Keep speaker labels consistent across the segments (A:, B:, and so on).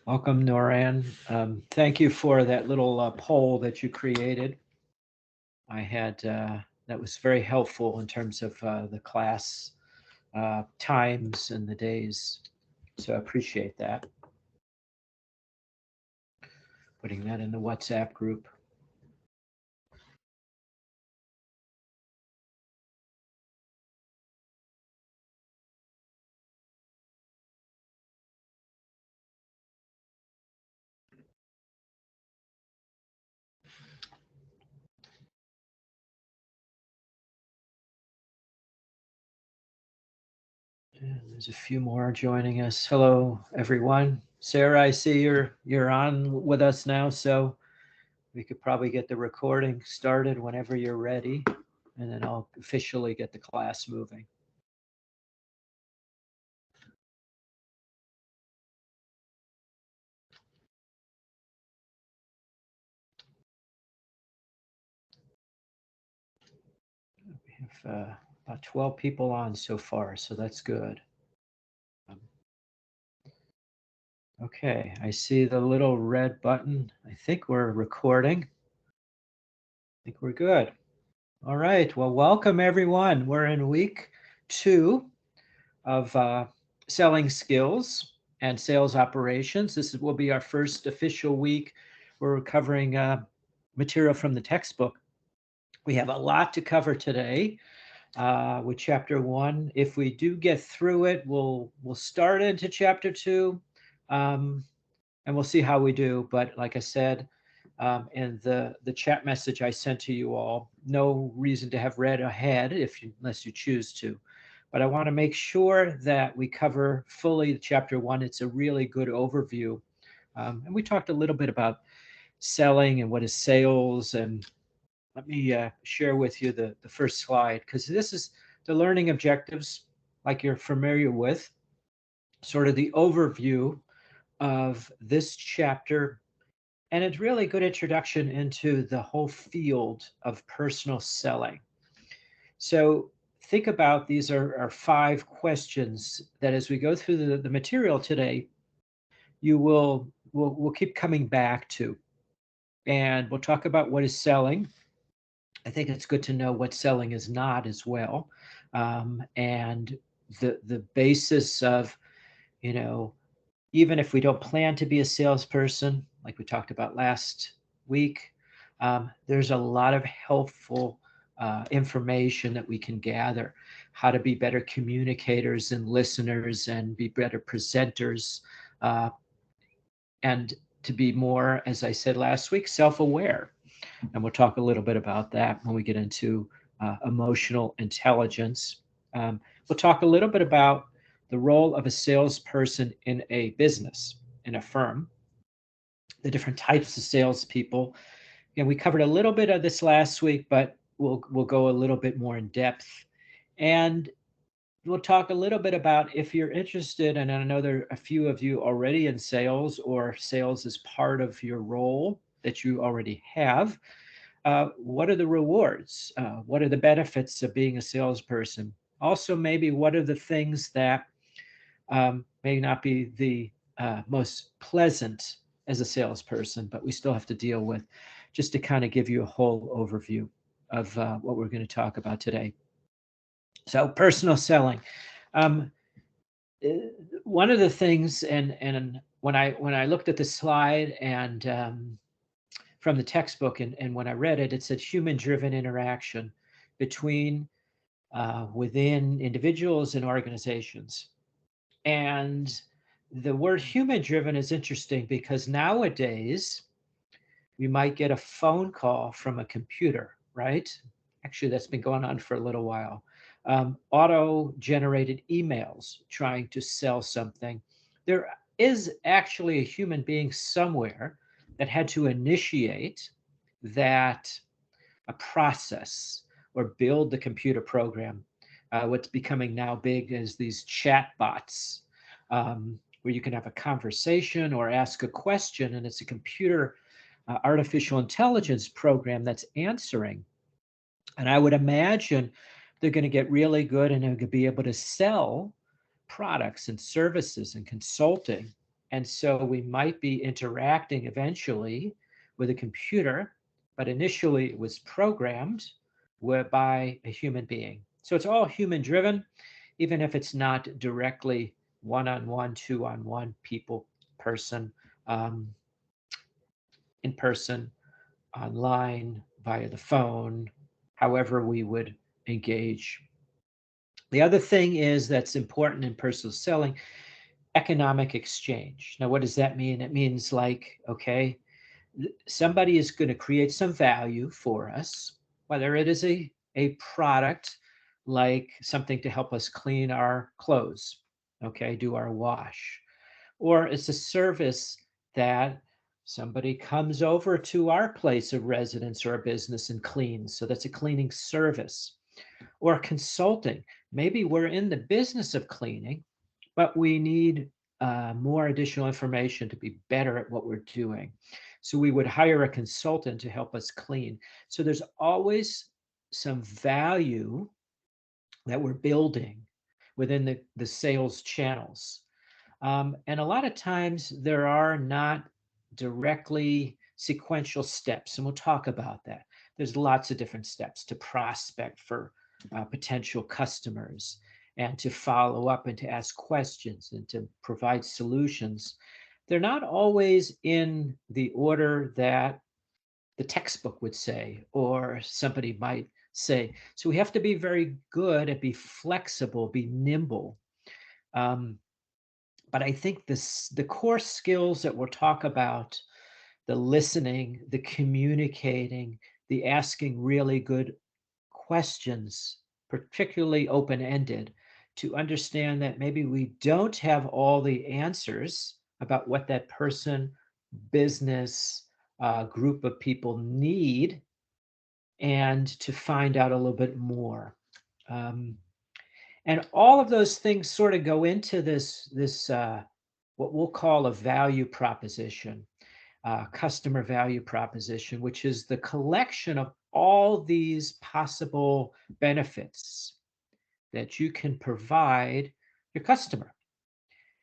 A: Welcome, Noran. Thank you for that little poll that you created. I had that was very helpful in terms of the class times and the days. So I appreciate that. Putting that in the WhatsApp group. And there's a few more joining us. Hello, everyone. Sarah, I see you're on with us now, so we could probably get the recording started whenever you're ready, and then I'll officially get the class moving. We have about 12 people on so far, so that's good. Okay, I see the little red button. I think we're recording. I think we're good. All right, well, welcome everyone. We're in week 2 of selling skills and sales operations. Will be our first official week. We're covering material from the textbook. We have a lot to cover today with chapter 1. If we do get through it, we'll start into chapter 2, and we'll see how we do. But like I said, in the chat message I sent to you all, no reason to have read ahead unless you choose to. But I want to make sure that we cover fully chapter 1. It's a really good overview. And we talked a little bit about selling and what is sales. And let me share with you the first slide, because this is the learning objectives, like you're familiar with, sort of the overview of this chapter. And it's really a good introduction into the whole field of personal selling. So think about these are 5 questions that as we go through the material today, you we'll keep coming back to. And we'll talk about what is selling. I think it's good to know what selling is not as well. And the basis of, even if we don't plan to be a salesperson, like we talked about last week, there's a lot of helpful information that we can gather, how to be better communicators and listeners and be better presenters, and to be more, as I said last week, self-aware. And we'll talk a little bit about that when we get into emotional intelligence. We'll talk a little bit about the role of a salesperson in a business, in a firm, the different types of salespeople. And we covered a little bit of this last week, but we'll go a little bit more in depth. And we'll talk a little bit about, if you're interested, and I know there are a few of you already in sales, or sales is part of your role that you already have. What are the rewards? What are the benefits of being a salesperson? Also, maybe what are the things that may not be the most pleasant as a salesperson, but we still have to deal with, just to kind of give you a whole overview of what we're going to talk about today. So personal selling. Um, One of the things, and when I looked at the slide and from the textbook, and when I read it, it said human-driven interaction between within individuals and organizations. And the word human-driven is interesting because nowadays we might get a phone call from a computer, right? Actually, that's been going on for a little while. Auto-generated emails trying to sell something. There is actually a human being somewhere that had to initiate that a process or build the computer program. What's becoming now big is these chat bots, where you can have a conversation or ask a question, and it's a computer artificial intelligence program that's answering. And I would imagine they're going to get really good and they're going to be able to sell products and services and consulting And so we might be interacting eventually with a computer, but initially it was programmed by a human being. So it's all human driven, even if it's not directly one-on-one, two-on-one, people, person, um, in person, online, via the phone, however we would engage. The other thing is that's important in personal selling, economic exchange. Now, what does that mean? It means like, okay, somebody is going to create some value for us, whether it is a product like something to help us clean our clothes, okay, do our wash, or it's a service that somebody comes over to our place of residence or a business and cleans. So that's a cleaning service. Or consulting. Maybe we're in the business of cleaning, but we need more additional information to be better at what we're doing. So we would hire a consultant to help us clean. So there's always some value that we're building within the sales channels. And a lot of times there are not directly sequential steps, and we'll talk about that. There's lots of different steps to prospect for potential customers and to follow up and to ask questions and to provide solutions. They're not always in the order that the textbook would say or somebody might say. So we have to be very good at be flexible, be nimble. Um, but I think the core skills that we'll talk about, the listening, the communicating, the asking really good questions, particularly open-ended, to understand that maybe we don't have all the answers about what that person, business, group of people need, and to find out a little bit more. Um, and all of those things sort of go into this what we'll call a value proposition, customer value proposition, which is the collection of all these possible benefits that you can provide your customer.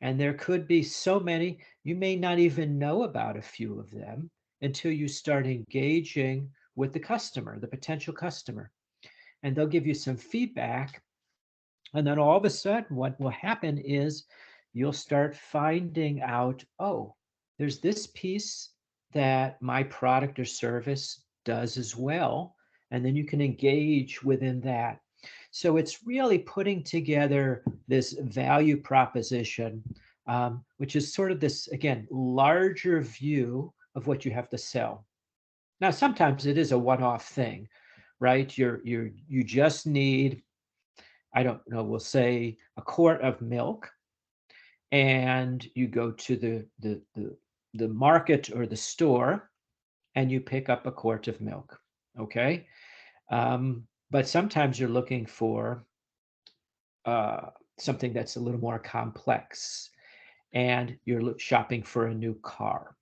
A: And there could be so many, you may not even know about a few of them until you start engaging with the customer, the potential customer. And they'll give you some feedback. And then all of a sudden, what will happen is you'll start finding out, oh, there's this piece that my product or service does as well. And then you can engage within that. So it's really putting together this value proposition, which is sort of this, again, larger view of what you have to sell. Now, sometimes it is a one-off thing, right? You just need, I don't know, we'll say a quart of milk, and you go to the market or the store and you pick up a quart of milk. Okay. But sometimes you're looking for uh, something that's a little more complex, and you're shopping for a new car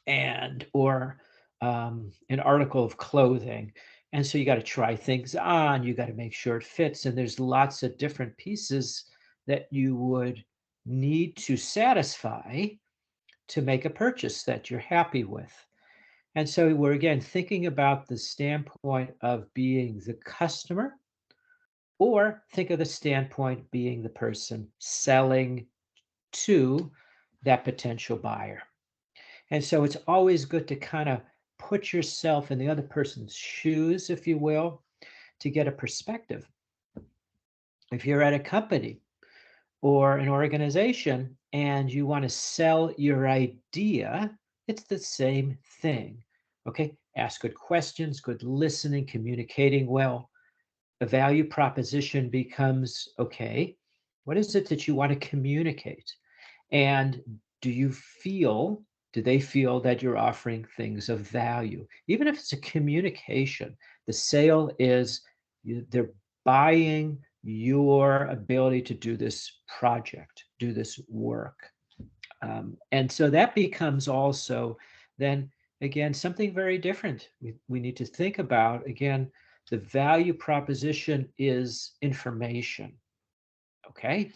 A: and or an article of clothing. And so you got to try things on, you got to make sure it fits. And there's lots of different pieces that you would need to satisfy to make a purchase that you're happy with. And so we're again thinking about the standpoint of being the customer, or think of the standpoint being the person selling to that potential buyer. And so it's always good to kind of put yourself in the other person's shoes, if you will, to get a perspective. If you're at a company or an organization and you want to sell your idea, it's the same thing. Okay. Ask good questions, good listening, communicating well. The value proposition becomes, okay, what is it that you want to communicate? And do they feel that you're offering things of value? Even if it's a communication, the sale is they're buying your ability to do this project, do this work. And so that becomes also then, again, something very different. We need to think about, again, the value proposition is information, okay?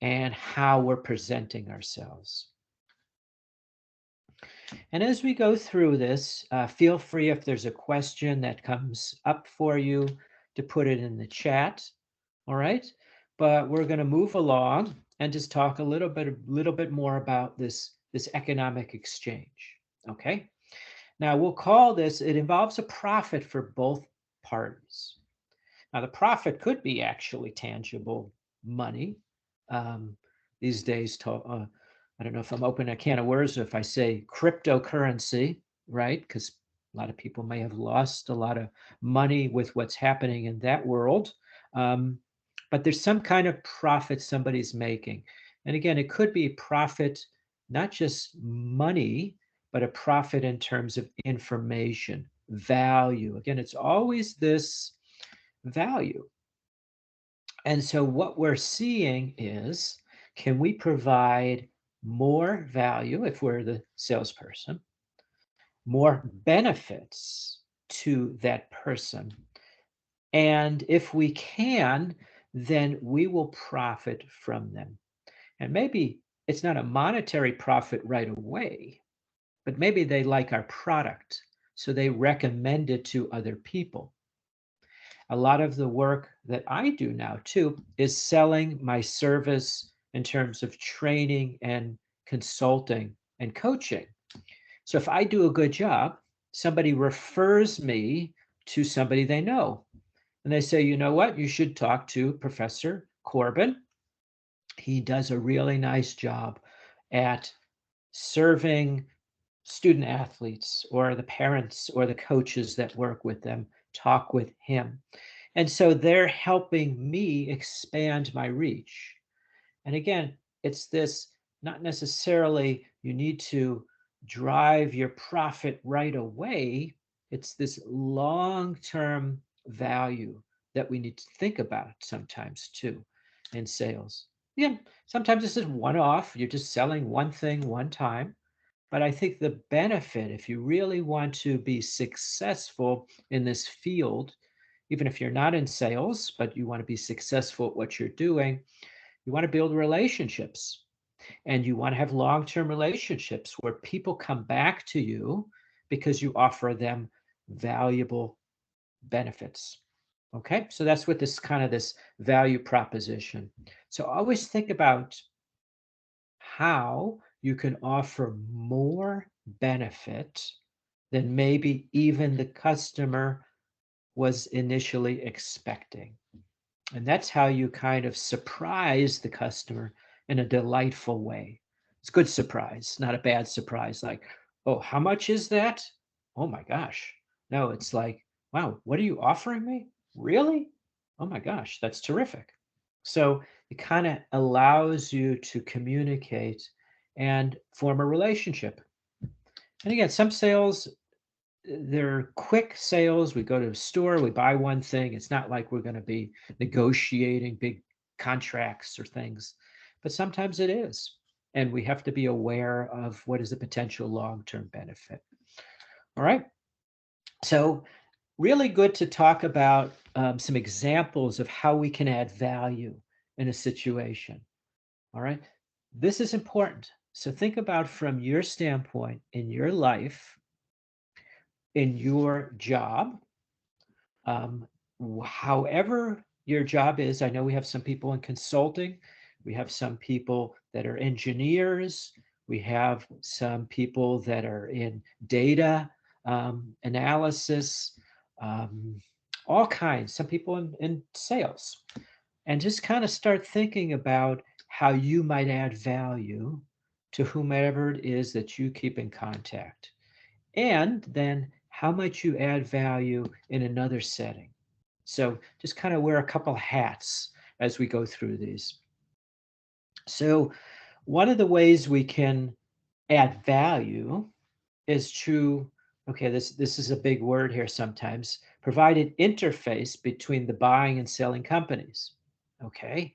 A: And how we're presenting ourselves. And as we go through this, feel free if there's a question that comes up for you to put it in the chat. All right. But we're going to move along and just talk a little bit more about this economic exchange. Okay. Now we'll call this, it involves a profit for both parties. Now the profit could be actually tangible money. Um, these days, I don't know if I'm opening a can of worms if I say cryptocurrency, right? Because a lot of people may have lost a lot of money with what's happening in that world. Um, but there's some kind of profit somebody's making. And again, it could be profit, not just money, but a profit in terms of information, value. Again, it's always this value. And so what we're seeing is, can we provide more value if we're the salesperson, more benefits to that person? And if we can, then we will profit from them. And maybe it's not a monetary profit right away, but maybe they like our product, so they recommend it to other people. A lot of the work that I do now too is selling my service in terms of training and consulting and coaching. So if I do a good job, somebody refers me to somebody they know. And they say, you know what, you should talk to Professor Corbin. He does a really nice job at serving student athletes or the parents or the coaches that work with them. Talk with him. And so they're helping me expand my reach. And again, it's this, not necessarily you need to drive your profit right away. It's this long-term value that we need to think about sometimes too in sales. Yeah, sometimes this is one-off. You're just selling one thing one time. But I think the benefit, if you really want to be successful in this field, even if you're not in sales, but you want to be successful at what you're doing, you want to build relationships, and you want to have long-term relationships where people come back to you because you offer them valuable benefits. Okay, so that's what this kind of this value proposition. So always think about how you can offer more benefit than maybe even the customer was initially expecting. And that's how you kind of surprise the customer in a delightful way. It's good surprise, not a bad surprise, like, oh, how much is that? Oh my gosh. No, it's like, wow, what are you offering me? Really? Oh my gosh, that's terrific. So it kind of allows you to communicate and form a relationship. And again, some sales, they're quick sales. We go to a store, we buy one thing. It's not like we're going to be negotiating big contracts or things, but sometimes it is. And we have to be aware of what is the potential long-term benefit. All right. So really good to talk about some examples of how we can add value in a situation. All right. This is important. So think about from your standpoint in your life, in your job, um, however your job is. I know we have some people in consulting, we have some people that are engineers, we have some people that are in data analysis, um, all kinds, some people in sales. And just kind of start thinking about how you might add value to whomever it is that you keep in contact. And then how much you add value in another setting. So just kind of wear a couple hats as we go through these. So one of the ways we can add value is to, okay, this is a big word here sometimes, provide an interface between the buying and selling companies. Okay.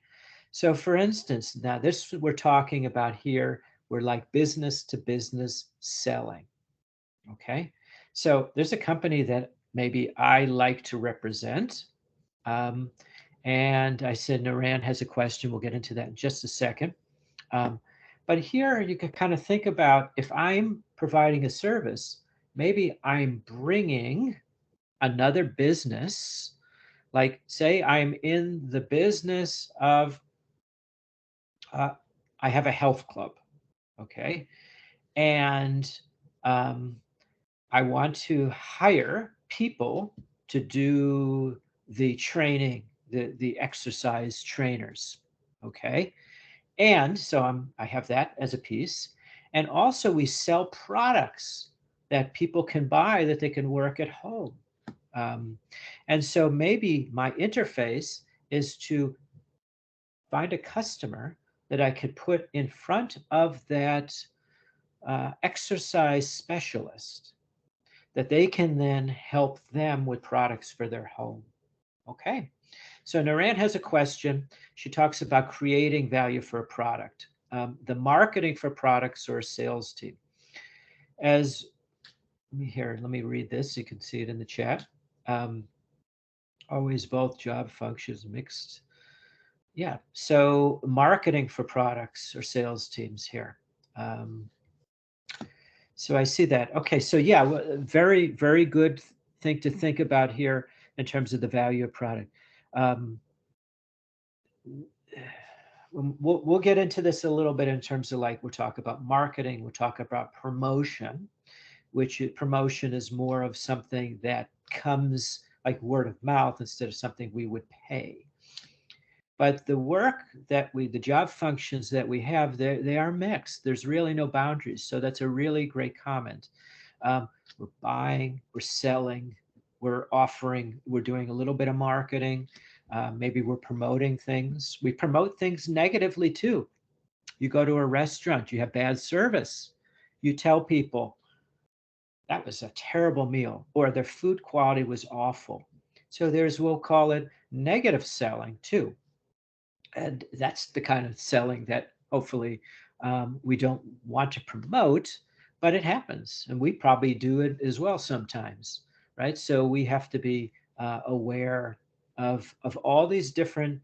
A: So for instance, now this we're talking about here, we're like business to business selling. Okay. So there's a company that maybe I like to represent. Um, and I said, Naran has a question. We'll get into that in just a second. Um, but here you can kind of think about if I'm providing a service, maybe I'm bringing another business. Like, say I'm in the business of, I have a health club, okay? And um, I want to hire people to do the training, the exercise trainers, okay? And so I have that as a piece. And also we sell products that people can buy that they can work at home. Um, and so maybe my interface is to find a customer that I could put in front of that exercise specialist, that they can then help them with products for their home. Okay. So Naran has a question. She talks about creating value for a product, the marketing for products or a sales team. As let me read this. You can see it in the chat. Always both job functions mixed. Yeah. So marketing for products or sales teams here. So I see that. Okay. So yeah, very, very good thing to think about here in terms of the value of product. We'll get into this a little bit in terms of, like, we'll talk about marketing, we'll talk about promotion, which promotion is more of something that comes like word of mouth instead of something we would pay. But the work that the job functions that we have, they are mixed. There's really no boundaries. So that's a really great comment. We're buying, we're selling, we're offering, we're doing a little bit of marketing. Maybe we're promoting things. We promote things negatively too. You go to a restaurant, you have bad service. You tell people, that was a terrible meal, or their food quality was awful. So we'll call it negative selling too. And that's the kind of selling that hopefully we don't want to promote, but it happens. And we probably do it as well sometimes, right? So we have to be aware of all these different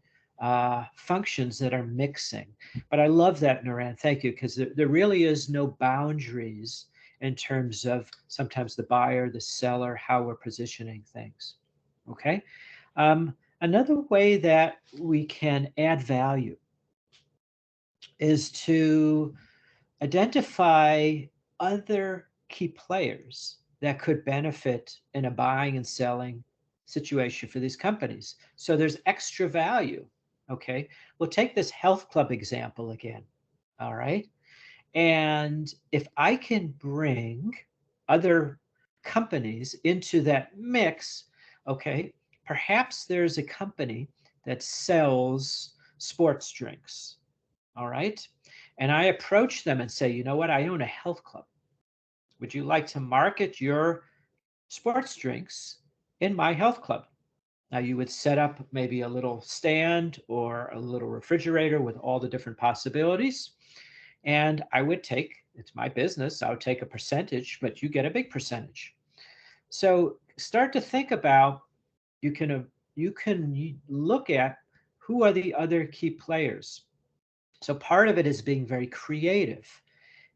A: functions that are mixing. But I love that, Naran. Thank you, because there really is no boundaries in terms of sometimes the buyer, the seller, how we're positioning things. Okay. Another way that we can add value is to identify other key players that could benefit in a buying and selling situation for these companies. So there's extra value. Okay. We'll take this health club example again. All right. And if I can bring other companies into that mix, okay, perhaps there's a company that sells sports drinks, all right? And I approach them and say, you know what, I own a health club. Would you like to market your sports drinks in my health club? Now you would set up maybe a little stand or a little refrigerator with all the different possibilities. And I would take, it's my business, I would take a percentage, but you get a big percentage. So start to think about, you can look at who are the other key players. So part of it is being very creative.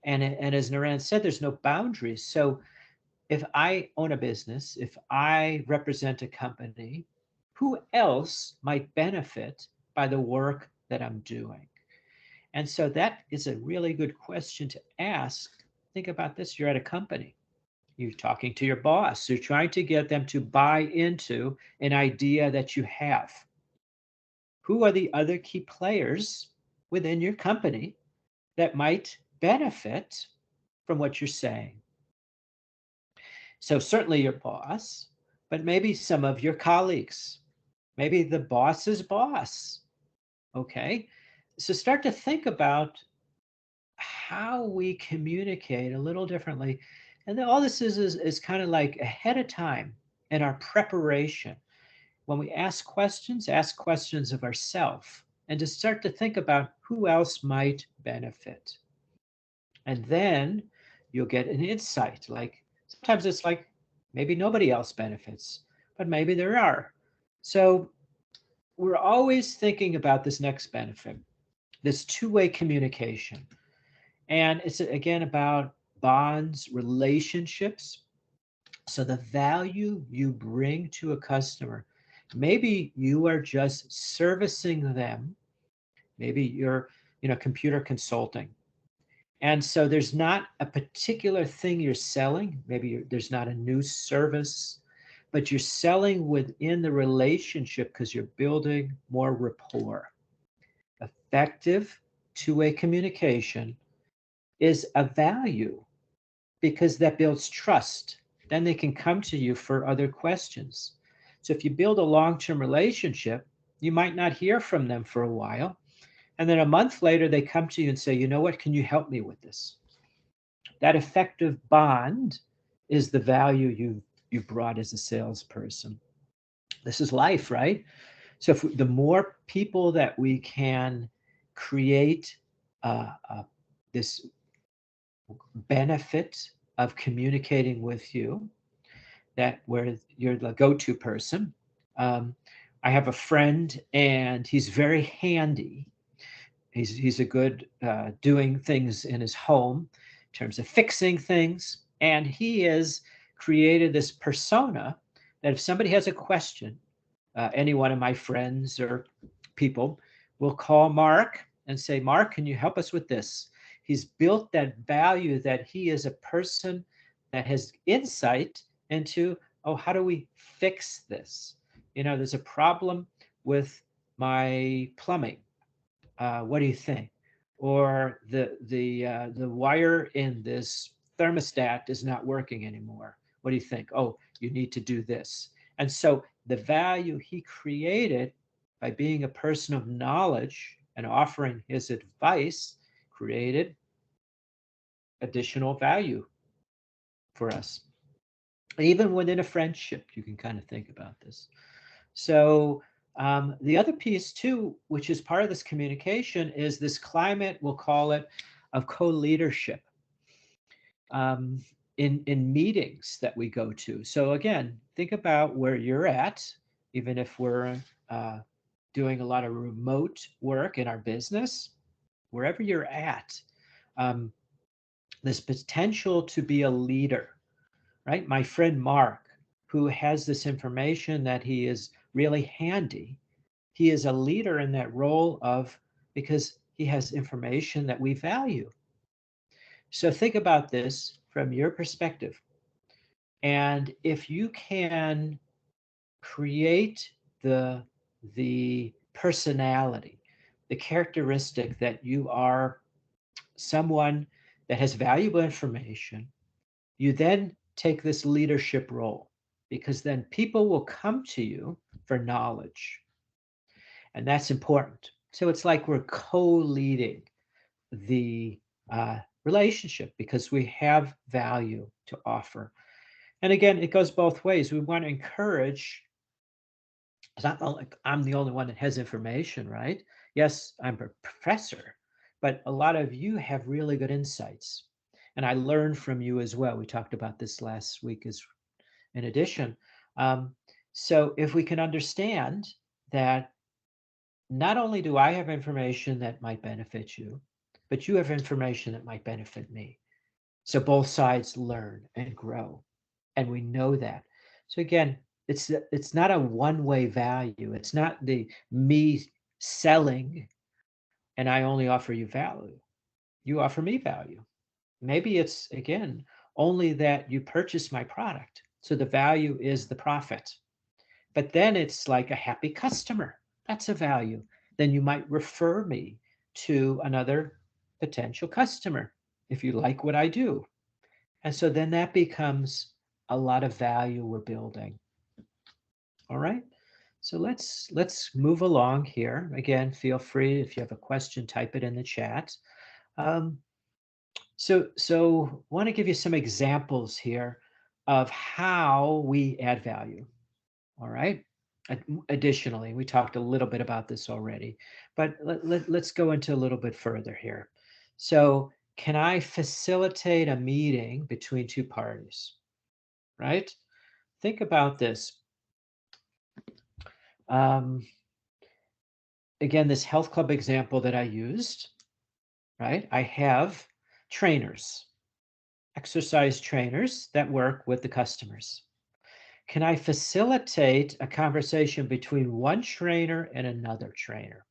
A: And as Naran said, there's no boundaries. So if I own a business, if I represent a company, who else might benefit by the work that I'm doing? And so that is a really good question to ask. Think about this. You're at a company. You're talking to your boss. You're trying to get them to buy into an idea that you have. Who are the other key players within your company that might benefit from what you're saying? So certainly your boss, but maybe some of your colleagues, maybe the boss's boss. Okay. So start to think about how we communicate a little differently. And then all this is kind of like ahead of time in our preparation. When we ask questions of ourselves, and to start to think about who else might benefit. And then you'll get an insight. Like sometimes it's like maybe nobody else benefits, but maybe there are. So we're always thinking about this next benefit, this two-way communication. And it's again about bonds, relationships. So the value you bring to a customer, maybe you are just servicing them. Maybe you're, computer consulting. And so there's not a particular thing you're selling. Maybe there's not a new service, but you're selling within the relationship because you're building more rapport. Effective two-way communication is a value because that builds trust. Then they can come to you for other questions. So if you build a long-term relationship, you might not hear from them for a while. And then a month later, they come to you and say, you know what, can you help me with this? That effective bond is the value you brought as a salesperson. This is life, right? So if the more people that we can create this benefit of communicating with you, that where you're the go-to person. I have a friend, and he's very handy. He's a good doing things in his home in terms of fixing things, and he has created this persona that if somebody has a question, any one of my friends or people will call Mark and say, Mark, can you help us with this? He's built that value that he is a person that has insight into, oh, how do we fix this? There's a problem with my plumbing. What do you think? Or the wire in this thermostat is not working anymore. What do you think? Oh, you need to do this. And so the value he created by being a person of knowledge and offering his advice created additional value for us. Even within a friendship, you can kind of think about this. So the other piece too, which is part of this communication, is this climate, we'll call it, of co-leadership in meetings that we go to. So again, think about where you're at, even if we're doing a lot of remote work in our business, wherever you're at, this potential to be a leader, right? My friend Mark, who has this information that he is really handy, he is a leader in that role because he has information that we value. So think about this from your perspective. And if you can create the personality, the characteristic that you are someone that has valuable information, you then take this leadership role because then people will come to you for knowledge. And that's important. So it's like we're co-leading the relationship because we have value to offer. And again, it goes both ways. We want to encourage, it's not like I'm the only one that has information, right? Yes, I'm a professor, but a lot of you have really good insights. And I learned from you as well. We talked about this last week as in addition. So if we can understand that not only do I have information that might benefit you, but you have information that might benefit me. So both sides learn and grow, and we know that. So again, it's not a one-way value. It's not the me selling and I only offer you value. You offer me value. Maybe it's again only that you purchase my product. So the value is the profit. But then it's like a happy customer. That's a value. Then you might refer me to another potential customer if you like what I do. And so then that becomes a lot of value we're building. All right. So let's move along here. Again, feel free if you have a question, type it in the chat. So want to give you some examples here of how we add value. All right. Additionally, we talked a little bit about this already, but let's go into a little bit further here. So can I facilitate a meeting between two parties, right? Think about this. Again, this health club example that I used, right? I have trainers. exercise trainers that work with the customers? Can I facilitate a conversation between one trainer and another trainer?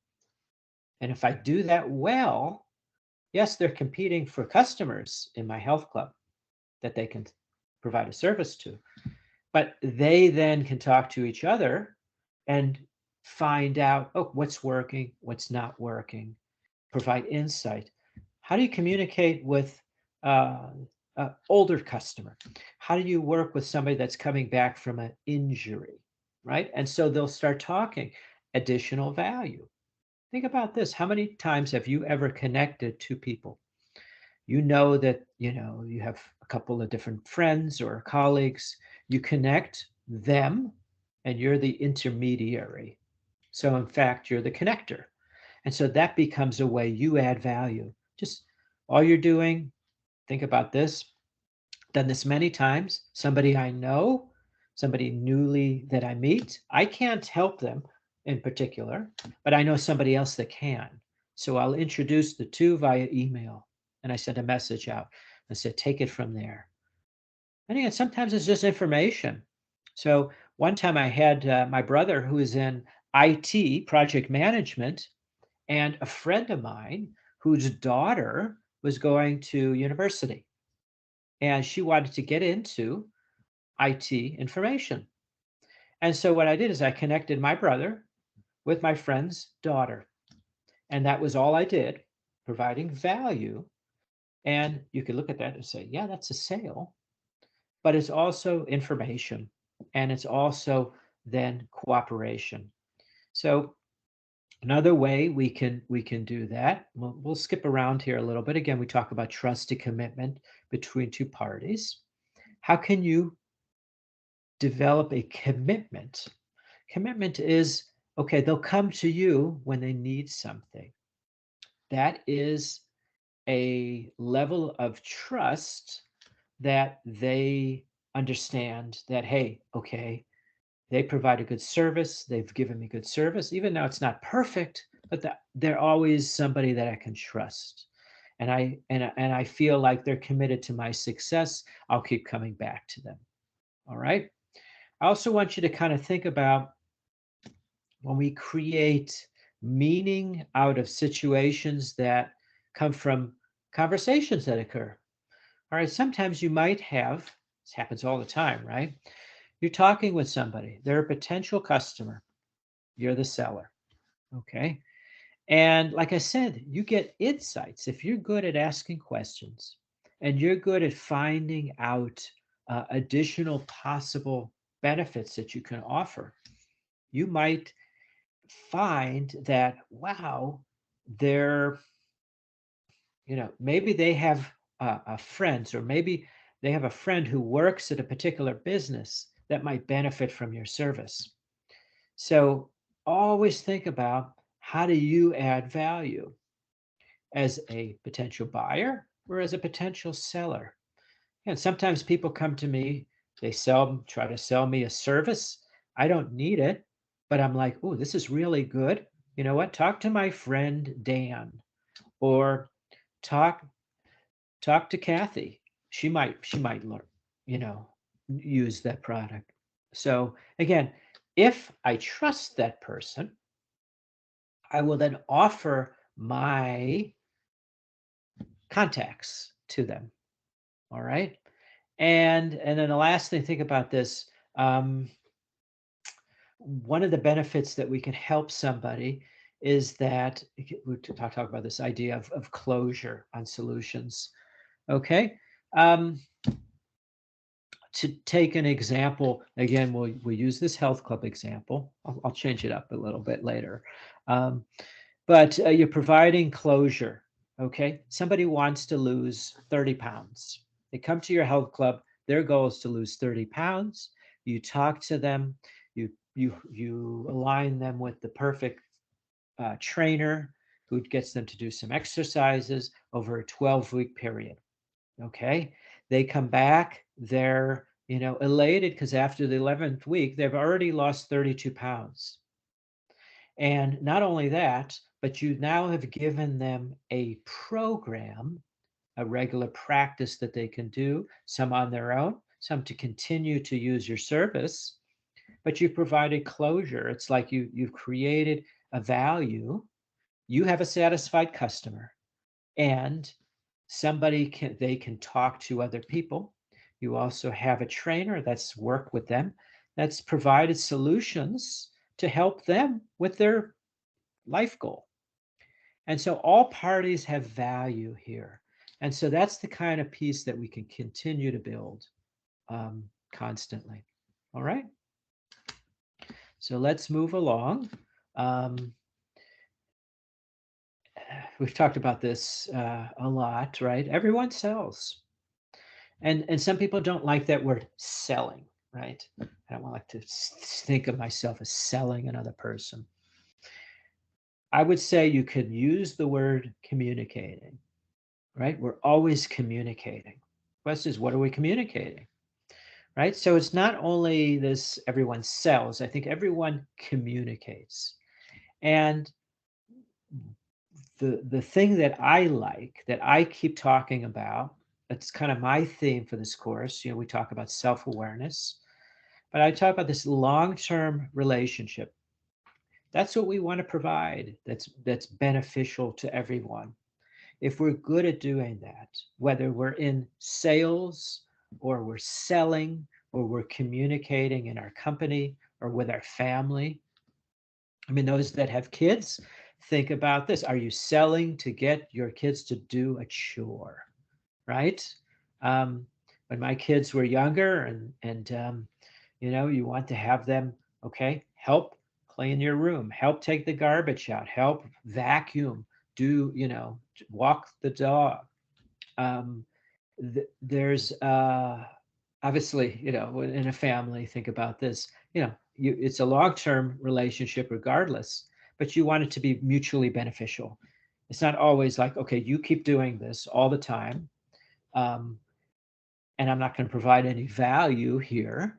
A: And if I do that well, yes, they're competing for customers in my health club that they can provide a service to, but they then can talk to each other and find out, oh, what's working, what's not working, provide insight. How do you communicate with uh, an older customer? How do you work with somebody that's coming back from an injury, right? And so they'll start talking additional value. Think about this. How many times have you ever connected to people? You know that, you have a couple of different friends or colleagues. You connect them and you're the intermediary. So in fact, you're the connector. And so that becomes a way you add value. Just all you're doing, think about this, done this many times. Somebody I know, somebody newly that I meet, I can't help them in particular, but I know somebody else that can. So I'll introduce the two via email and I send a message out and say, take it from there. And again, sometimes it's just information. So one time I had my brother who is in IT project management and a friend of mine whose daughter was going to university and she wanted to get into IT information. And so what I did is I connected my brother with my friend's daughter. And that was all I did, providing value. And you could look at that and say, yeah, that's a sale, but it's also information and it's also then cooperation. So another way we can do that, we'll skip around here a little bit. Again, we talk about trust and commitment between two parties. How can you develop a commitment? Commitment is, okay, they'll come to you when they need something. That is a level of trust that they understand that, hey, okay, they provide a good service. They've given me good service, even though it's not perfect, but they're always somebody that I can trust. And I feel like they're committed to my success. I'll keep coming back to them. All right. I also want you to kind of think about when we create meaning out of situations that come from conversations that occur. All right. Sometimes you might have, this happens all the time, right? You're talking with somebody, they're a potential customer, you're the seller. Okay. And like I said, you get insights if you're good at asking questions and you're good at finding out additional possible benefits that you can offer. You might find that, wow, they're, maybe they have friends, or maybe they have a friend who works at a particular business that might benefit from your service. So always think about, how do you add value as a potential buyer or as a potential seller? And sometimes people come to me, try to sell me a service. I don't need it, but I'm like, oh, this is really good. You know what? Talk to my friend Dan, or talk talk to Kathy. She might learn, you know, use that product. So again, if I trust that person, I will then offer my contacts to them. All right. And then the last thing, think about this. One of the benefits that we can help somebody is that we talk about this idea of closure on solutions. Okay. Um, to take an example, again, we'll use this health club example. I'll change it up a little bit later. Um, but you're providing closure. Okay. Somebody wants to lose 30 pounds. They come to your health club. Their goal is to lose 30 pounds. You talk to them. You align them with the perfect trainer who gets them to do some exercises over a 12-week period. Okay. They come back. They're, elated because after the 11th week, they've already lost 32 pounds. And not only that, but you now have given them a program, a regular practice that they can do, some on their own, some to continue to use your service, but you've provided closure. It's like you've created a value. You have a satisfied customer, and they can talk to other people. You also have a trainer that's worked with them, that's provided solutions to help them with their life goal. And so all parties have value here. And so that's the kind of piece that we can continue to build constantly. All right. So let's move along. Um, we've talked about this a lot, right? Everyone sells. And some people don't like that word selling, right? I don't like to think of myself as selling another person. I would say you could use the word communicating, right? We're always communicating. The question is, what are we communicating? Right? So it's not only this everyone sells, I think everyone communicates. And the thing that I like, that I keep talking about, that's kind of my theme for this course, we talk about self-awareness, but I talk about this long-term relationship. That's what we want to provide, that's beneficial to everyone. If we're good at doing that, whether we're in sales or we're selling or we're communicating in our company or with our family. I mean, those that have kids, think about this. Are you selling to get your kids to do a chore, right? When my kids were younger and you want to have them, okay, help clean your room, help take the garbage out, help vacuum, do, walk the dog. There's obviously, in a family, think about this, it's a long-term relationship regardless, but you want it to be mutually beneficial. It's not always like, okay, you keep doing this all the time, and I'm not going to provide any value here.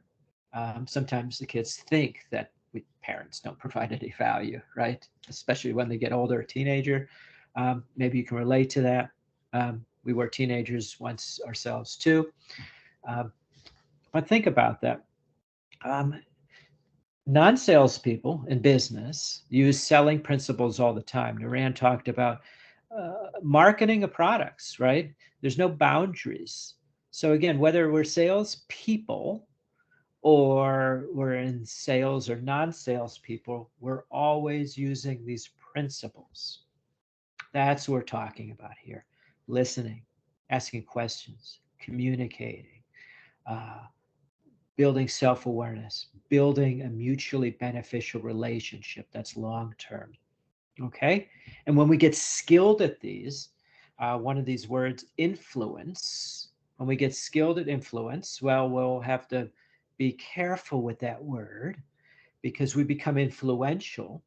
A: Sometimes the kids think that we parents don't provide any value, right? Especially when they get older, a teenager. Maybe you can relate to that. We were teenagers once ourselves too. But think about that. Um, Non-salespeople in business use selling principles all the time. Naran talked about marketing of products, right? There's no boundaries. So again, whether we're salespeople or we're in sales or non-sales people, we're always using these principles. That's what we're talking about here. Listening, asking questions, communicating, uh, building self-awareness, building a mutually beneficial relationship that's long-term. Okay? And when we get skilled at these, one of these words, influence, when we get skilled at influence, well, we'll have to be careful with that word because we become influential,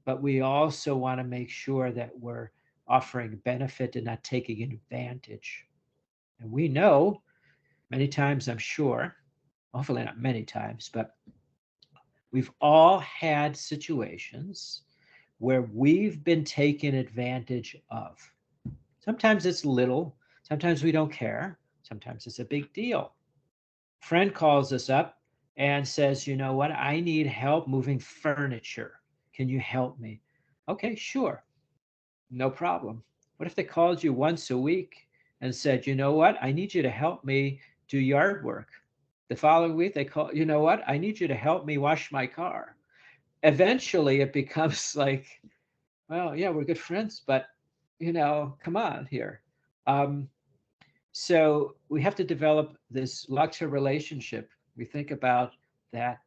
A: but we also want to make sure that we're offering benefit and not taking advantage. And we know many times, I'm sure, hopefully not many times, but we've all had situations where we've been taken advantage of. Sometimes it's little, sometimes we don't care, sometimes it's a big deal. Friend calls us up and says, you know what, I need help moving furniture. Can you help me? Okay, sure, no problem. What if they called you once a week and said, you know what, I need you to help me do yard work? The following week, they call, you know what, I need you to help me wash my car. Eventually, it becomes like, well, yeah, we're good friends, but come on here. Um, so we have to develop this luxury relationship. We think about that.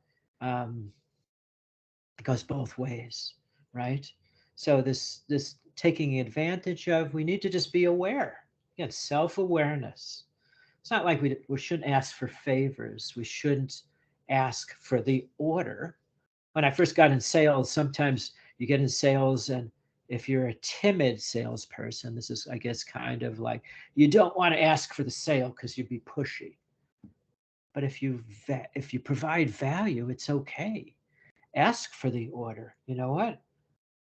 A: It goes both ways, right? So this taking advantage of, we need to just be aware. Again, self-awareness. It's not like we shouldn't ask for favors. We shouldn't ask for the order. When I first got in sales, sometimes you get in sales and if you're a timid salesperson, this is, I guess, kind of like you don't want to ask for the sale because you'd be pushy. But if you provide value, it's okay. Ask for the order. You know what?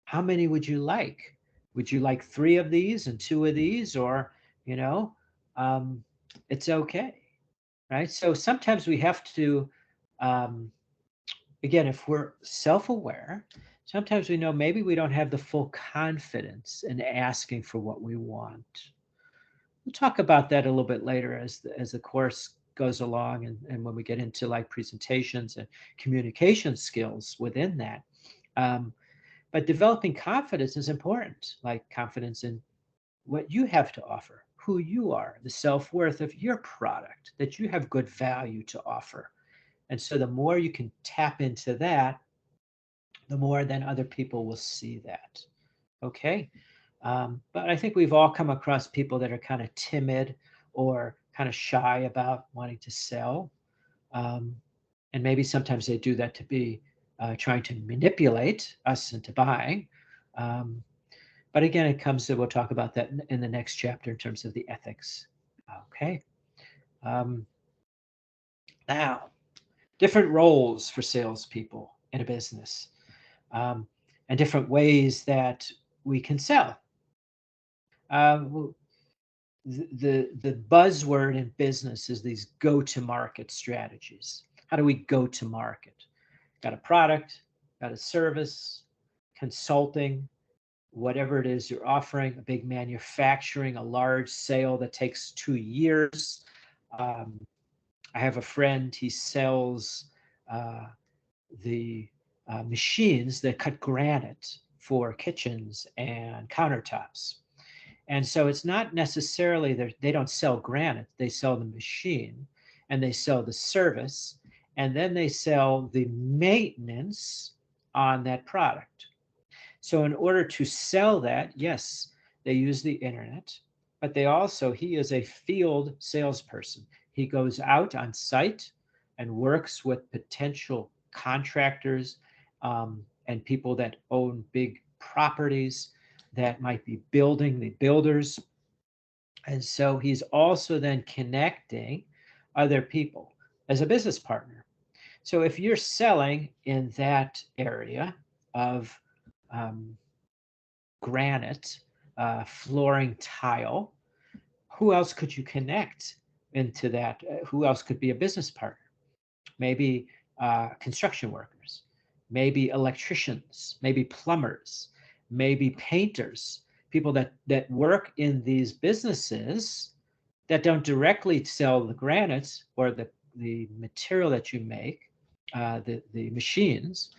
A: How many would you like? Would you like 3 of these and 2 of these? Or you know, um, it's okay, right? So sometimes we have to, um, again, if we're self-aware, sometimes we know maybe we don't have the full confidence in asking for what we want. We'll talk about that a little bit later as the course goes along, and when we get into like presentations and communication skills within that. Um, but developing confidence is important, like confidence in what you have to offer, who you are, the self-worth of your product, that you have good value to offer. And so the more you can tap into that, the more then other people will see that. Okay. But I think we've all come across people that are kind of timid or kind of shy about wanting to sell. Um, and maybe sometimes they do that to be trying to manipulate us into buying. Um, but again, it comes to, we'll talk about that in the next chapter in terms of the ethics. Okay. Um, Now, different roles for salespeople in a business, um, and different ways that we can sell. Well, the buzzword in business is these go-to-market strategies. How do we go to market? Got a product, got a service, consulting, whatever it is you're offering, a big manufacturing, a large sale that takes 2 years. Um, I have a friend, he sells uh, the machines that cut granite for kitchens and countertops. And so it's not necessarily they don't sell granite, they sell the machine and they sell the service and then they sell the maintenance on that product. So in order to sell that, yes, they use the internet, but he is a field salesperson. He goes out on site and works with potential contractors and people that own big properties that might be building, the builders. And so he's also then connecting other people as a business partner. So if you're selling in that area of um, granite, flooring tile, who else could you connect into that? Who else could be a business partner? Maybe construction workers, maybe electricians, maybe plumbers, maybe painters, people that work in these businesses that don't directly sell the granite or the material that you make, the machines.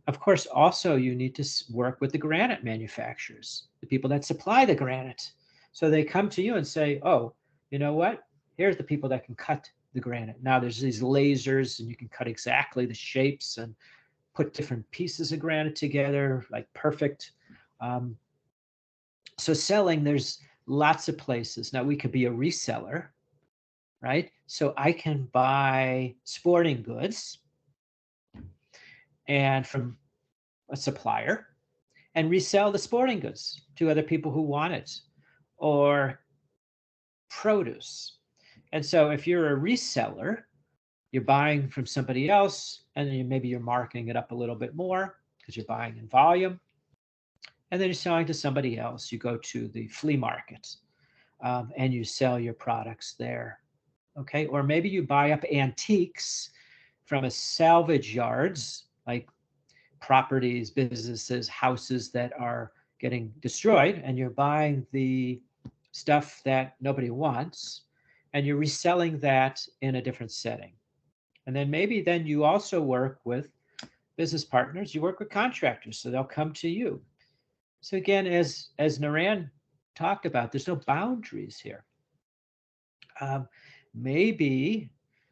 A: Of course, also you need to work with the granite manufacturers, the people that supply the granite. So they come to you and say, oh, you know what? Here's the people that can cut the granite. Now there's these lasers and you can cut exactly the shapes and put different pieces of granite together, like perfect. Um, so selling, there's lots of places. Now we could be a reseller, right? So I can buy sporting goods and from a supplier and resell the sporting goods to other people who want it, or produce. And so if you're a reseller, you're buying from somebody else and then maybe you're marking it up a little bit more because you're buying in volume. And then you're selling to somebody else. You go to the flea market and you sell your products there. Okay. Or maybe you buy up antiques from a salvage yards, like properties, businesses, houses that are getting destroyed, and you're buying the stuff that nobody wants, and you're reselling that in a different setting. And then maybe then you also work with business partners, you work with contractors, so they'll come to you. So again, as Naran talked about, there's no boundaries here. Um, Maybe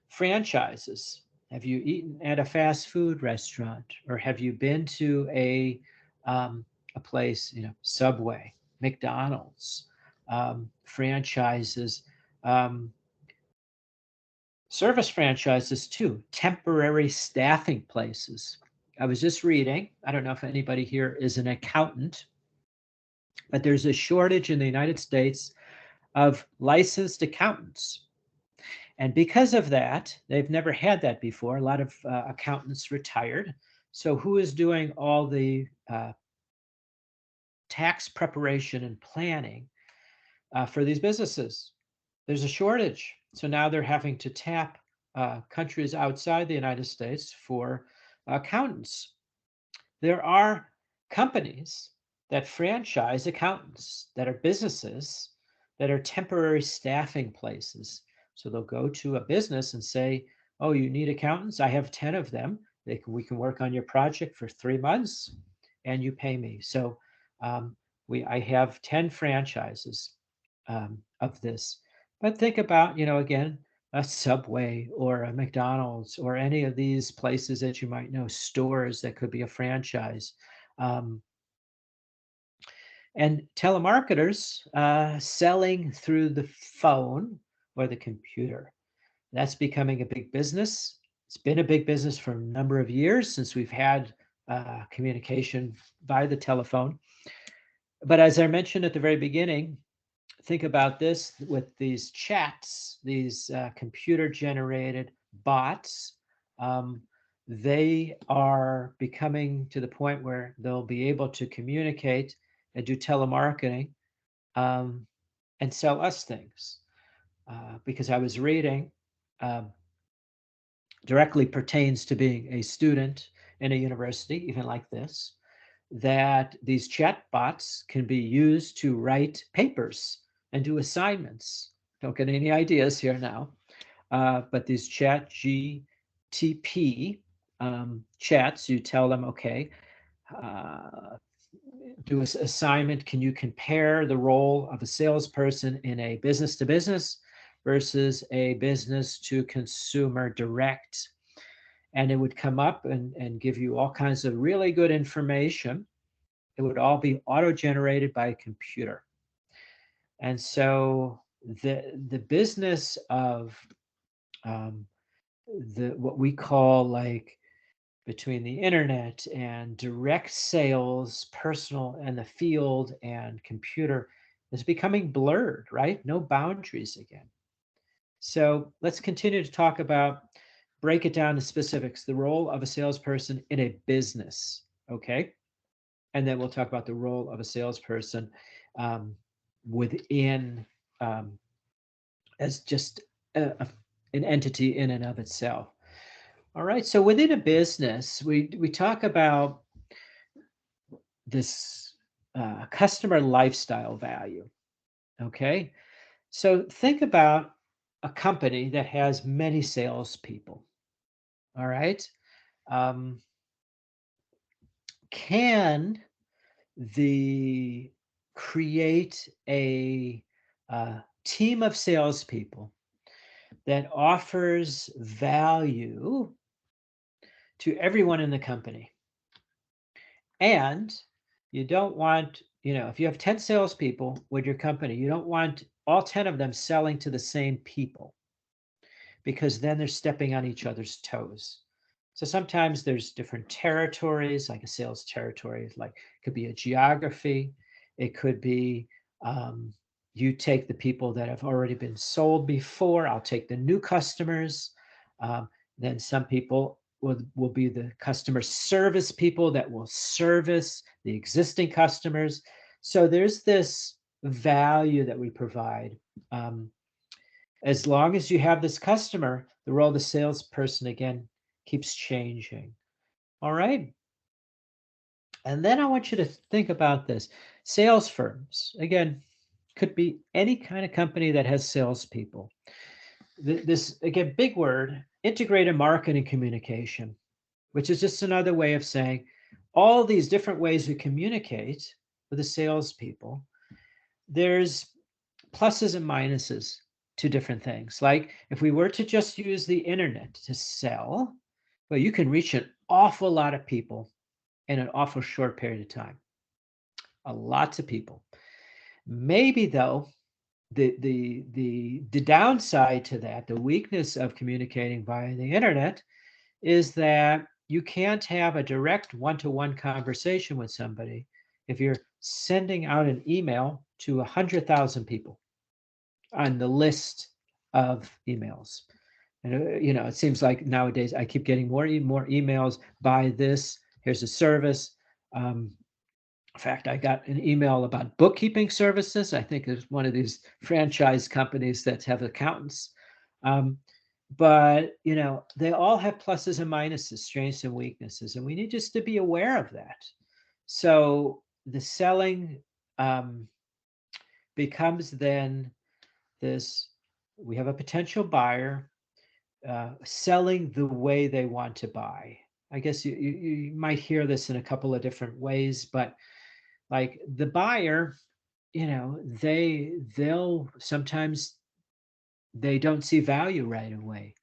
A: franchises. Have you eaten at a fast food restaurant, or have you been to a place, Subway, McDonald's, franchises, um, service franchises too, temporary staffing places. I was just reading. I don't know if anybody here is an accountant, but there's a shortage in the United States of licensed accountants. And because of that, they've never had that before. A lot of accountants retired. So who is doing all the tax preparation and planning for these businesses. There's a shortage. So now they're having to tap countries outside the United States for accountants. There are companies that franchise accountants that are businesses that are temporary staffing places. So they'll go to a business and say, oh, you need accountants? I have 10 of them. We can work on your project for 3 months and you pay me. So I have 10 franchises of this. But think about, again, a Subway or a McDonald's or any of these places that you might know, stores that could be a franchise. Um, and telemarketers selling through the phone or the computer. That's becoming a big business. It's been a big business for a number of years since we've had communication by the telephone. But as I mentioned at the very beginning, think about this with these chats, these computer generated bots. Um, they are becoming to the point where they'll be able to communicate and do telemarketing um, and sell us things. Because I was reading, um, directly pertains to being a student in a university, even like this, that these chatbots can be used to write papers and do assignments. Don't get any ideas here now, but these chat GTP chats, you tell them, okay, uh, do an assignment. Can you compare the role of a salesperson in a business to business versus a business to consumer direct? And it would come up and give you all kinds of really good information. It would all be auto-generated by a computer. And so the business of um, what we call like between the internet and direct sales, personal and the field and computer is becoming blurred, right? No boundaries again. So let's continue to talk about, break it down to specifics, the role of a salesperson in a business, okay? And then we'll talk about the role of a salesperson within as just an entity in and of itself. All right, so within a business, we talk about this customer lifestyle value, okay? So think about a company that has many salespeople, all right? Um, can the create a team of salespeople that offers value to everyone in the company? And you don't want, if you have 10 salespeople with your company, you don't want all 10 of them selling to the same people because then they're stepping on each other's toes. So sometimes there's different territories, like a sales territory, like it could be a geography. It could be you take the people that have already been sold before. I'll take the new customers. Then some people will be the customer service people that will service the existing customers. So there's this value that we provide. As long as you have this customer, the role of the salesperson, again, keeps changing. All right. And then I want you to think about this. Sales firms, again, could be any kind of company that has salespeople. This, again, big word, integrated marketing communication, which is just another way of saying all these different ways we communicate with the salespeople. There's pluses and minuses to different things. Like if we were to just use the internet to sell, well, you can reach an awful lot of people in an awful short period of time. A lots of people. Maybe though, the downside to that, the weakness of communicating via the internet, is that you can't have a direct one-to-one conversation with somebody if you're sending out an email to 100,000 people on the list of emails. And it seems like nowadays I keep getting more emails. Buy this. Here's a service. In fact, I got an email about bookkeeping services. I think it's one of these franchise companies that have accountants. Um, but they all have pluses and minuses, strengths and weaknesses, and we need just to be aware of that. So the selling becomes then this: we have a potential buyer selling the way they want to buy. I guess you might hear this in a couple of different ways, but like the buyer, they'll sometimes they don't see value right away.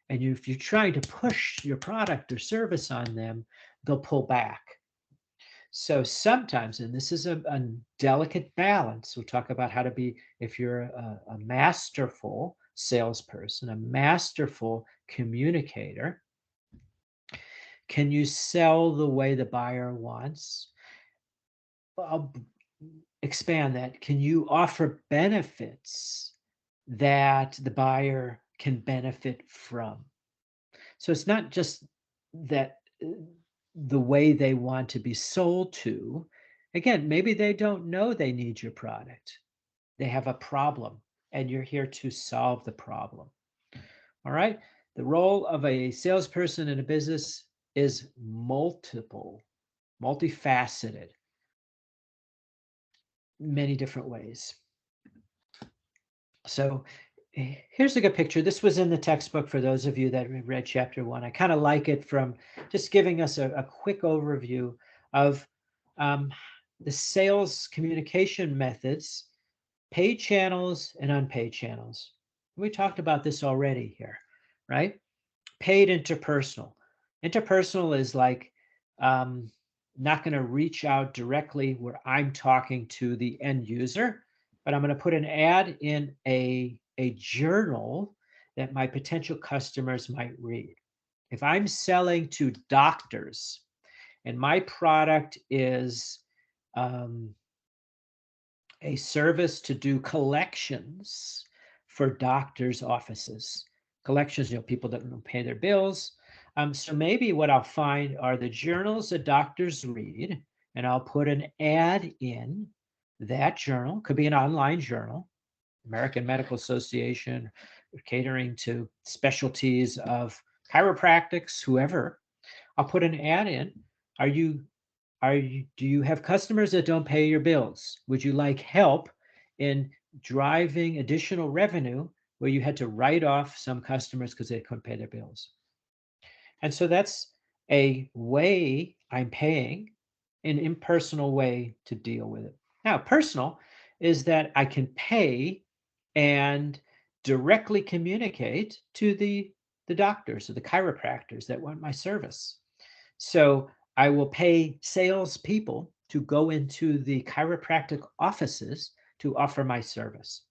A: And if you're trying to push your product or service on them, they'll pull back. So sometimes, and this is a delicate balance, we'll talk about how to be, if you're a masterful salesperson, a masterful communicator, can you sell the way the buyer wants? I'll expand that. Can you offer benefits that the buyer can benefit from? So it's not just that the way they want to be sold to. Again, maybe they don't know they need your product. They have a problem, and you're here to solve the problem. All right. The role of a salesperson in a business is multifaceted, many different ways. So here's a good picture. This was in the textbook for those of you that read chapter 1. I kind of like it from just giving us a quick overview of the sales communication methods, paid channels and unpaid channels. We talked about this already here, right? Paid interpersonal. Interpersonal is like not going to reach out directly where I'm talking to the end user, but I'm going to put an ad in a journal that my potential customers might read. If I'm selling to doctors and my product is a service to do collections for doctors' offices, collections, people that don't pay their bills. So maybe what I'll find are the journals that doctors read, and I'll put an ad in that journal. Could be an online journal, American Medical Association, catering to specialties of chiropractics, whoever. I'll put an ad in. Do you have customers that don't pay your bills? Would you like help in driving additional revenue where you had to write off some customers because they couldn't pay their bills? And so that's a way I'm paying, an impersonal way to deal with it. Now, personal is that I can pay and directly communicate to the doctors or the chiropractors that want my service. So I will pay salespeople to go into the chiropractic offices to offer my service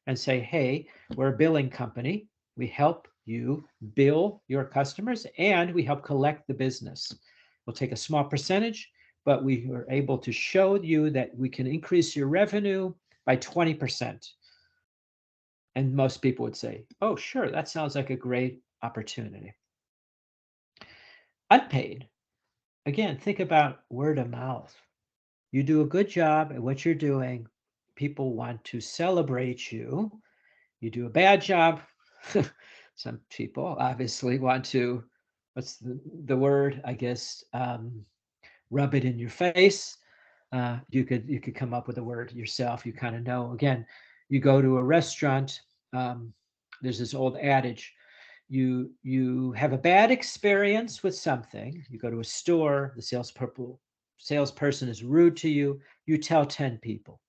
A: and say, hey, we're a billing company. We help you bill your customers and we help collect the business. We'll take a small percentage, but we are able to show you that we can increase your revenue by 20%. And most people would say, oh, sure, that sounds like a great opportunity. Unpaid. Again, think about word of mouth. You do a good job at what you're doing. People want to celebrate you. You do a bad job. Some people obviously want to, what's the word? I guess rub it in your face. You could come up with a word yourself. You kind of know. Again, you go to a restaurant. There's this old adage: you have a bad experience with something. You go to a store. The salesperson is rude to you. You tell 10 people.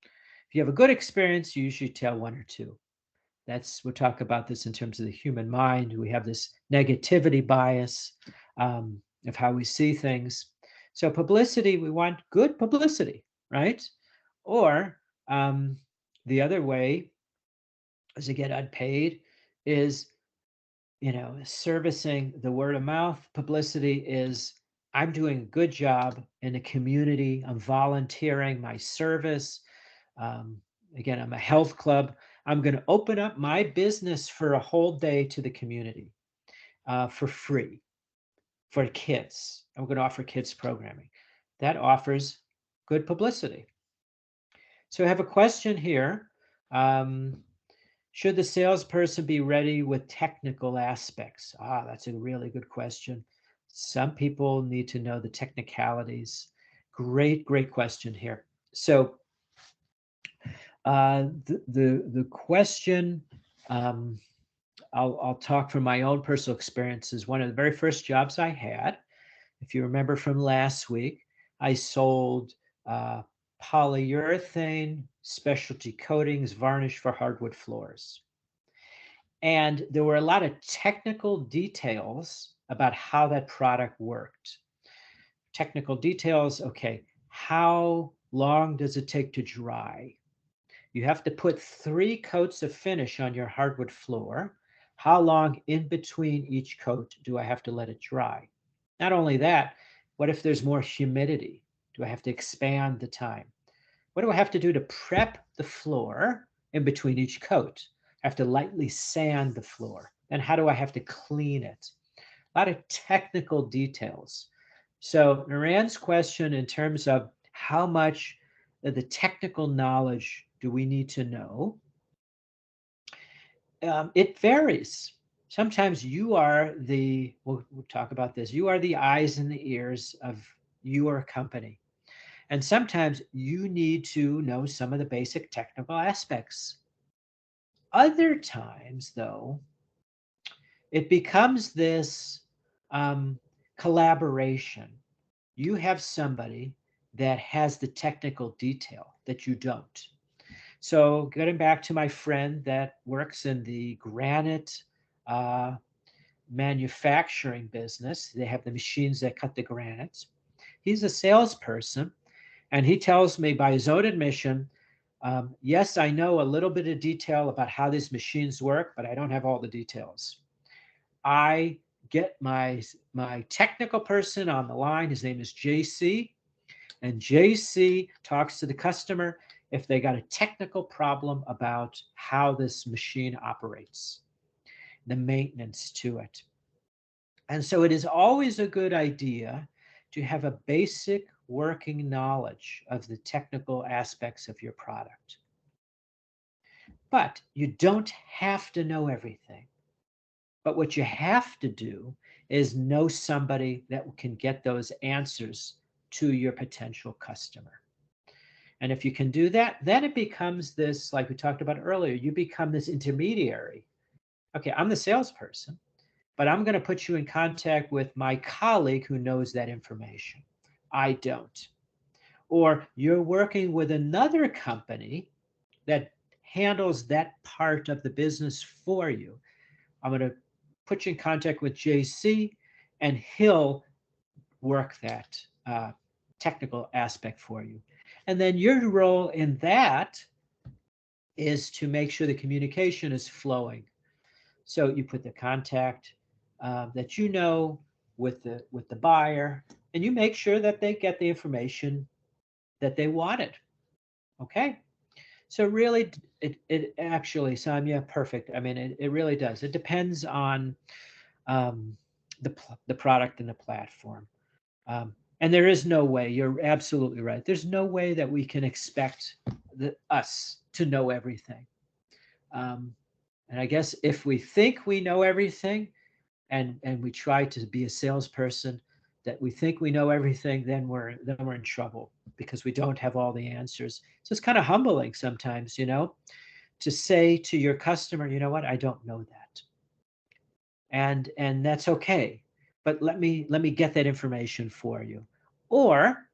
A: If you have a good experience, you usually tell 1 or 2. We'll talk about this in terms of the human mind. We have this negativity bias of how we see things. So publicity, we want good publicity, right? Or the other way, as you get unpaid, is servicing the word of mouth. Publicity is I'm doing a good job in the community. I'm volunteering my service. Again, I'm a health club. I'm going to open up my business for a whole day to the community for free for kids. I'm going to offer kids programming. That offers good publicity. So I have a question here. Should the salesperson be ready with technical aspects? That's a really good question. Some people need to know the technicalities. Great question here. So the question, I'll talk from my own personal experiences. One of the very first jobs I had, if you remember from last week, I sold polyurethane specialty coatings, varnish for hardwood floors. And there were a lot of technical details about how that product worked. Technical details, okay, how long does it take to dry? You have to put 3 coats of finish on your hardwood floor. How long in between each coat do I have to let it dry? Not only that, what if there's more humidity? Do I have to expand the time? What do I have to do to prep the floor in between each coat? I have to lightly sand the floor. Then how do I have to clean it? A lot of technical details. So Naran's question in terms of how much of the technical knowledge do we need to know? It varies. Sometimes you are we'll talk about this, you are the eyes and the ears of your company. And sometimes you need to know some of the basic technical aspects. Other times, though, it becomes this collaboration. You have somebody that has the technical detail that you don't. So getting back to my friend that works in the granite manufacturing business, they have the machines that cut the granite. He's a salesperson, and he tells me by his own admission, yes, I know a little bit of detail about how these machines work, but I don't have all the details. I get my technical person on the line. His name is JC, and JC talks to the customer if they got a technical problem about how this machine operates, the maintenance to it. And so it is always a good idea to have a basic working knowledge of the technical aspects of your product. But you don't have to know everything. But what you have to do is know somebody that can get those answers to your potential customer. And if you can do that, then it becomes this, like we talked about earlier, you become this intermediary. Okay, I'm the salesperson, but I'm going to put you in contact with my colleague who knows that information. I don't. Or you're working with another company that handles that part of the business for you. I'm going to put you in contact with JC, and he'll work that technical aspect for you. And then your role in that is to make sure the communication is flowing. So you put the contact that you know with the buyer, and you make sure that they get the information that they wanted. Okay. So really, it actually, Sonia, perfect. I mean, it really does. It depends on the product and the platform. And there is no way, you're absolutely right. There's no way that we can expect us to know everything. And I guess if we think we know everything, and we try to be a salesperson that we think we know everything, then we're in trouble because we don't have all the answers. So it's kind of humbling sometimes, to say to your customer, you know what, I don't know that. And that's okay. But let me get that information for you. Or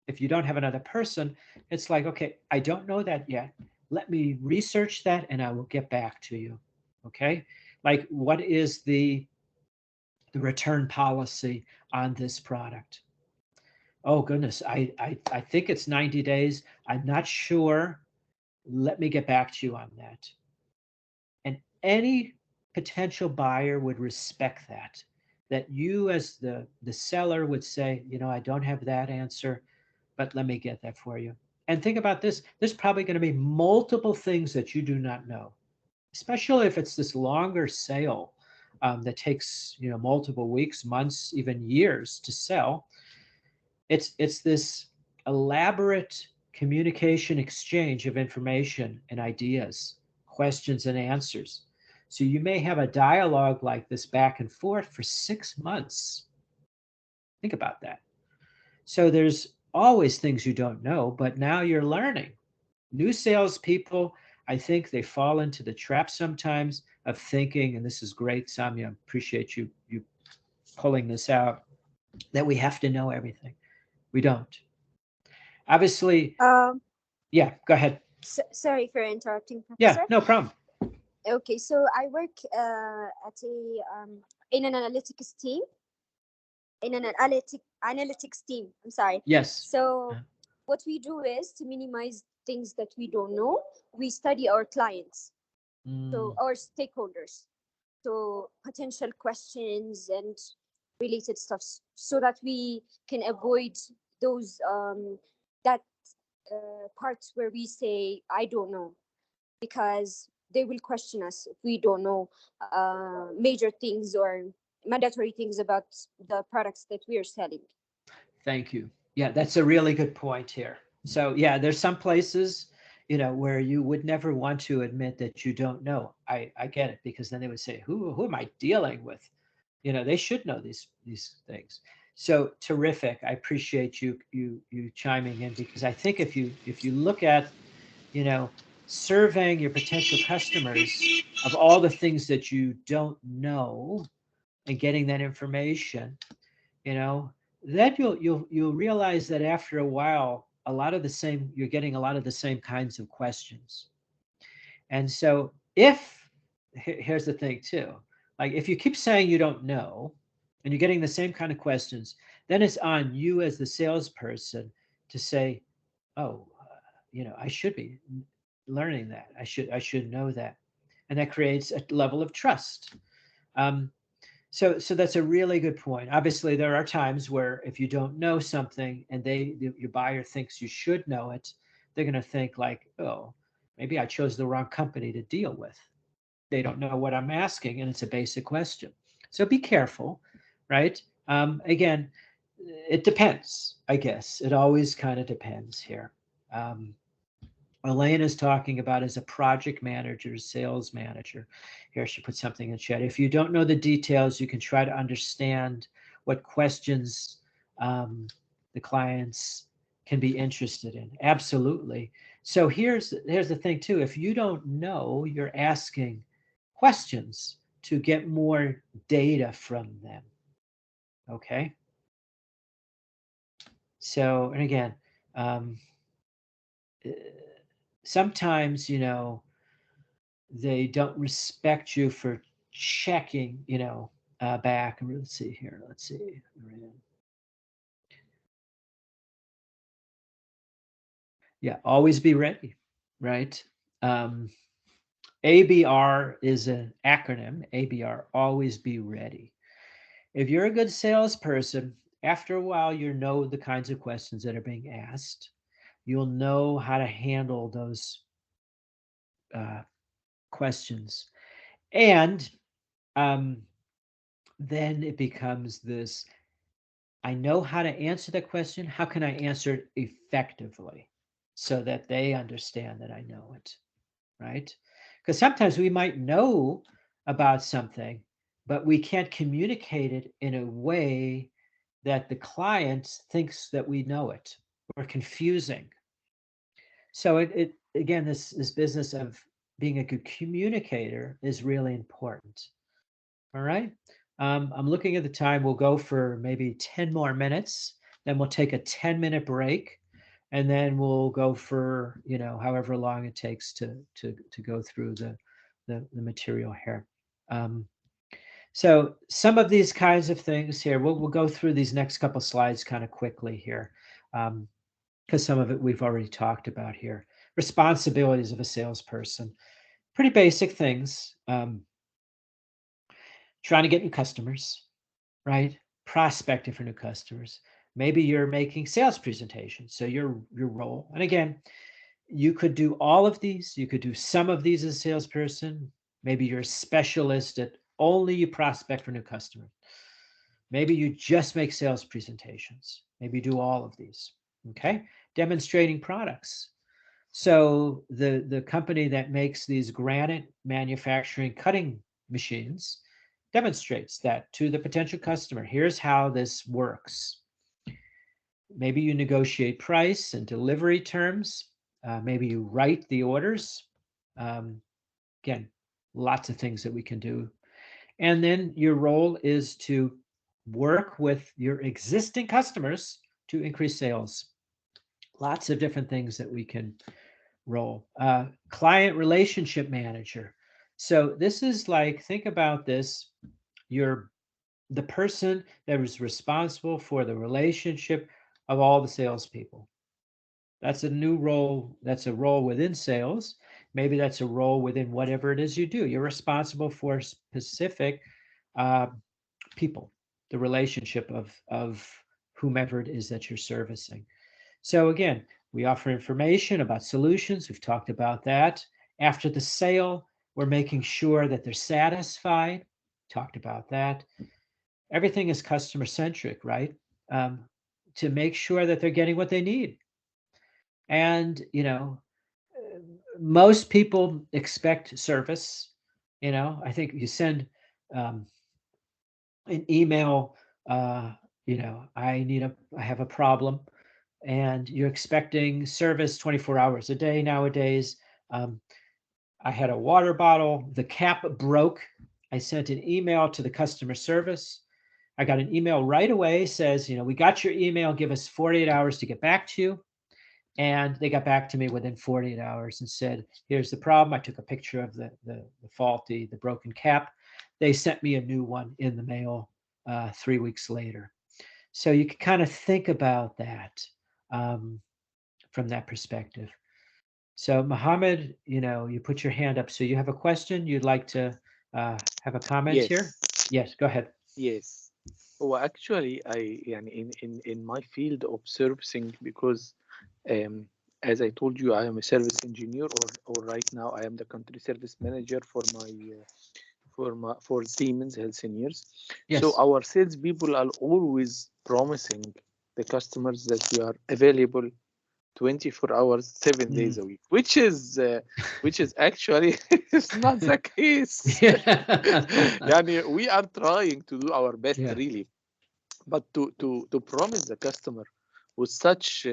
A: if you don't have another person, it's like, okay, I don't know that yet. Let me research that and I will get back to you. Okay? Like, what is the return policy on this product? Oh goodness, I think it's 90 days. I'm not sure. Let me get back to you on that. And any potential buyer would respect that you as the seller would say, I don't have that answer, but let me get that for you. And think about this. There's probably going to be multiple things that you do not know, especially if it's this longer sale that takes multiple weeks, months, even years to sell. It's this elaborate communication exchange of information and ideas, questions and answers. So you may have a dialogue like this back and forth for 6 months. Think about that. So there's always things you don't know, but now you're learning. New salespeople, I think they fall into the trap sometimes of thinking, and this is great, Samia, appreciate you pulling this out, that we have to know everything. We don't. Obviously,
B: Um,
A: yeah, go ahead.
B: Sorry for interrupting,
A: Yeah,
B: Professor.
A: no problem.
B: Okay, so I work at in an analytics team. I'm sorry.
A: Yes.
B: So what we do is to minimize things that we don't know. We study our clients, so
A: Mm,
B: our stakeholders, so potential questions and related stuff, so that we can avoid those that parts where we say I don't know, because they will question us if we don't know major things or mandatory things about the products that we are selling.
A: thank you. Yeah, that's a really good point here. So, yeah, there's some places, where you would never want to admit that you don't know. I get it, because then they would say, who am I dealing with? They should know these things. So terrific. I appreciate you chiming in, because I think if you look at, you know, surveying your potential customers of all the things that you don't know and getting that information, you know, then you'll realize that after a while, you're getting a lot of the same kinds of questions. And so here's the thing too, like if you keep saying you don't know and you're getting the same kind of questions, then it's on you as the salesperson to say, oh, I should be learning that. I should know that. And that creates a level of trust. Um, so that's a really good point. Obviously, there are times where if you don't know something and your buyer thinks you should know it, they're going to think like, oh, maybe I chose the wrong company to deal with. They don't know what I'm asking, and it's a basic question. So be careful, right? Again, it depends, I guess. It always kind of depends here. Um, Elaine is talking about as a project manager, sales manager. Here she put something in chat. If you don't know the details, you can try to understand what questions the clients can be interested in. Absolutely. So here's the thing too. If you don't know, you're asking questions to get more data from them. Okay. So, and again, um, uh, sometimes they don't respect you for checking, back. Let's see here. Let's see. Yeah, always be ready, right? Um, ABR is an acronym. ABR, always be ready. If you're a good salesperson, after a while, you know the kinds of questions that are being asked. You'll know how to handle those uh, questions. And um, then it becomes this, I know how to answer that question. How can I answer it effectively so that they understand that I know it, right? Because sometimes we might know about something, but we can't communicate it in a way that the client thinks that we know it. We're confusing. So it again, this business of being a good communicator is really important. All right. I'm looking at the time. We'll go for maybe 10 more minutes. Then we'll take a 10-minute break. And then we'll go for, however long it takes to go through the material here. Um, so some of these kinds of things here, we'll go through these next couple slides kind of quickly here, because some of it we've already talked about here. Responsibilities of a salesperson, pretty basic things. Trying to get new customers, right? Prospecting for new customers. Maybe you're making sales presentations. So your role, and again, you could do all of these. You could do some of these as a salesperson. Maybe you're a specialist at only you prospect for new customers. Maybe you just make sales presentations. Maybe you do all of these. Okay, demonstrating products. So the company that makes these granite manufacturing cutting machines demonstrates that to the potential customer. Here's how this works. Maybe you negotiate price and delivery terms. Maybe you write the orders. Um, Again, lots of things that we can do. And then your role is to work with your existing customers to increase sales. Lots of different things that we can role. Client relationship manager. So this is like, think about this. You're the person that is responsible for the relationship of all the salespeople. That's a new role. That's a role within sales. Maybe that's a role within whatever it is you do. You're responsible for specific uh, people, the relationship of whomever it is that you're servicing. So again, we offer information about solutions. We've talked about that. After the sale, we're making sure that they're satisfied. Talked about that. Everything is customer centric, right? To make sure that they're getting what they need. And, most people expect service. I think you send um, an email, I have a problem, and you're expecting service 24 hours a day nowadays. Um, I had a water bottle, the cap broke. I sent an email to the customer service. I got an email right away, says, we got your email, give us 48 hours to get back to you. And they got back to me within 48 hours and said, here's the problem. I took a picture of the broken cap. They sent me a new one in the mail 3 weeks later. So you can kind of think about that um, from that perspective. So Mohammed, you put your hand up. So you have a question? You'd like to have a comment here?
C: Yes,
A: Yes, go ahead.
C: yes. Well, actually, يعني in my field of servicing, because um, as I told you, I am a service engineer, or right now I am the country service manager for Siemens Healthineers. So
A: Yes.
C: our salespeople are always promising the customers that we are available 24 hours, 7 days
A: Mm.
C: a week, which is actually is not the case.
A: Yeah.
C: Yani we are trying to do our best,
A: Yeah.
C: really, but to promise the customer with such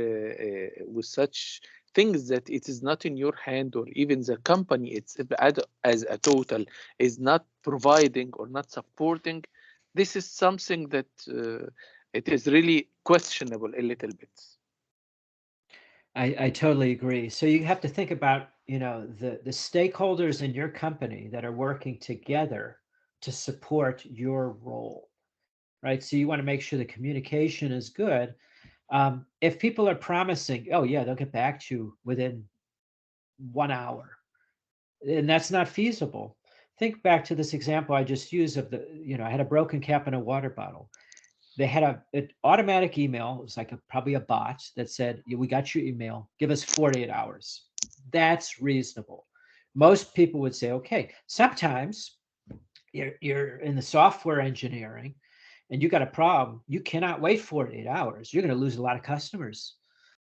C: things that it is not in your hand, or even the company it's as a total is not providing or not supporting, this is something that it is really questionable a little bit.
A: I totally agree. So you have to think about, the stakeholders in your company that are working together to support your role, right? So you want to make sure the communication is good. If people are promising, oh yeah, they'll get back to you within 1 hour, and that's not feasible. Think back to this example I just used of I had a broken cap in a water bottle. They had an automatic email. It was like probably a bot that said, "Yeah, we got your email. Give us 48 hours." That's reasonable. Most people would say, okay. Sometimes you're in the software engineering and you got a problem. You cannot wait 48 hours. You're going to lose a lot of customers.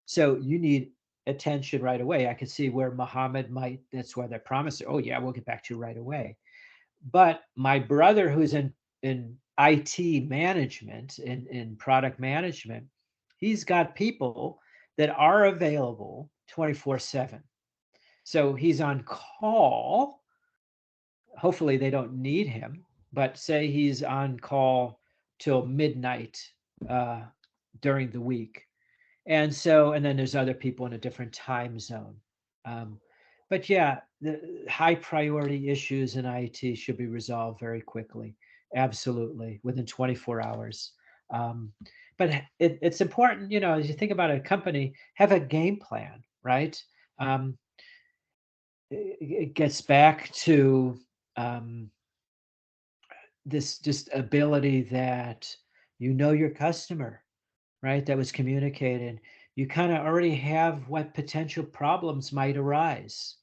A: So you need attention right away. I can see where Muhammad might, that's why they're promising, oh, yeah, we'll get back to you right away. But my brother, who's in IT management, in product management, he's got people that are available 24/7. So he's on call. Hopefully they don't need him, but say he's on call till midnight uh, during the week. And then there's other people in a different time zone. Um, but yeah, the high priority issues in IT should be resolved very quickly. Absolutely, within 24 hours. Um, but it's important, as you think about a company, have a game plan, right? Um, it gets back to um, this just ability that your customer, right? That was communicated. You kind of already have what potential problems might arise.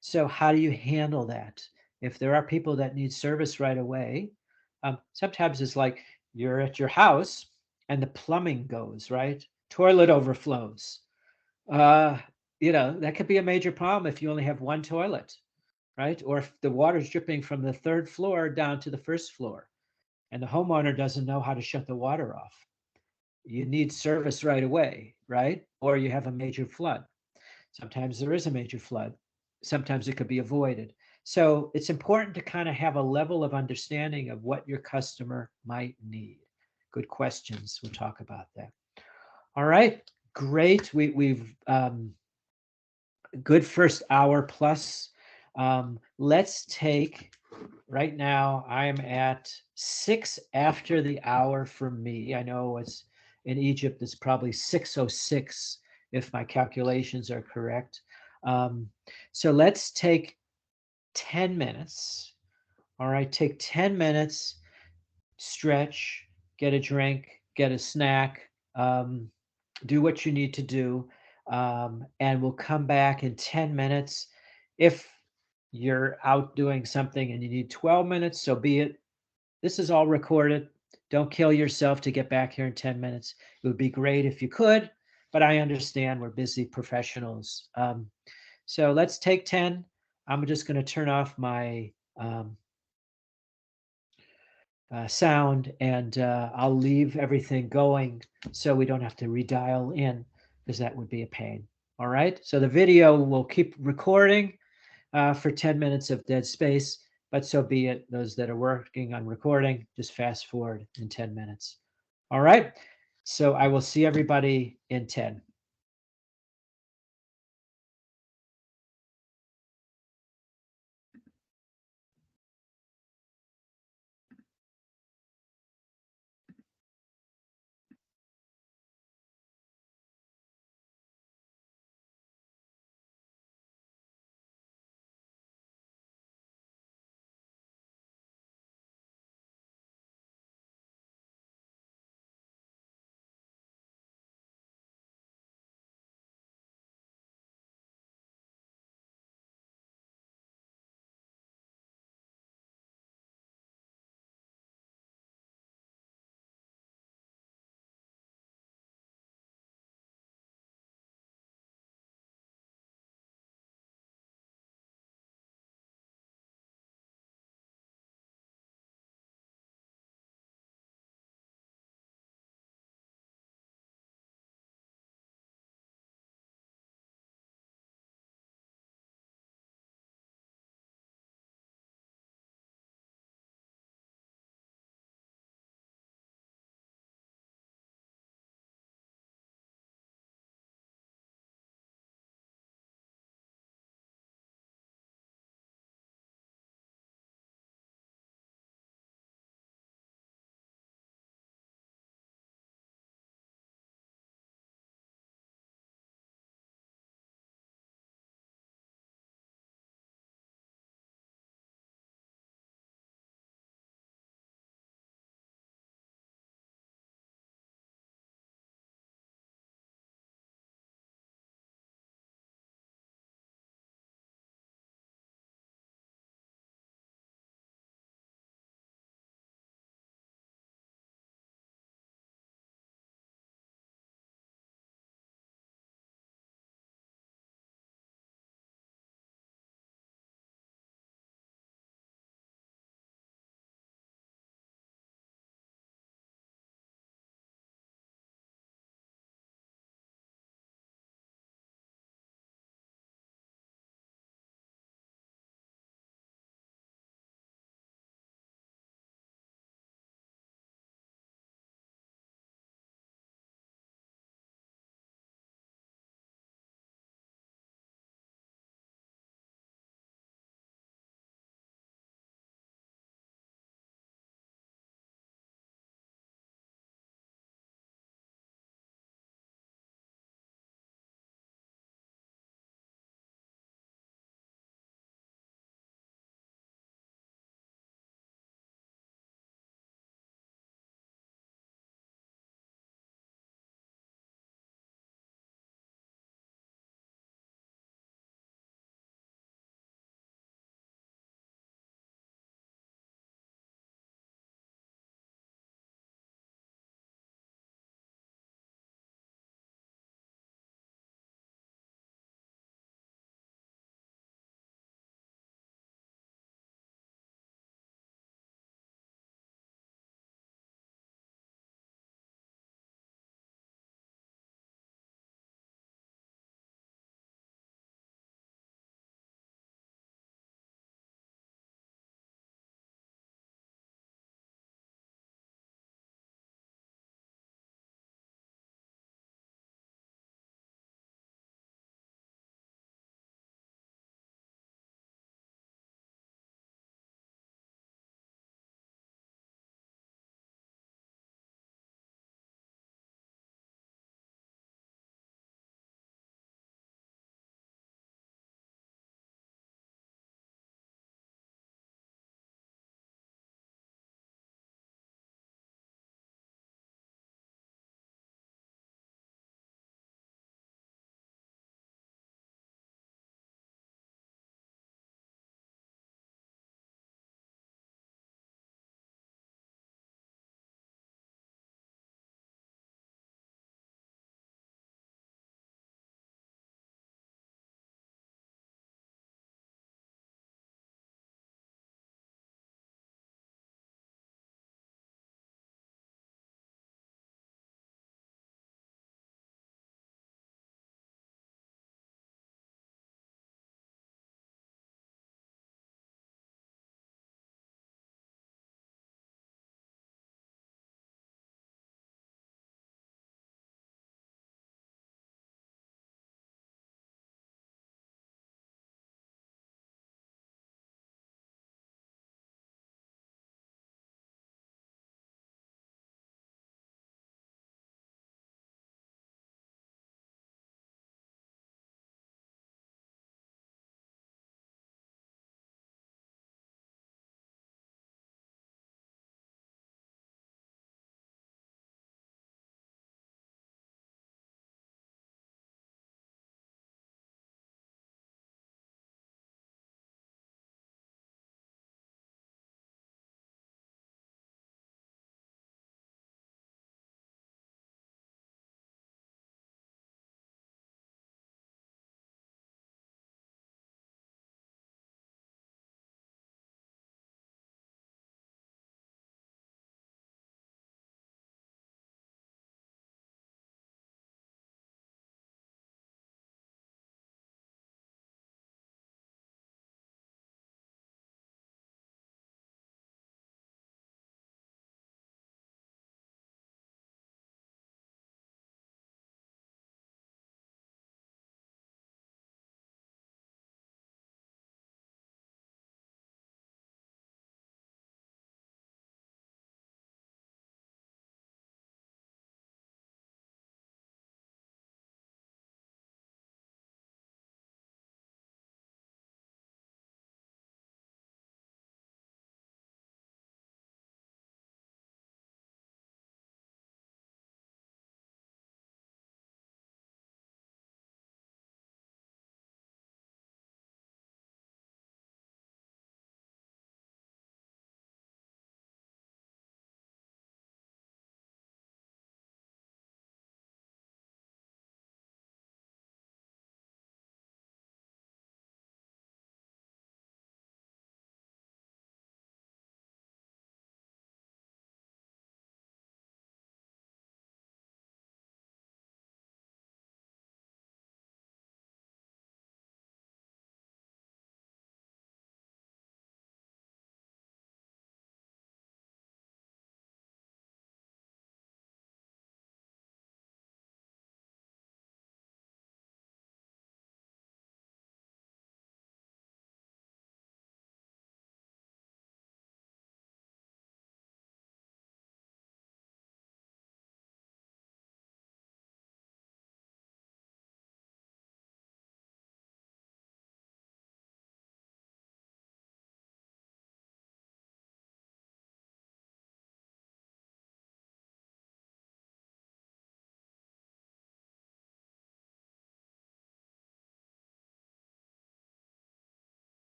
A: So, how do you handle that? If there are people that need service right away, sometimes it's like you're at your house and the plumbing goes, right? toilet overflows. That could be a major problem if you only have one toilet, right? Or if the water's dripping from the third floor down to the first floor and the homeowner doesn't know how to shut the water off. You need service right away, right? Or you have a major flood. Sometimes there is a major flood. Sometimes it could be avoided. So it's important to kind of have a level of understanding of what your customer might need. Good questions. We'll talk about that. All right, great. We've good first hour plus. Let's take, right now, I'm at 6 after the hour for me. I know it's in Egypt, it's probably 6:06 if my calculations are correct. So let's take 10 minutes. All right, take 10 minutes, stretch, get a drink, get a snack, do what you need to do, and we'll come back in 10 minutes. If you're out doing something and you need 12 minutes, so be it. This is all recorded. Don't kill yourself to get back here in 10 minutes. It would be great if you could, but I understand we're busy professionals. So let's take 10. I'm just going to turn off my sound, and I'll leave everything going so we don't have to redial in, because that would be a pain. All right, so the video will keep recording for 10 minutes of dead space, but so be it. Those that are working on recording, just fast forward in 10 minutes. All right, so I will see everybody in 10.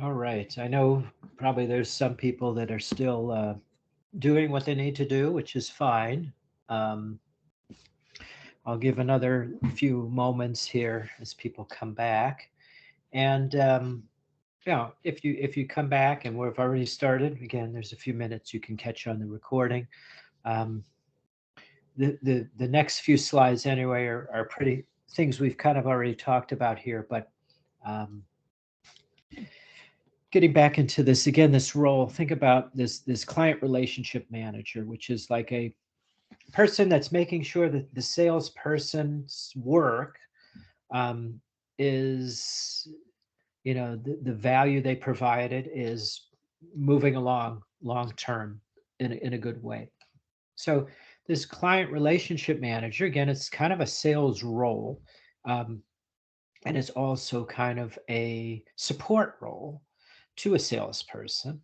A: All right. I know probably there's some people that are still doing what they need to do, which is fine. Um, I'll give another few moments here as people come back. And if you come back and we've already started, again, there's a few minutes you can catch on the recording. Um, the next few slides anyway are pretty things we've kind of already talked about here, but getting back into this again, this role, think about this client relationship manager, which is like a person that's making sure that the salesperson's work is, the value they provided is moving along long term in a good way. So this client relationship manager, again, it's kind of a sales role, and it's also kind of a support role to a salesperson.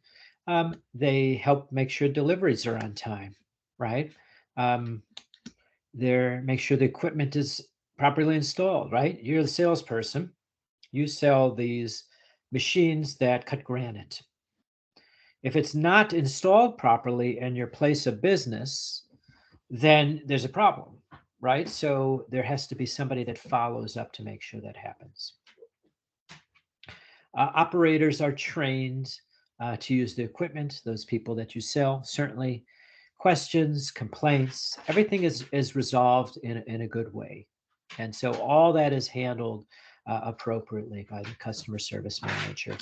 A: They help make sure deliveries are on time, right? They make sure the equipment is properly installed, right? You're the salesperson. You sell these machines that cut granite. If it's not installed properly in your place of business, then there's a problem, right? So there has to be somebody that follows up to make sure that happens. Operators are trained to use the equipment, those people that you sell. Certainly, questions, complaints, everything is resolved in a good way. And so all that is handled appropriately by the customer service manager.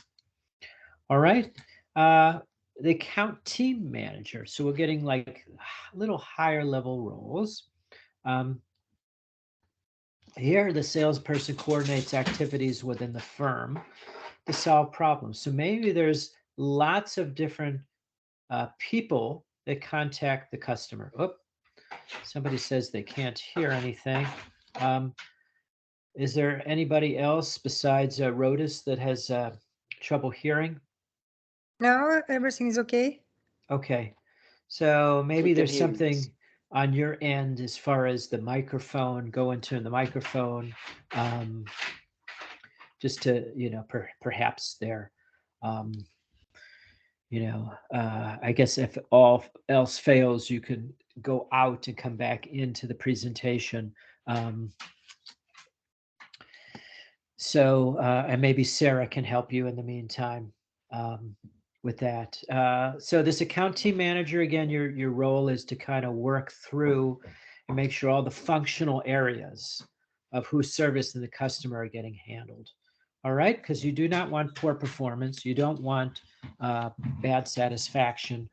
A: All right. The account team manager. So we're getting like a little higher level roles. Here, the salesperson coordinates activities within the firm to solve problems. So maybe there's lots of different people that contact the customer. Oh, somebody says they can't hear anything. Is there anybody else besides Rotis that has trouble hearing?
D: No, everything is okay.
A: Okay. So maybe
C: We can
A: there's
C: hear you.
A: something on your end as far as the microphone, go and turn the microphone, just to, perhaps there. I guess if all else fails, you can go out and come back into the presentation. And maybe Sarah can help you in the meantime with that. So this account team manager, again, your role is to kind of work through and make sure all the functional areas of who's servicing the customer are getting handled. All right, because you do not want poor performance. You don't want bad satisfaction.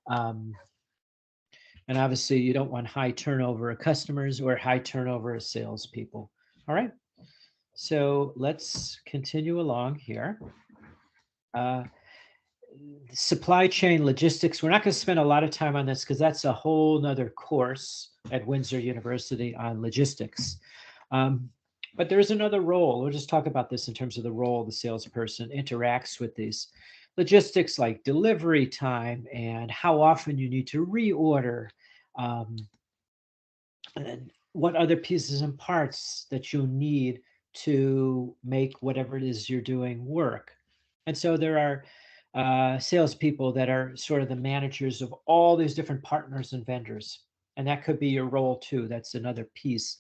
A: And obviously, you don't want high turnover of customers or high turnover of salespeople. All right. So let's continue along here. Supply chain logistics. We're not going to spend a lot of time on this because that's a whole nother course at Windsor University on logistics. But there's another role. We'll just talk about this in terms of the role the salesperson interacts with these logistics, like delivery time and how often you need to reorder, and what other pieces and parts that you need to make whatever it is you're doing work. And so there are salespeople that are sort of the managers of all these different partners and vendors. And that could be your role too. That's another piece.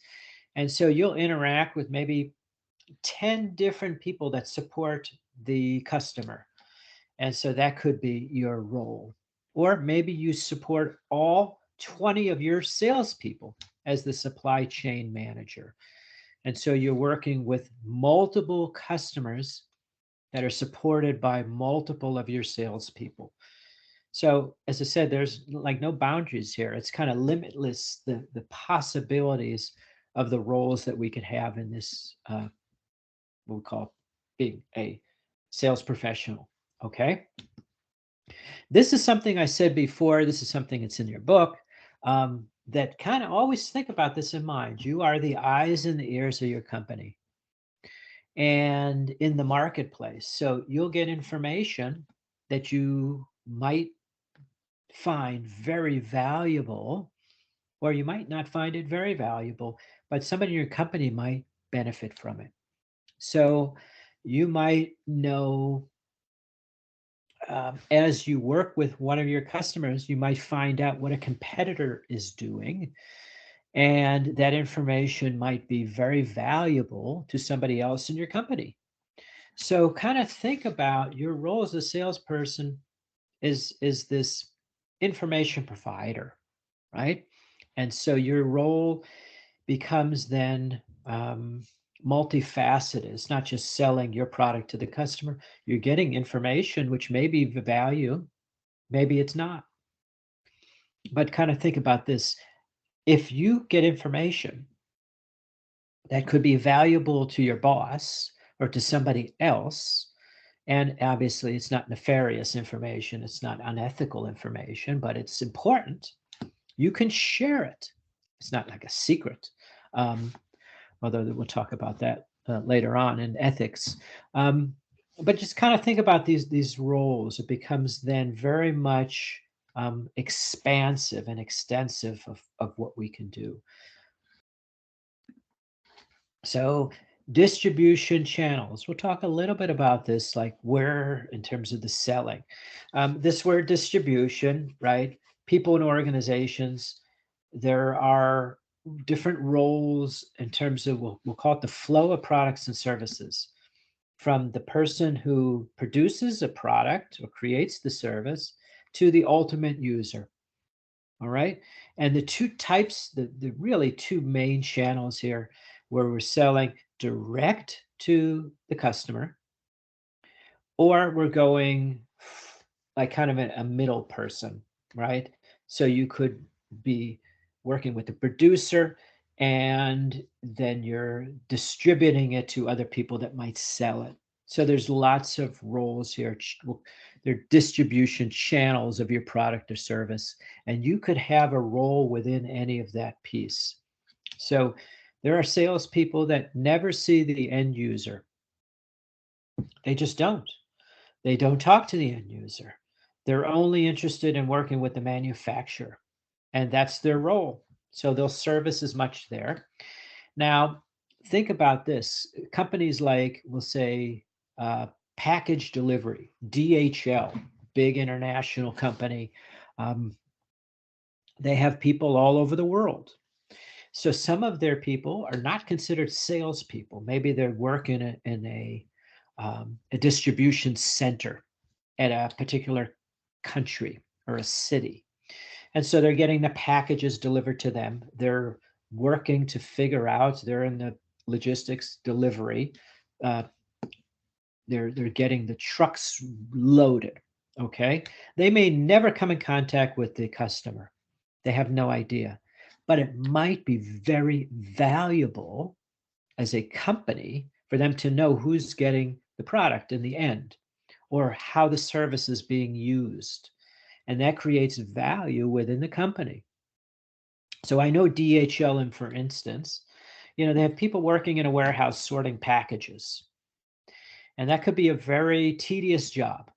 A: And so you'll interact with maybe 10 different people that support the customer. And so that could be your role. Or maybe you support all 20 of your salespeople as the supply chain manager. And so you're working with multiple customers that are supported by multiple of your salespeople. So as I said, there's like no boundaries here. It's kind of limitless, the possibilities of the roles that we could have in this, what we call being a sales professional. Okay. This is something I said before. This is something that's in your book. That kind of always think about this in mind. You are the eyes and the ears of your company and in the marketplace. So you'll get information that you might find very valuable, or you might not find it very valuable, but somebody in your company might benefit from it. So you might know as you work with one of your customers, you might find out what a competitor is doing. And that information might be very valuable to somebody else in your company. So kind of think about your role as a salesperson is this information provider, right? And so your role becomes then multifaceted. It's not just selling your product to the customer. You're getting information which may be of value, maybe it's not. But kind of think about this. If you get information that could be valuable to your boss or to somebody else, and obviously it's not nefarious information, it's not unethical information, but it's important, you can share it. It's not like a secret, although we'll talk about that later on in ethics. But just kind of think about these roles. It becomes then very much expansive and extensive of what we can do. So distribution channels, we'll talk a little bit about this, like where in terms of the selling. This word distribution, right? People and organizations, there are different roles in terms of, we'll call it the flow of products and services, from the person who produces a product or creates the service to the ultimate user. All right. And the two types, the really two main channels here, where we're selling direct to the customer, or we're going like kind of a middle person, right? So you could be working with the producer and then you're distributing it to other people that might sell it. So there's lots of roles here. They're distribution channels of your product or service, and you could have a role within any of that piece. So there are salespeople that never see the end user. They just don't. They don't talk to the end user. They're only interested in working with the manufacturer, and that's their role. So they'll service as much there. Now, think about this. Companies like, we'll say, package delivery, DHL, big international company. They have people all over the world. So some of their people are not considered salespeople. Maybe they work in a distribution center at a particular country or a city. And so they're getting the packages delivered to them. They're working to figure out, they're in the logistics delivery. They're getting the trucks loaded. Okay. They may never come in contact with the customer. They have no idea. But it might be very valuable as a company for them to know who's getting the product in the end, or how the service is being used. And that creates value within the company. So I know DHL, and for instance, they have people working in a warehouse sorting packages. And that could be a very tedious job.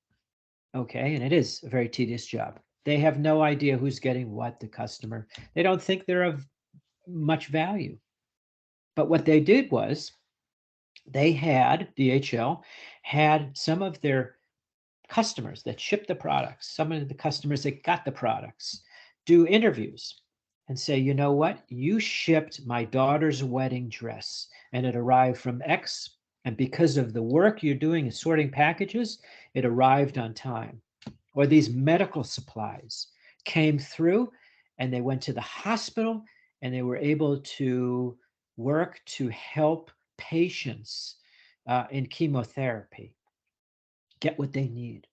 A: Okay. And it is a very tedious job. They have no idea who's getting what, the customer. They don't think they're of much value. But what they did was DHL had some of their customers that shipped the products, some of the customers that got the products, do interviews and say, you know what, you shipped my daughter's wedding dress and it arrived from X. And because of the work you're doing in sorting packages, it arrived on time. Or these medical supplies came through and they went to the hospital and they were able to work to help patients in chemotherapy get what they need.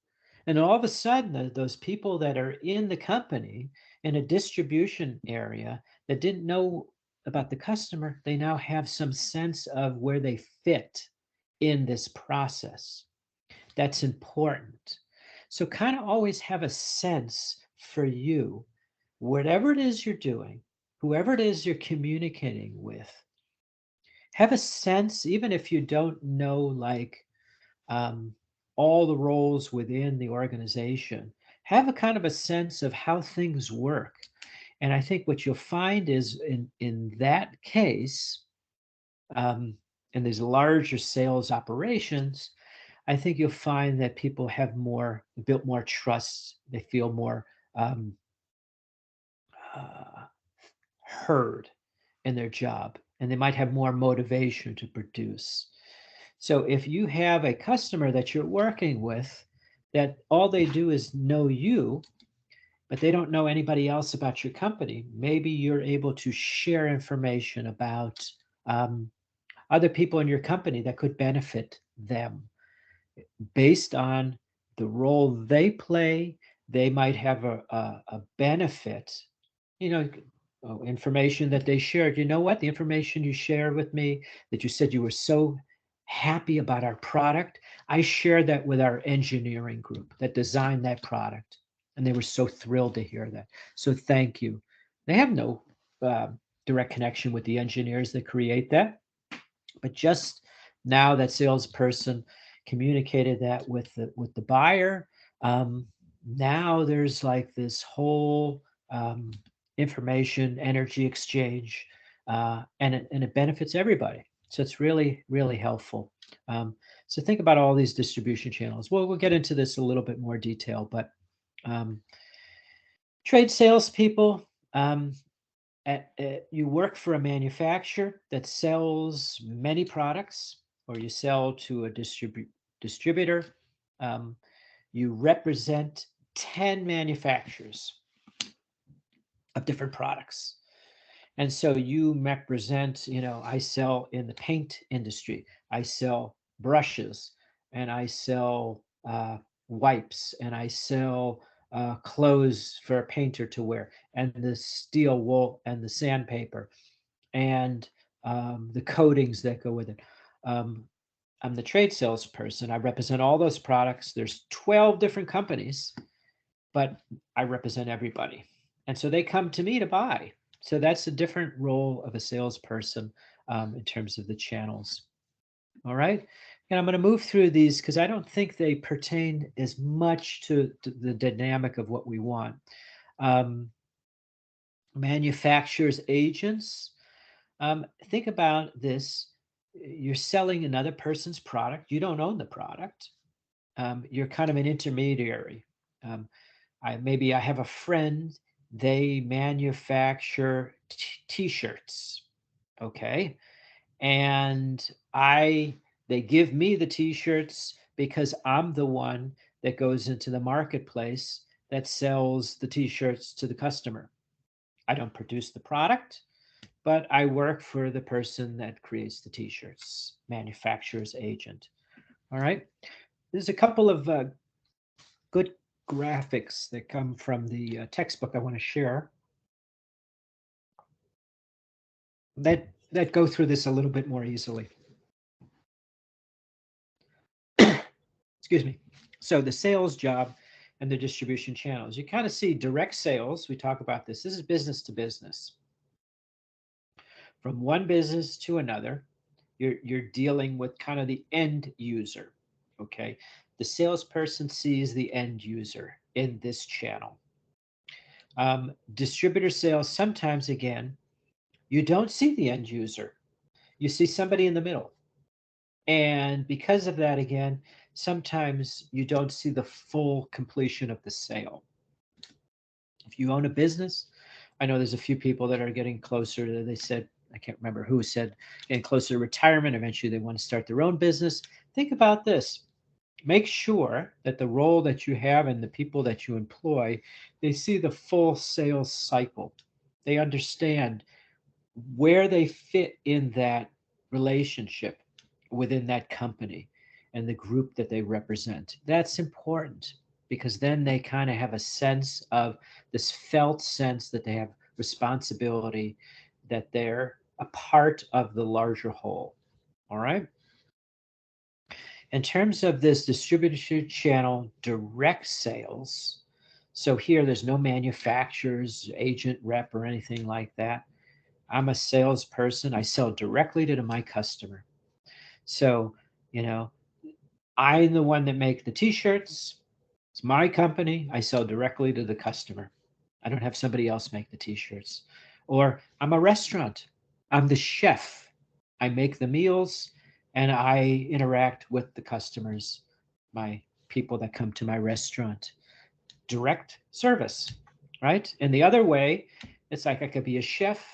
A: And all of a sudden, those people that are in the company in a distribution area that didn't know about the customer, they now have some sense of where they fit in this process. That's important. So kind of always have a sense for you, whatever it is you're doing, whoever it is you're communicating with, have a sense, even if you don't know like all the roles within the organization, have a kind of a sense of how things work. And I think what you'll find is in that case, and these larger sales operations, I think you'll find that people have built more trust. They feel more heard in their job, and they might have more motivation to produce. So if you have a customer that you're working with that all they do is know you, but they don't know anybody else about your company, maybe you're able to share information about other people in your company that could benefit them based on the role they play. They might have a benefit, information that they shared. You know what? The information you shared with me, that you said you were so happy about our product, I shared that with our engineering group that designed that product. And they were so thrilled to hear that. So thank you. They have no direct connection with the engineers that create that. But just now that salesperson communicated that with the buyer, now there's like this whole information energy exchange, and it benefits everybody. So it's really, really helpful. So think about all these distribution channels. Well, we'll get into this a little bit more detail, but trade salespeople, you work for a manufacturer that sells many products, or you sell to a distributor. You represent 10 manufacturers of different products. And so you represent, I sell in the paint industry, I sell brushes, and I sell wipes, and I sell clothes for a painter to wear, and the steel wool and the sandpaper, and the coatings that go with it. I'm the trade salesperson. I represent all those products. There's 12 different companies, but I represent everybody. And so they come to me to buy. So that's a different role of a salesperson in terms of the channels. All right. And I'm going to move through these because I don't think they pertain as much to the dynamic of what we want. Manufacturers, agents. Think about this. You're selling another person's product. You don't own the product. You're kind of an intermediary. Maybe I have a friend, they manufacture t-shirts, okay? And they give me the t-shirts because I'm the one that goes into the marketplace that sells the t-shirts to the customer. I don't produce the product, but I work for the person that creates the t-shirts, manufacturer's agent. All right. There's a couple of good graphics that come from the textbook I want to share that go through this a little bit more easily. Excuse me. So the sales job and the distribution channels. You kind of see direct sales. We talk about this. This is business to business. From one business to another, you're dealing with kind of the end user. Okay. The salesperson sees the end user in this channel. Distributor sales, sometimes, again, you don't see the end user. You see somebody in the middle. And because of that, again, sometimes you don't see the full completion of the sale. If you own a business, I know there's a few people that are getting closer to, they said, I can't remember who said, getting closer to retirement. Eventually they want to start their own business. Think about this. Make sure that the role that you have and the people that you employ, they see the full sales cycle. They understand where they fit in that relationship within that company and the group that they represent. That's important because then they kind of have a sense of this felt sense that they have responsibility, that they're a part of the larger whole. All right. In terms of this distribution channel direct sales, so here there's no manufacturers, agent, rep, or anything like that. I'm a salesperson. I sell directly to my customer. So, I'm the one that make the t-shirts. It's my company. I sell directly to the customer. I don't have somebody else make the t-shirts. Or I'm a restaurant. I'm the chef. I make the meals and I interact with the customers my people that come to my restaurant. Direct service, right? And the other way, it's like I could be a chef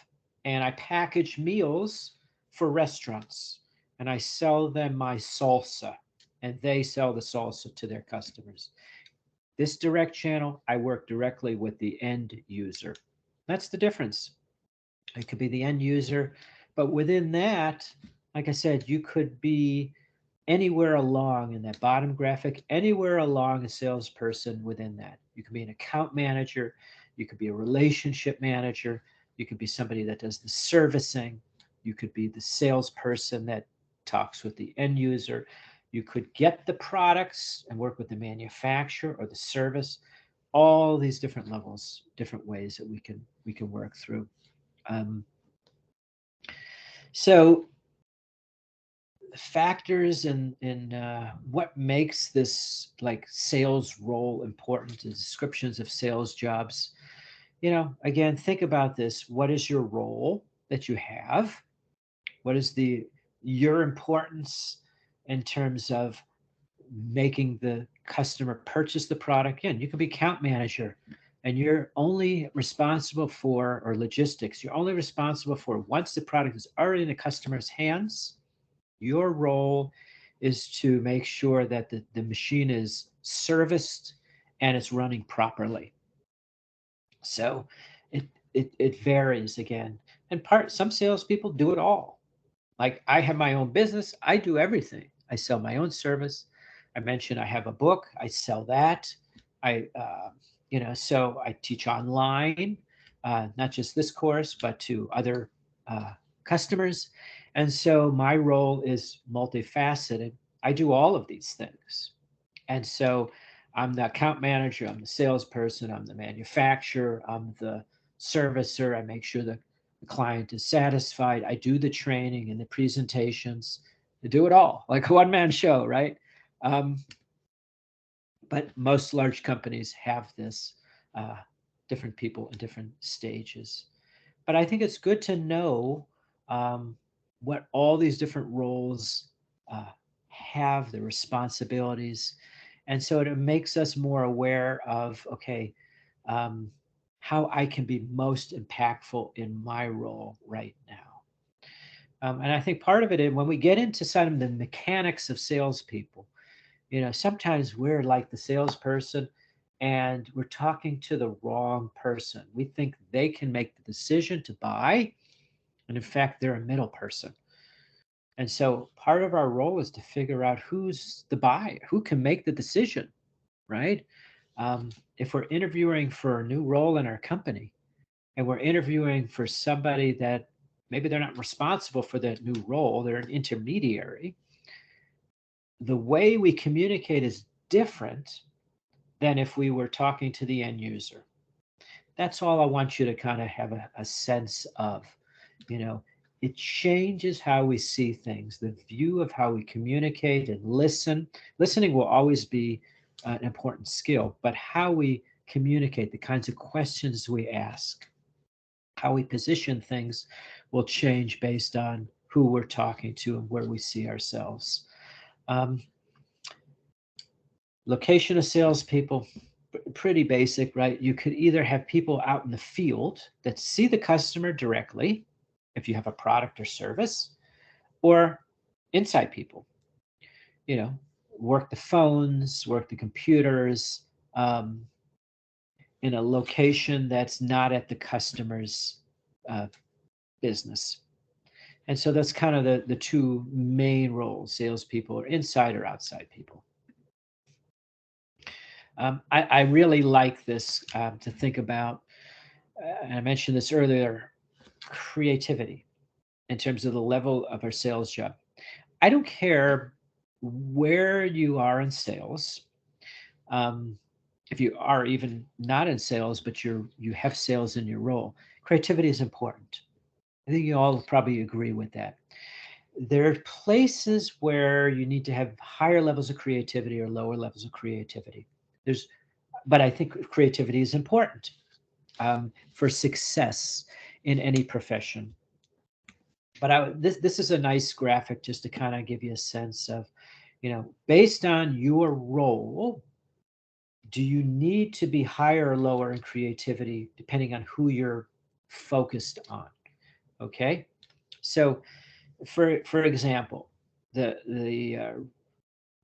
A: and I package meals for restaurants and I sell them my salsa and they sell the salsa to their customers. This direct channel, I work directly with the end user. That's the difference. It could be the end user, but within that, like I said, you could be anywhere along in that bottom graphic, anywhere along a salesperson within that. You could be an account manager, you could be a relationship manager, you could be somebody that does the servicing, you could be the salesperson that talks with the end user, you could get the products and work with the manufacturer or the service, all these different levels, different ways that we can work through. So factors in what makes this like sales role important, the descriptions of sales jobs. Again, think about this. What is your role that you have? What is your importance in terms of making the customer purchase the product? Again, you could be account manager and you're only responsible for, or logistics, you're only responsible for once the product is already in the customer's hands. Your role is to make sure that the machine is serviced and it's running properly. So it varies again. And some salespeople do it all. Like I have my own business, I do everything. I sell my own service. I mentioned I have a book, I sell that. So I teach online, not just this course, but to other customers. And so my role is multifaceted. I do all of these things. And so I'm the account manager, I'm the salesperson, I'm the manufacturer, I'm the servicer. I make sure the client is satisfied. I do the training and the presentations. I do it all, like a one-man show, right? But most large companies have this, different people in different stages. But I think it's good to know what all these different roles have, the responsibilities. And so it makes us more aware of, okay, how I can be most impactful in my role right now. And I think part of it is when we get into some of the mechanics of salespeople, sometimes we're like the salesperson and we're talking to the wrong person. We think they can make the decision to buy, and in fact, they're a middle person. And so part of our role is to figure out who's the buyer, who can make the decision, right? If we're interviewing for a new role in our company and we're interviewing for somebody that maybe they're not responsible for that new role, they're an intermediary, the way we communicate is different than if we were talking to the end user. That's all I want you to kind of have a sense of. It changes how we see things, the view of how we communicate and listen. Listening will always be an important skill, but how we communicate, the kinds of questions we ask, how we position things will change based on who we're talking to and where we see ourselves. Location of salespeople, pretty basic, right? You could either have people out in the field that see the customer directly, if you have a product or service, or inside people, work the phones, work the computers, in a location that's not at the customer's business. And so that's kind of the two main roles, salespeople or inside or outside people. I really like this to think about, and I mentioned this earlier, creativity in terms of the level of our sales job. I don't care where you are in sales. If you are even not in sales, but you have sales in your role, creativity is important. I think you all probably agree with that. There are places where you need to have higher levels of creativity or lower levels of creativity. But I think creativity is important for success in any profession. But this is a nice graphic just to kind of give you a sense of, based on your role, do you need to be higher or lower in creativity depending on who you're focused on? Okay, so for example, the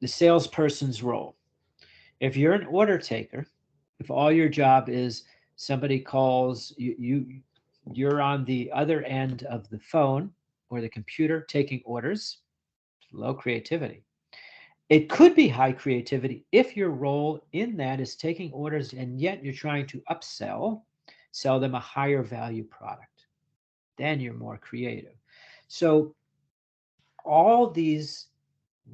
A: salesperson's role. If you're an order taker, if all your job is somebody calls you're on the other end of the phone or the computer taking orders, low creativity. It could be high creativity if your role in that is taking orders and yet you're trying to sell them a higher value product. Then you're more creative. So all these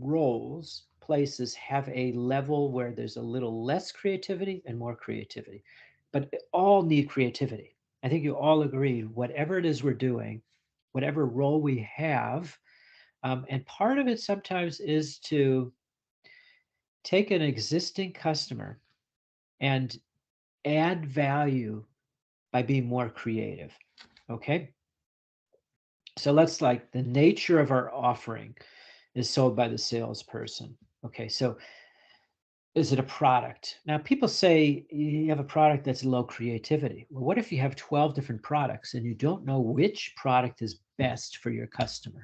A: roles, places have a level where there's a little less creativity and more creativity, but all need creativity. I think you all agree, whatever it is we're doing, whatever role we have, and part of it sometimes is to take an existing customer and add value by being more creative. Okay. So let's like the nature of our offering is sold by the salesperson. Okay. So is it a product? Now, people say you have a product that's low creativity. Well, what if you have 12 different products and you don't know which product is best for your customer?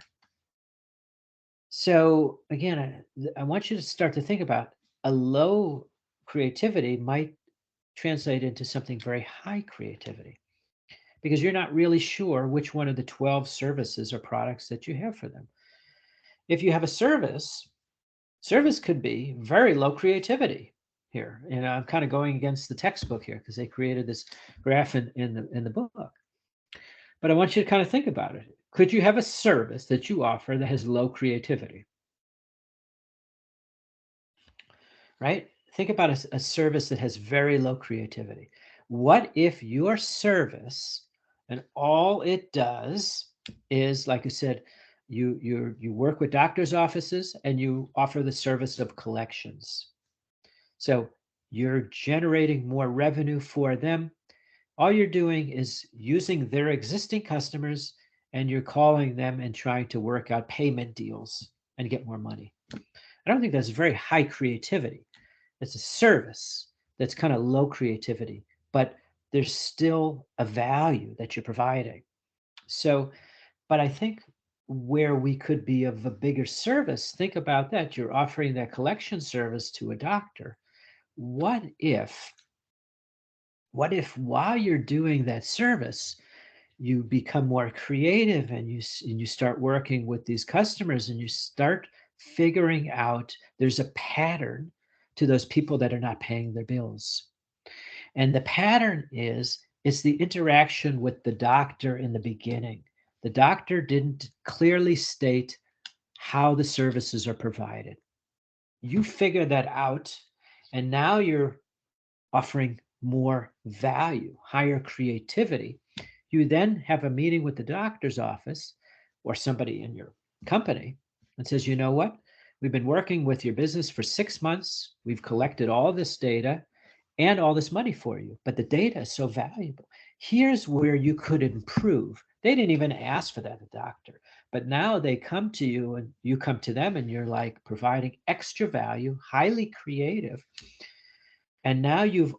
A: So again, I want you to start to think about a low creativity might translate into something very high creativity because you're not really sure which one of the 12 services or products that you have for them. If you have a service could be very low creativity here. I'm kind of going against the textbook here because they created this graph in the book. But I want you to kind of think about it. Could you have a service that you offer that has low creativity? Right? Think about a service that has very low creativity. What if your service and all it does is, like you said, you work with doctors' offices and you offer the service of collections. So you're generating more revenue for them. All you're doing is using their existing customers and you're calling them and trying to work out payment deals and get more money. I don't think that's very high creativity. It's a service that's kind of low creativity, but there's still a value that you're providing. So, but I think where we could be of a bigger service, think about that. You're offering that collection service to a doctor. What if while you're doing that service, you become more creative and you start working with these customers and you start figuring out there's a pattern to those people that are not paying their bills. And the pattern is it's the interaction with the doctor in the beginning. The doctor didn't clearly state how the services are provided. You figure that out, and now you're offering more value, higher creativity. You then have a meeting with the doctor's office or somebody in your company and says, you know what? We've been working with your business for 6 months. We've collected all this data and all this money for you, but the data is so valuable. Here's where you could improve. They didn't even ask for that, the doctor, but now they come to you and you come to them and you're like providing extra value, highly creative. And now you've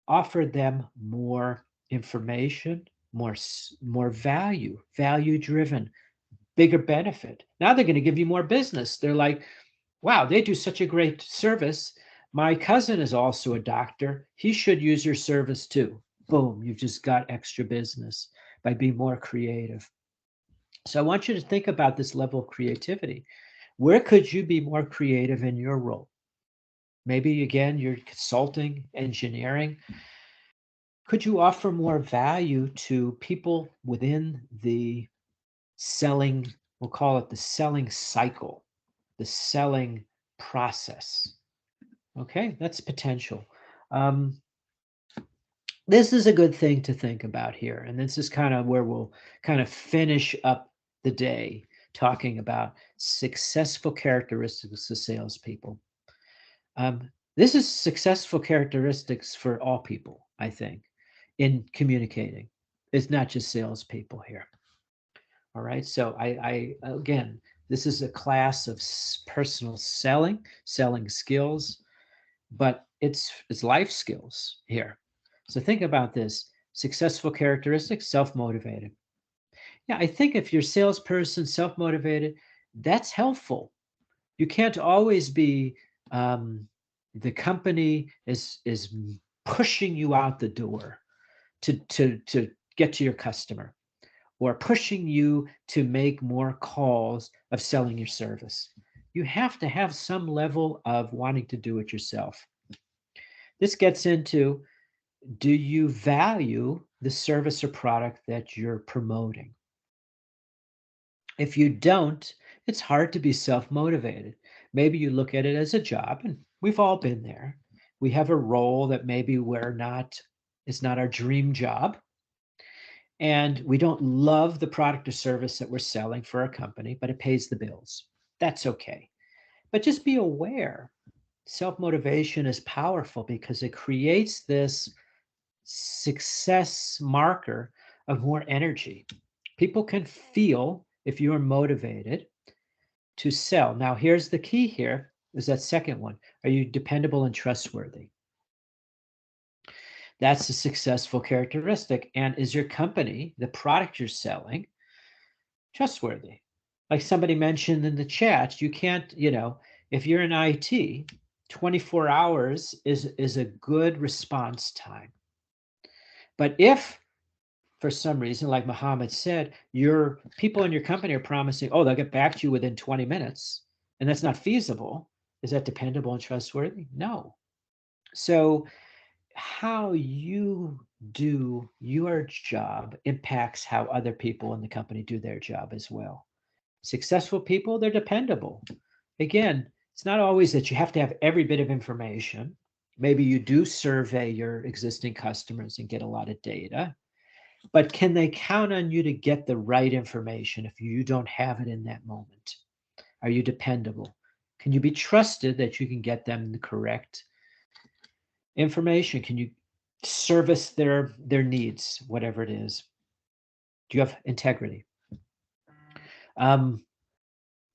A: offered them more information, more value driven, bigger benefit. Now they're going to give you more business. They're like, wow, they do such a great service. My cousin is also a doctor. He should use your service too. Boom, you've just got extra business by being more creative. So I want you to think about this level of creativity. Where could you be more creative in your role? Maybe again, you're consulting, engineering. Could you offer more value to people within the selling, we'll call it the selling cycle, the selling process? Okay, that's potential. This is a good thing to think about here. And this is kind of where we'll kind of finish up the day talking about successful characteristics of salespeople. This is successful characteristics for all people, I think, in communicating. It's not just salespeople here. All right. So I again, This is a class of personal selling skills, but it's life skills here. So think about this. Successful characteristics, self-motivated. Yeah, I think if you're a salesperson, self-motivated, that's helpful. You can't always be the company is pushing you out the door to get to your customer, or pushing you to make more calls of selling your service. You have to have some level of wanting to do it yourself. This gets into, do you value the service or product that you're promoting? If you don't, it's hard to be self-motivated. Maybe you look at it as a job, and we've all been there. We have a role that maybe it's not our dream job, and we don't love the product or service that we're selling for our company, but it pays the bills. That's okay. But just be aware, self-motivation is powerful because it creates this success marker of more energy. People can feel if you are motivated to sell. Now, here's the key here, is that second one. Are you dependable and trustworthy? That's a successful characteristic. And is your company, the product you're selling, trustworthy? Like somebody mentioned in the chat, you can't, if you're in IT, 24 hours is a good response time. But if for some reason, like Muhammad said, your people in your company are promising, oh, they'll get back to you within 20 minutes, and that's not feasible. Is that dependable and trustworthy? No. So how you do your job impacts how other people in the company do their job as well. Successful people, they're dependable. Again, it's not always that you have to have every bit of information. Maybe you do survey your existing customers and get a lot of data. But can they count on you to get the right information if you don't have it in that moment? Are you dependable? Can you be trusted that you can get them the correct information? Can you service their needs, whatever it is? Do you have integrity? A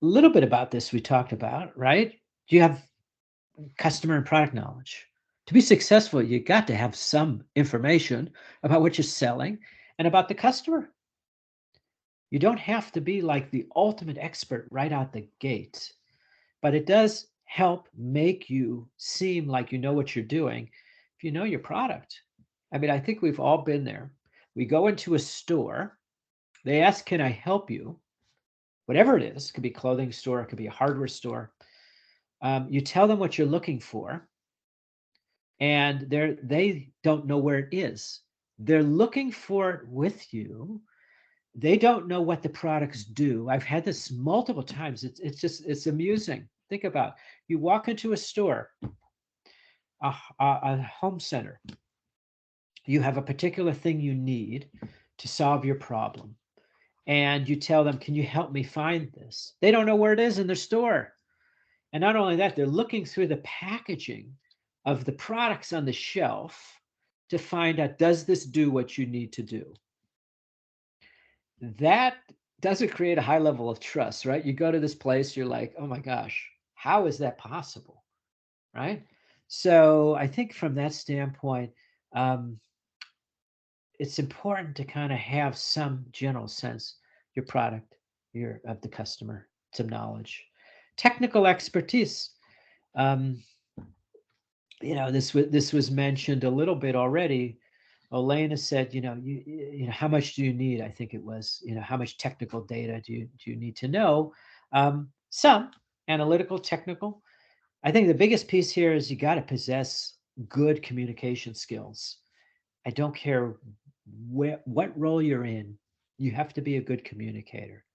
A: little bit about this we talked about, right? Do you have customer and product knowledge? To be successful, you got to have some information about what you're selling and about the customer. You don't have to be like the ultimate expert right out the gate, but it does help make you seem like you know what you're doing if you know your product. I mean, I think we've all been there. We go into a store, they ask, can I help you? Whatever it is, it could be a clothing store, it could be a hardware store. You tell them what you're looking for, and they don't know where it is. They're looking for it with you. They don't know what the products do. I've had this multiple times. It's amusing. Think about it. You walk into a store, a home center. You have a particular thing you need to solve your problem. And you tell them, can you help me find this? They don't know where it is in their store. And not only that, they're looking through the packaging of the products on the shelf to find out, does this do what you need to do? That doesn't create a high level of trust, right? You go to this place, you're like, oh my gosh, how is that possible, right? So I think from that standpoint, it's important to kind of have some general sense, your product, of the customer, some knowledge, technical expertise. This was mentioned a little bit already. Elena said, how much do you need? I think it was, how much technical data do you need to know? Some analytical, technical. I think the biggest piece here is you got to possess good communication skills. I don't care what role you're in, you have to be a good communicator.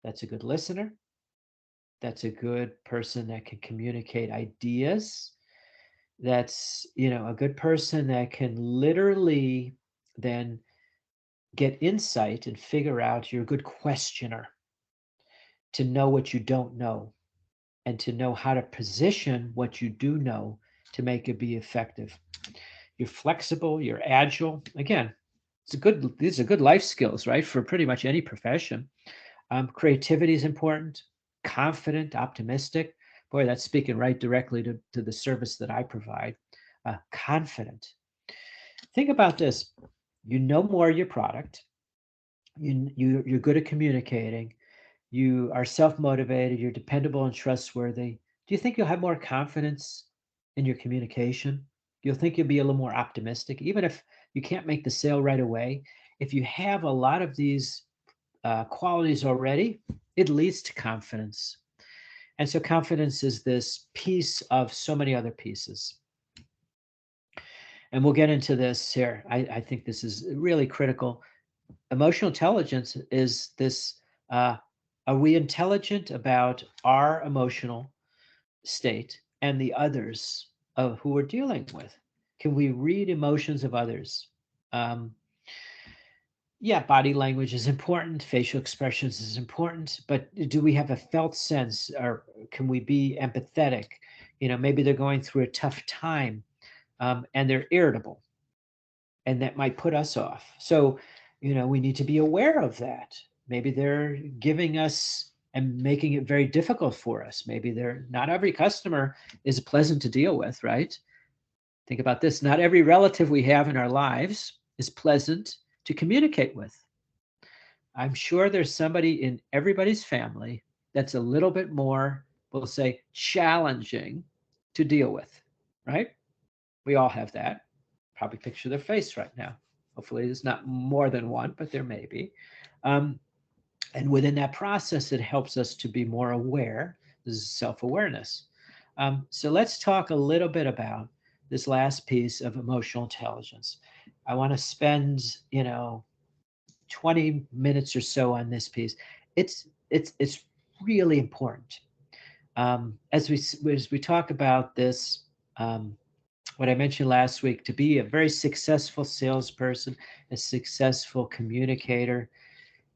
A: That's a good listener. That's a good person that can communicate ideas. That's, a good person that can literally then get insight and figure out. You're a good questioner to know what you don't know and to know how to position what you do know to make it be effective. You're flexible, you're agile. Again, these are good life skills, right? For pretty much any profession. Creativity is important. confident, optimistic. Boy, that's speaking right directly to the service that I provide. Confident. Think about this. You know more of your product. You're good at communicating. You are self-motivated. You're dependable and trustworthy. Do you think you'll have more confidence in your communication? You'll think you'll be a little more optimistic, even if you can't make the sale right away. If you have a lot of these qualities already, it leads to confidence. And so confidence is this piece of so many other pieces. And we'll get into this here. I think this is really critical. Emotional intelligence is this, are we intelligent about our emotional state and the others of who we're dealing with? Can we read emotions of others? Yeah, body language is important, facial expressions is important, but do we have a felt sense, or can we be empathetic? Maybe they're going through a tough time, and they're irritable, and that might put us off. So, we need to be aware of that. Maybe they're giving us and making it very difficult for us. Maybe not every customer is pleasant to deal with, right? Think about this. Not every relative we have in our lives is pleasant to communicate with. I'm sure there's somebody in everybody's family that's a little bit more, we'll say, challenging to deal with, right? We all have that. Probably picture their face right now. Hopefully there's not more than one, but there may be. And within that process, it helps us to be more aware. This is self-awareness. So let's talk a little bit about this last piece of emotional intelligence. I want to spend, 20 minutes or so on this piece. It's really important. As we talk about this, what I mentioned last week, to be a very successful salesperson, a successful communicator,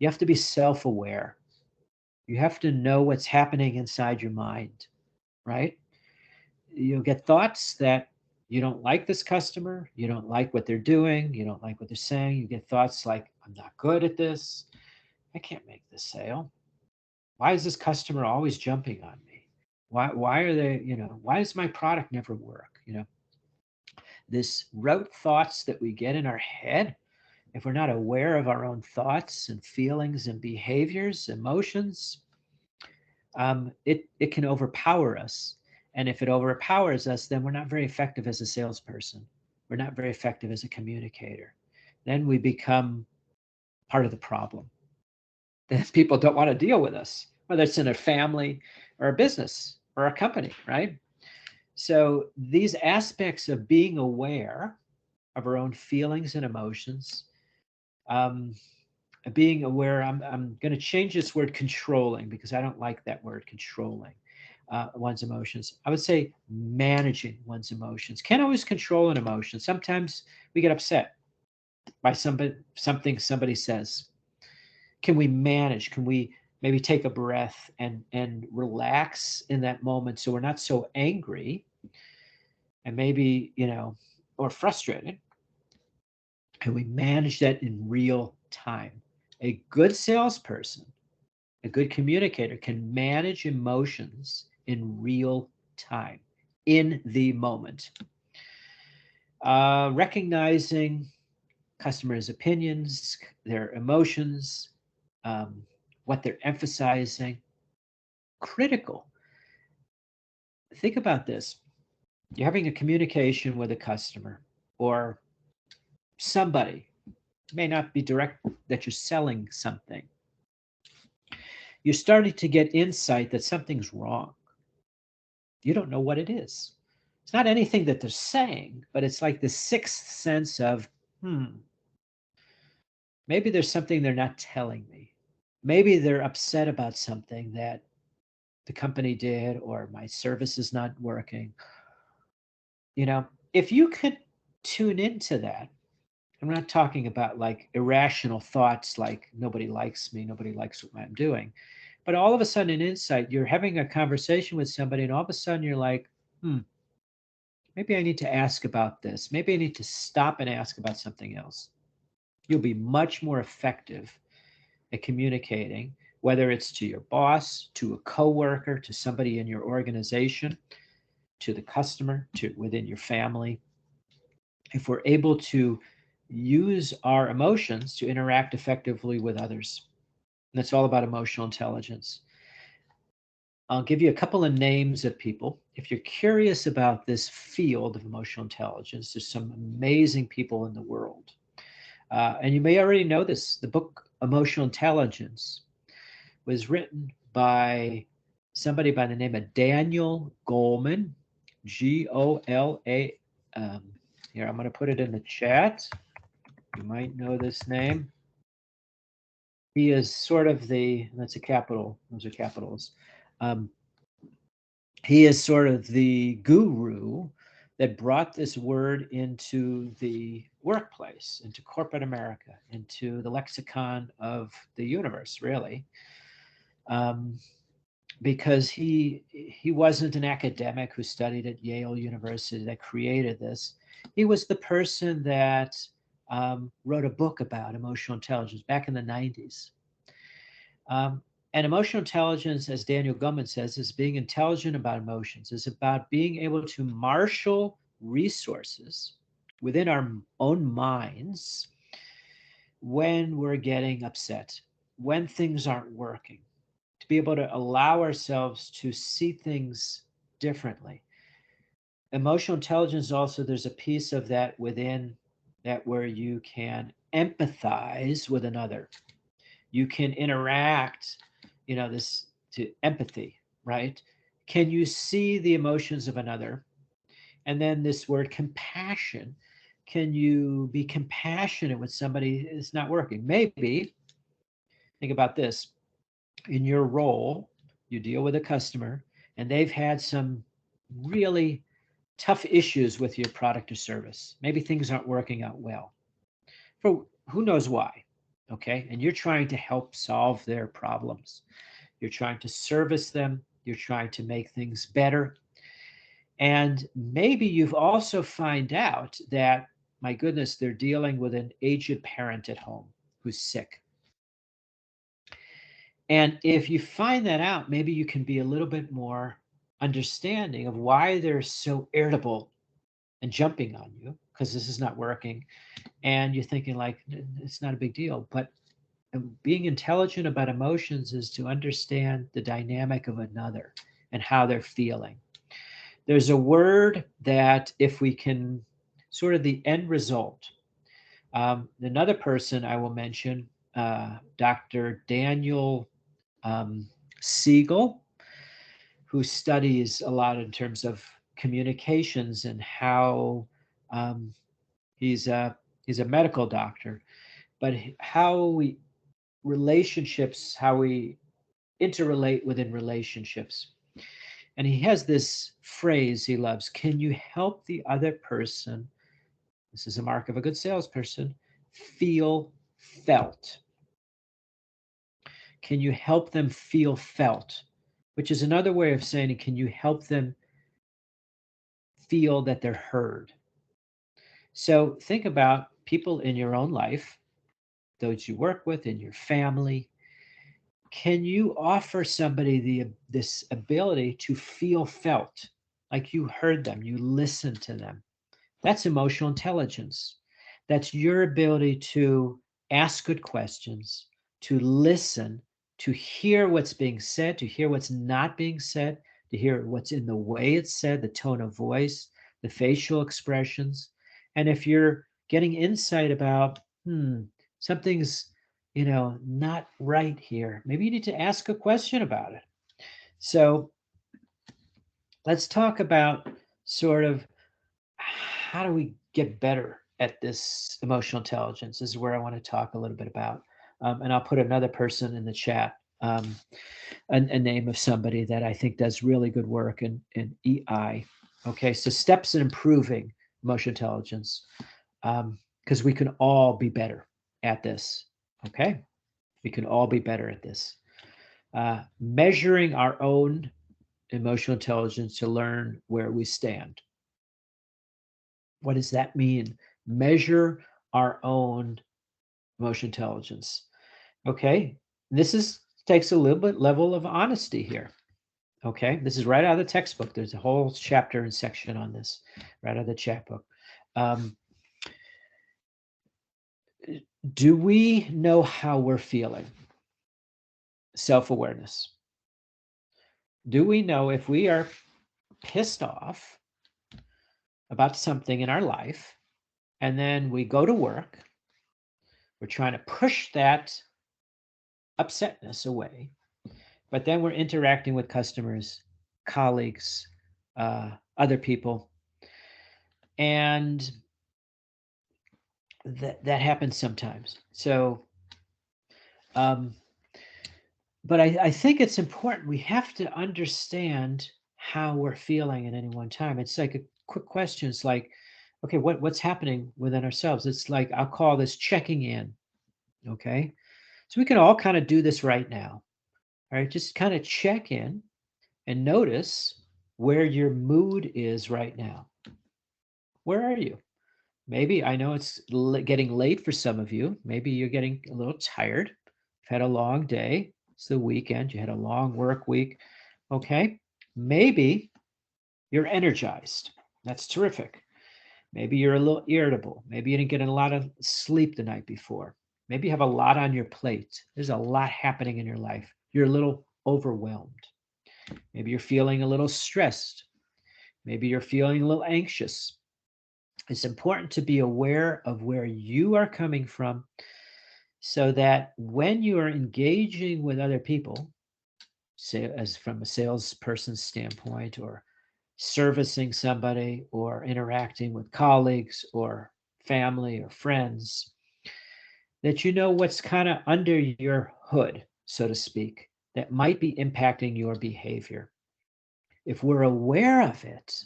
A: you have to be self-aware. You have to know what's happening inside your mind, right? You'll get thoughts that you don't like this customer, you don't like what they're doing, you don't like what they're saying. You get thoughts like, I'm not good at this, I can't make this sale. Why is this customer always jumping on me? Why are they, why does my product never work? This rote thoughts that we get in our head, if we're not aware of our own thoughts and feelings and behaviors, emotions, it can overpower us. And if it overpowers us, then we're not very effective as a salesperson. We're not very effective as a communicator. Then we become part of the problem. Then people don't want to deal with us, whether it's in a family or a business or a company, right? So these aspects of being aware of our own feelings and emotions, being aware, I'm going to change this word controlling, because I don't like that word controlling one's emotions. I would say managing one's emotions. Can't always control an emotion. Sometimes we get upset by something somebody says. Can we manage? Can we maybe take a breath and relax in that moment so we're not so angry and maybe, or frustrated? Can we manage that in real time? A good salesperson, a good communicator can manage emotions in real time, in the moment. Recognizing customers' opinions, their emotions, what they're emphasizing, critical. Think about this. You're having a communication with a customer or somebody. It may not be direct that you're selling something. You're starting to get insight that something's wrong. You don't know what it is. It's not anything that they're saying, but it's like the sixth sense of, maybe there's something they're not telling me. Maybe they're upset about something that the company did, or my service is not working. If you could tune into that, I'm not talking about like irrational thoughts like nobody likes me, nobody likes what I'm doing. But all of a sudden, an insight, you're having a conversation with somebody, and all of a sudden you're like, maybe I need to ask about this. Maybe I need to stop and ask about something else. You'll be much more effective at communicating whether it's to your boss, to a coworker, to somebody in your organization, to the customer, to within your family. If we're able to use our emotions to interact effectively with others, and that's all about emotional intelligence. I'll give you a couple of names of people. If you're curious about this field of emotional intelligence, there's some amazing people in the world. And you may already know this. The book Emotional Intelligence was written by somebody by the name of Daniel Goleman, Gola. Here, I'm going to put it in the chat. You might know this name. He is sort of the, that's a capital, those are capitals. He is sort of the guru that brought this word into the workplace, into corporate America, into the lexicon of the universe, really. Because he wasn't an academic who studied at Yale University that created this. He was the person that wrote a book about emotional intelligence back in the 90s. And emotional intelligence, as Daniel Goleman says, is being intelligent about emotions, is about being able to marshal resources within our own minds when we're getting upset, when things aren't working, to be able to allow ourselves to see things differently. Emotional intelligence also, there's a piece of that within that where you can empathize with another. You can interact, this to empathy, right? Can you see the emotions of another? And then this word compassion. Can you be compassionate with somebody that's not working? Maybe, think about this. In your role, you deal with a customer and they've had some really tough issues with your product or service. Maybe things aren't working out well. For who knows why? Okay. And you're trying to help solve their problems. You're trying to service them. You're trying to make things better. And maybe you've also find out that, my goodness, they're dealing with an aged parent at home who's sick. And if you find that out, maybe you can be a little bit more understanding of why they're so irritable and jumping on you because this is not working. And you're thinking like, it's not a big deal. But being intelligent about emotions is to understand the dynamic of another and how they're feeling. There's a word that if we can, sort of the end result. Another person I will mention, Dr. Daniel Siegel, who studies a lot in terms of communications and how he's a medical doctor, but how we relationships, how we interrelate within relationships. And he has this phrase he loves: can you help the other person, this is a mark of a good salesperson, feel felt? Can you help them feel felt? Which is another way of saying, can you help them feel that they're heard? So think about people in your own life, those you work with, in your family. Can you offer somebody this ability to feel felt, like you heard them, you listened to them? That's emotional intelligence. That's your ability to ask good questions, to listen, to hear what's being said, to hear what's not being said, to hear what's in the way it's said, the tone of voice, the facial expressions. And if you're getting insight about, something's, not right here, maybe you need to ask a question about it. So let's talk about sort of how do we get better at this emotional intelligence. This is where I want to talk a little bit about. And I'll put another person in the chat, a name of somebody that I think does really good work in EI. Okay, so steps in improving emotional intelligence, because we can all be better at this. Okay, we can all be better at this. Measuring our own emotional intelligence to learn where we stand. What does that mean? Measure our own emotional intelligence. Okay, this is takes a little bit level of honesty here. Okay, this is right out of the textbook. There's a whole chapter and section on this, right out of the chapbook. Do we know how we're feeling? Self-awareness. Do we know if we are pissed off about something in our life, and then we go to work, we're trying to push that upsetness away, but then we're interacting with customers, colleagues, other people, and that happens sometimes. So, but I think it's important. We have to understand how we're feeling at any one time. It's like a quick question. It's like, okay, what's happening within ourselves? It's like, I'll call this checking in. Okay. So we can all kind of do this right now. All right. Just kind of check in and notice where your mood is right now. Where are you? Maybe, I know it's getting late for some of you. Maybe you're getting a little tired. You've had a long day. It's the weekend. You had a long work week. Okay. Maybe you're energized. That's terrific. Maybe you're a little irritable. Maybe you didn't get a lot of sleep the night before. Maybe you have a lot on your plate. There's a lot happening in your life. You're a little overwhelmed. Maybe you're feeling a little stressed. Maybe you're feeling a little anxious. It's important to be aware of where you are coming from so that when you are engaging with other people, say as from a salesperson's standpoint, or servicing somebody, or interacting with colleagues or family or friends, that you know what's kind of under your hood, so to speak, that might be impacting your behavior. If we're aware of it,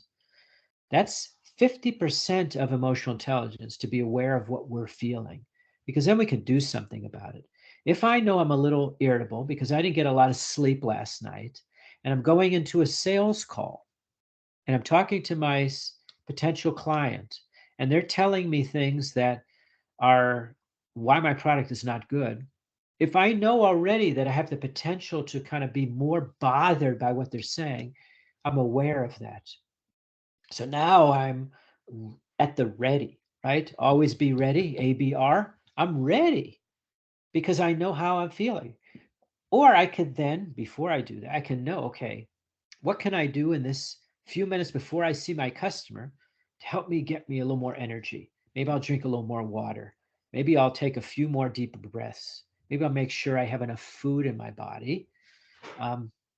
A: that's 50% of emotional intelligence, to be aware of what we're feeling, because then we can do something about it. If I know I'm a little irritable because I didn't get a lot of sleep last night, and I'm going into a sales call, and I'm talking to my potential client, and they're telling me things that are why my product is not good. If I know already that I have the potential to kind of be more bothered by what they're saying, I'm aware of that. So now I'm at the ready, right? Always be ready, ABR. I'm ready because I know how I'm feeling. Or I could then, before I do that, I can know, okay, what can I do in this few minutes before I see my customer to help me get me a little more energy? Maybe I'll drink a little more water. Maybe I'll take a few more deep breaths. Maybe I'll make sure I have enough food in my body.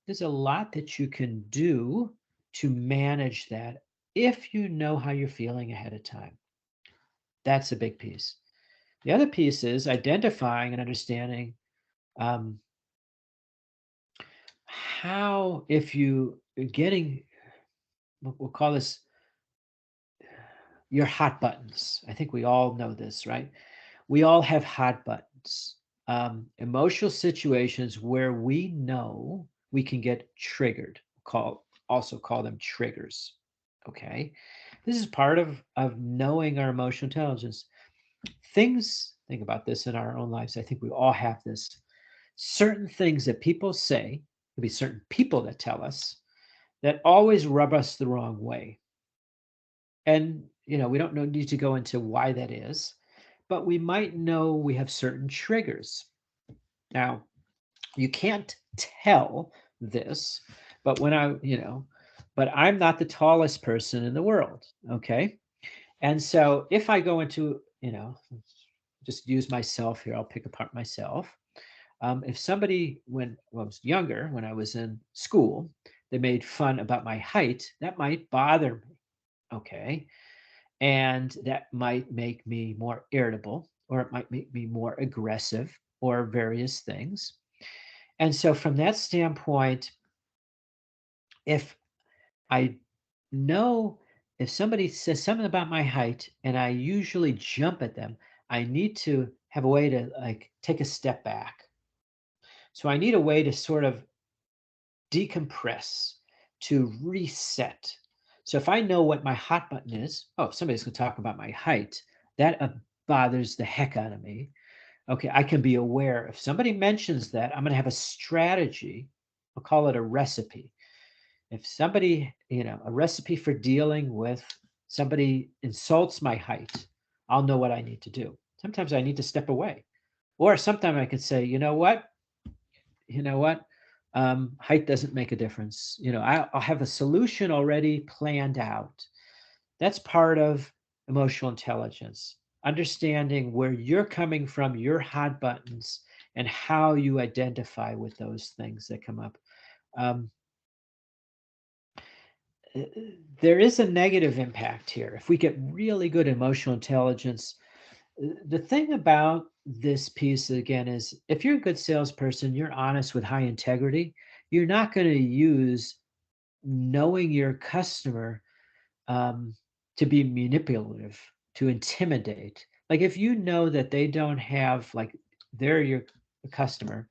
A: There's a lot that you can do to manage that if you know how you're feeling ahead of time. That's a big piece. The other piece is identifying and understanding how, if you are getting, we'll call this your hot buttons. I think we all know this, right? We all have hot buttons. Emotional situations where we know we can get triggered, also call them triggers. Okay. This is part of knowing our emotional intelligence. Think about this in our own lives. I think we all have this. Certain things that people say, could be certain people that tell us, that always rub us the wrong way. And, we don't need to go into why that is, but we might know we have certain triggers. Now, you can't tell this, but but I'm not the tallest person in the world. Okay. And so if I go into, just use myself here, I'll pick apart myself. If somebody, when I was younger, when I was in school, they made fun about my height, that might bother me. Okay. And that might make me more irritable, or it might make me more aggressive, or various things. And so from that standpoint, if I know, if somebody says something about my height and I usually jump at them, I need to have a way to take a step back. So I need a way to sort of decompress, to reset. So if I know what my hot button is, oh, somebody's going to talk about my height, that bothers the heck out of me. Okay, I can be aware. If somebody mentions that, I'm going to have a strategy. I'll call it a recipe. If somebody, a recipe for dealing with somebody insults my height, I'll know what I need to do. Sometimes I need to step away. Or sometimes I could say, you know what? Height doesn't make a difference. I'll have a solution already planned out. That's part of emotional intelligence, understanding where you're coming from, your hot buttons, and how you identify with those things that come up. There is a negative impact here. If we get really good emotional intelligence, the thing about this piece again is if you're a good salesperson, you're honest with high integrity, you're not going to use knowing your customer to be manipulative, to intimidate. Like if you know that they don't have, like they're your customer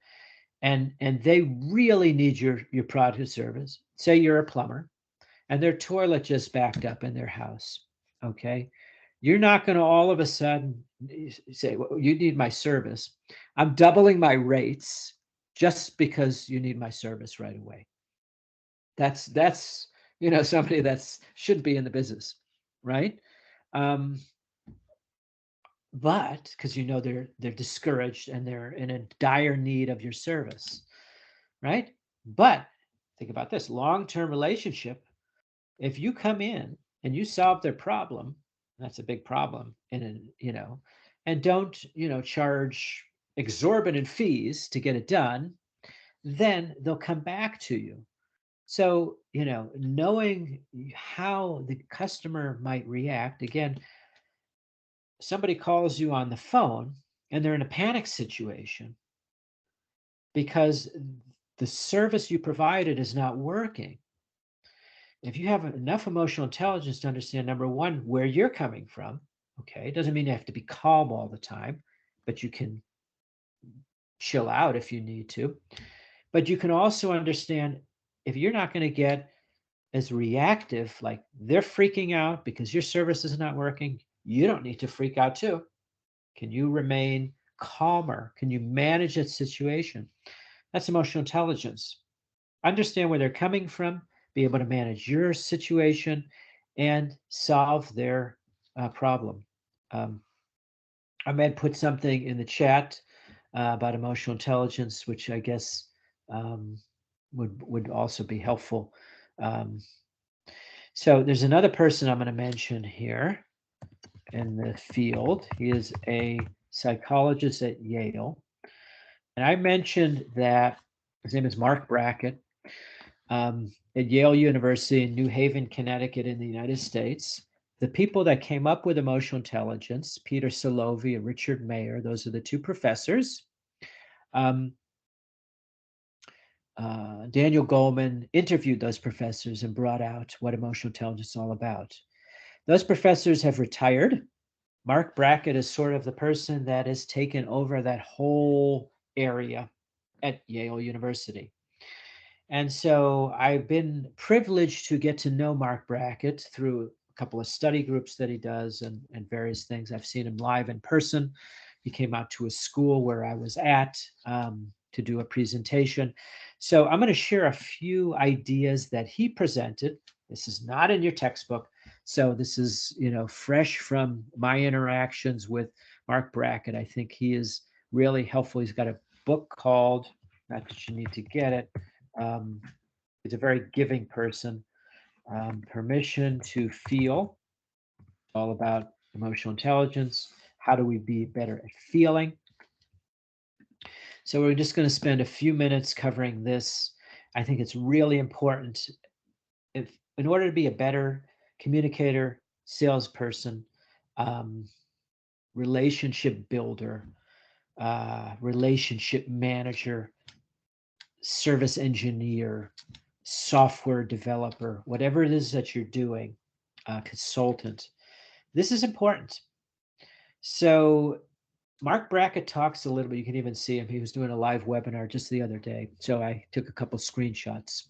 A: and they really need your product or service. Say you're a plumber and their toilet just backed up in their house. Okay. You're not going to all of a sudden say, well, you need my service. I'm doubling my rates just because you need my service right away. That's somebody that's should be in the business, right? But because they're discouraged and they're in a dire need of your service, right? But think about this long-term relationship. If you come in and you solve their problem, that's a big problem, and don't charge exorbitant fees to get it done, then they'll come back to you. So, knowing how the customer might react, again, somebody calls you on the phone and they're in a panic situation because the service you provided is not working. If you have enough emotional intelligence to understand, number one, where you're coming from, okay, it doesn't mean you have to be calm all the time, but you can chill out if you need to. But you can also understand if you're not going to get as reactive, like they're freaking out because your service is not working, you don't need to freak out too. Can you remain calmer? Can you manage that situation? That's emotional intelligence. Understand where they're coming from, be able to manage your situation, and solve their problem. Ahmed put something in the chat about emotional intelligence, which I guess would also be helpful. So there's another person I'm going to mention here in the field. He is a psychologist at Yale. And I mentioned that his name is Mark Brackett at Yale University in New Haven, Connecticut in the United States. The people that came up with emotional intelligence, Peter Salovey and Richard Mayer, those are the two professors. Daniel Goleman interviewed those professors and brought out what emotional intelligence is all about. Those professors have retired. Mark Brackett is sort of the person that has taken over that whole area at Yale University. And so I've been privileged to get to know Mark Brackett through a couple of study groups that he does and various things. I've seen him live in person. He came out to a school where I was at to do a presentation. So I'm going to share a few ideas that he presented. This is not in your textbook. So this is, fresh from my interactions with Mark Brackett. I think he is really helpful. He's got a book called, not that you need to get it, he's a very giving person. Permission to Feel, all about emotional intelligence. How do we be better at feeling? So we're just going to spend a few minutes covering this. I think it's really important. In order to be a better communicator, salesperson, relationship builder, relationship manager, service engineer, software developer, whatever it is that you're doing, consultant, this is important. So Mark Brackett talks a little bit. You can even see him. He was doing a live webinar just the other day. So I took a couple screenshots.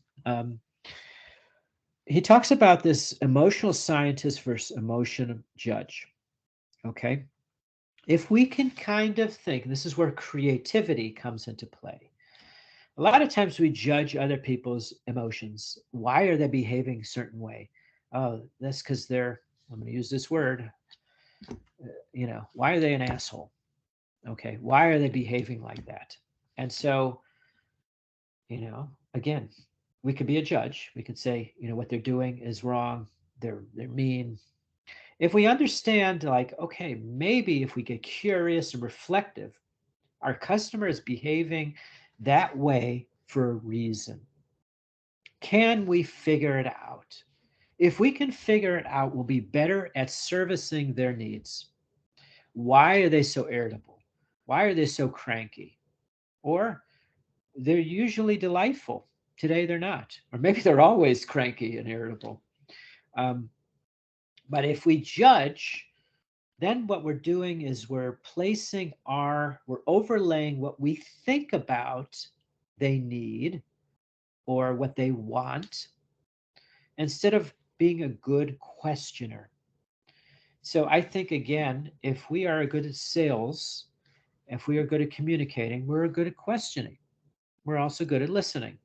A: He talks about this emotional scientist versus emotion judge. Okay. if we can kind of think, this is where creativity comes into play. A lot of times we judge other people's emotions. Why are they behaving a certain way? Oh, that's because they're, I'm going to use this word, why are they an asshole? Okay, why are they behaving like that? And so, again, we could be a judge. We could say, what they're doing is wrong. They're mean. If we understand, like, okay, maybe if we get curious and reflective, our customer is behaving that way for a reason. Can we figure it out? If we can figure it out, we'll be better at servicing their needs. Why are they so irritable? Why are they so cranky? Or they're usually delightful. Today they're not. Or maybe they're always cranky and irritable. But if we judge, then what we're doing is we're overlaying what we think about they need or what they want, instead of being a good questioner. So I think, again, if we are good at sales, if we are good at communicating, we're good at questioning. We're also good at listening.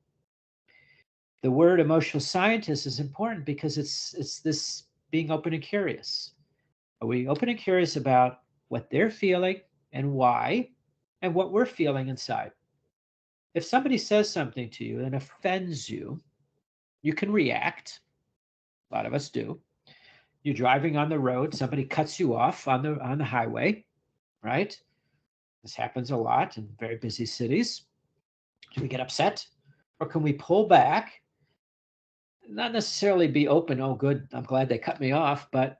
A: The word emotional scientist is important because it's this being open and curious. Are we open and curious about what they're feeling and why, and what we're feeling inside? If somebody says something to you and offends you, you can react. A lot of us do. You're driving on the road, somebody cuts you off on the highway, right? This happens a lot in very busy cities. Do we get upset? Or can we pull back? Not necessarily be open, oh, good, I'm glad they cut me off, but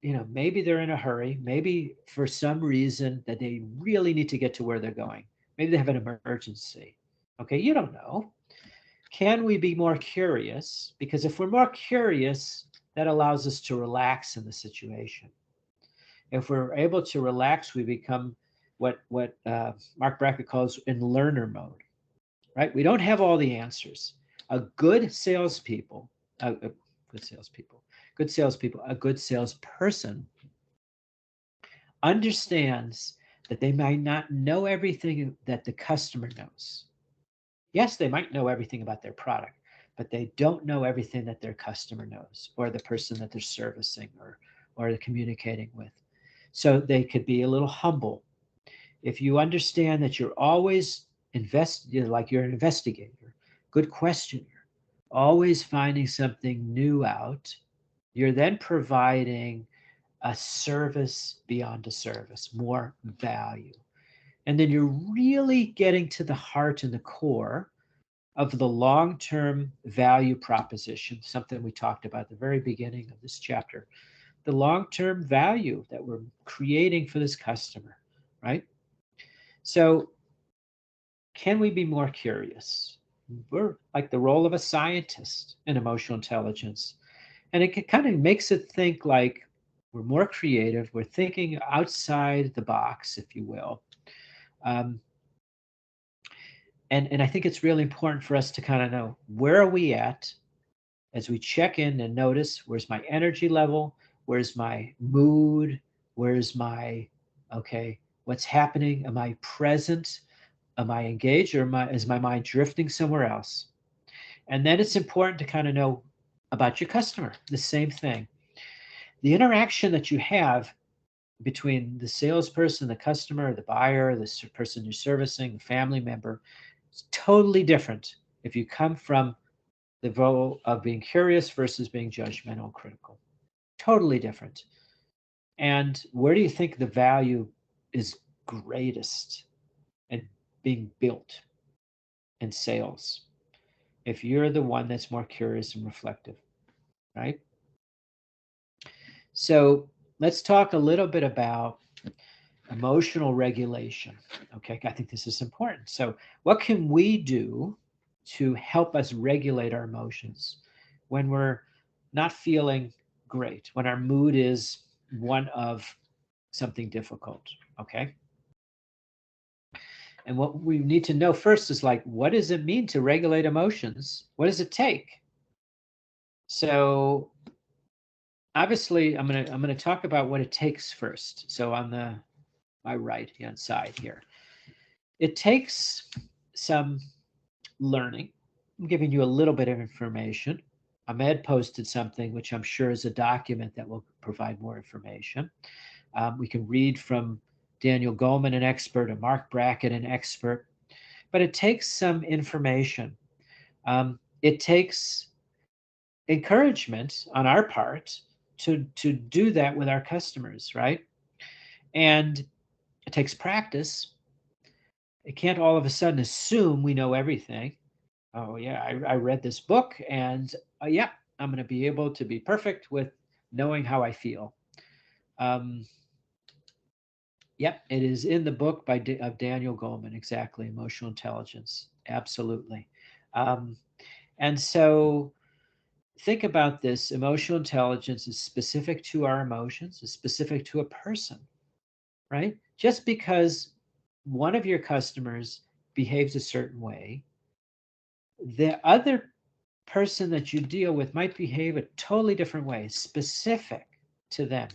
A: maybe they're in a hurry. Maybe for some reason that they really need to get to where they're going. Maybe they have an emergency. Okay, you don't know. Can we be more curious? Because if we're more curious, that allows us to relax in the situation. If we're able to relax, we become what Mark Brackett calls in learner mode, right? We don't have all the answers. A good salesperson, understands that they might not know everything that the customer knows. Yes, they might know everything about their product, but they don't know everything that their customer knows, or the person that they're servicing or they're communicating with. So they could be a little humble. If you understand that you're always like you're an investigator, good questioner, always finding something new out, you're then providing a service beyond a service, more value. And then you're really getting to the heart and the core of the long-term value proposition, something we talked about at the very beginning of this chapter, the long-term value that we're creating for this customer, right? So can we be more curious? We're like the role of a scientist in emotional intelligence. And it kind of makes it think like we're more creative. We're thinking outside the box, if you will. And I think it's really important for us to kind of know, where are we at as we check in and notice, where's my energy level? Where's my mood? Where's my, what's happening? Am I present? Am I engaged, or is my mind drifting somewhere else? And then it's important to kind of know about your customer, the same thing. The interaction that you have between the salesperson, the customer, the buyer, the person you're servicing, the family member, is totally different if you come from the role of being curious versus being judgmental and critical. Totally different. And where do you think the value is greatest in being built in sales? If you're the one that's more curious and reflective, right? So let's talk a little bit about emotional regulation. Okay, I think this is important. So what can we do to help us regulate our emotions when we're not feeling great, when our mood is one of something difficult? Okay. And what we need to know first is, like, what does it mean to regulate emotions? What does it take? So obviously I'm gonna talk about what it takes first. So on my right hand side here, it takes some learning. I'm giving you a little bit of information. Ahmed posted something which I'm sure is a document that will provide more information. We can read from Daniel Goleman, an expert, and Mark Brackett, an expert, but it takes some information. It takes encouragement on our part to do that with our customers, right? And it takes practice. It can't all of a sudden assume we know everything. Oh yeah, I read this book, and yeah, I'm going to be able to be perfect with knowing how I feel. Yep, it is in the book of Daniel Goleman, exactly, Emotional Intelligence, absolutely. And so think about this. Emotional intelligence is specific to our emotions, is specific to a person, right? Just because one of your customers behaves a certain way, the other person that you deal with might behave a totally different way, specific to them,